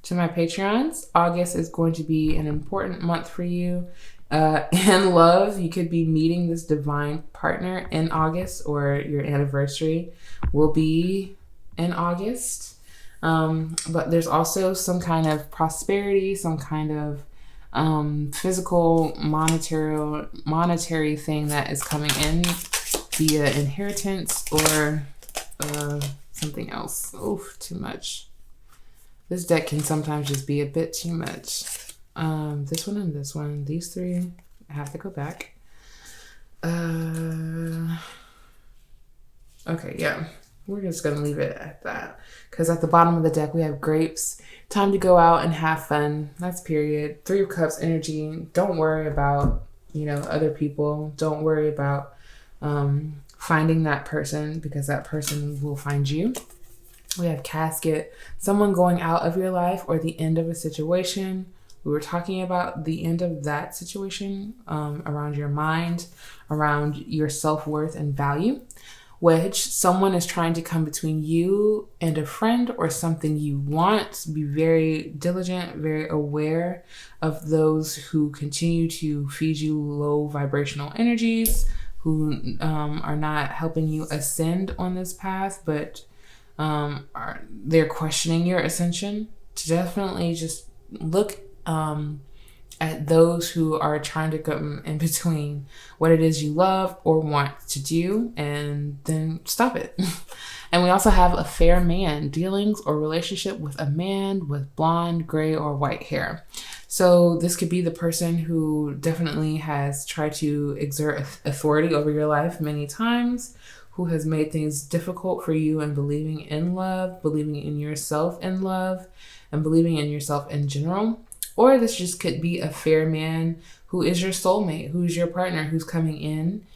To my Patreons, August is going to be an important month for you. In love, you could be meeting this divine partner in August, or your anniversary will be in August. But there's also some kind of prosperity, some kind of physical, monetary thing that is coming in via inheritance or something else. Oof, too much. This deck can sometimes just be a bit too much. This one and this one. These 3, I have to go back. Okay, yeah. We're just going to leave it at that. Because at the bottom of the deck, we have grapes. Time to go out and have fun. That's period. 3 of Cups energy. Don't worry about, other people. Don't worry about finding that person, because that person will find you. We have Casket, someone going out of your life or the end of a situation. We were talking about the end of that situation around your mind, around your self-worth and value. Wedge, someone is trying to come between you and a friend or something you want. Be very diligent, very aware of those who continue to feed you low vibrational energies, who are not helping you ascend on this path, but they're questioning your ascension. To definitely just look at those who are trying to come in between what it is you love or want to do, and then stop it. And we also have a fair man, dealings or relationship with a man with blonde, gray, or white hair. So this could be the person who definitely has tried to exert authority over your life many times, who has made things difficult for you in believing in love, believing in yourself in love, and believing in yourself in general. Or this just could be a fair man who is your soulmate, who's your partner, who's coming in.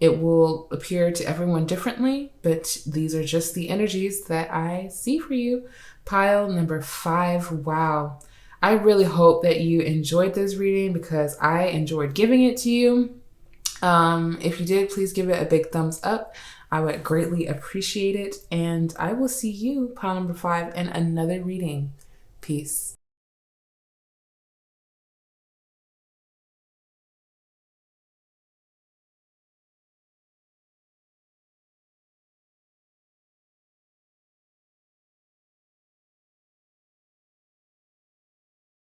It will appear to everyone differently, but these are just the energies that I see for you. Pile number 5. Wow. I really hope that you enjoyed this reading because I enjoyed giving it to you. If you did, please give it a big thumbs up. I would greatly appreciate it. And I will see you, pile number 5, in another reading. Peace.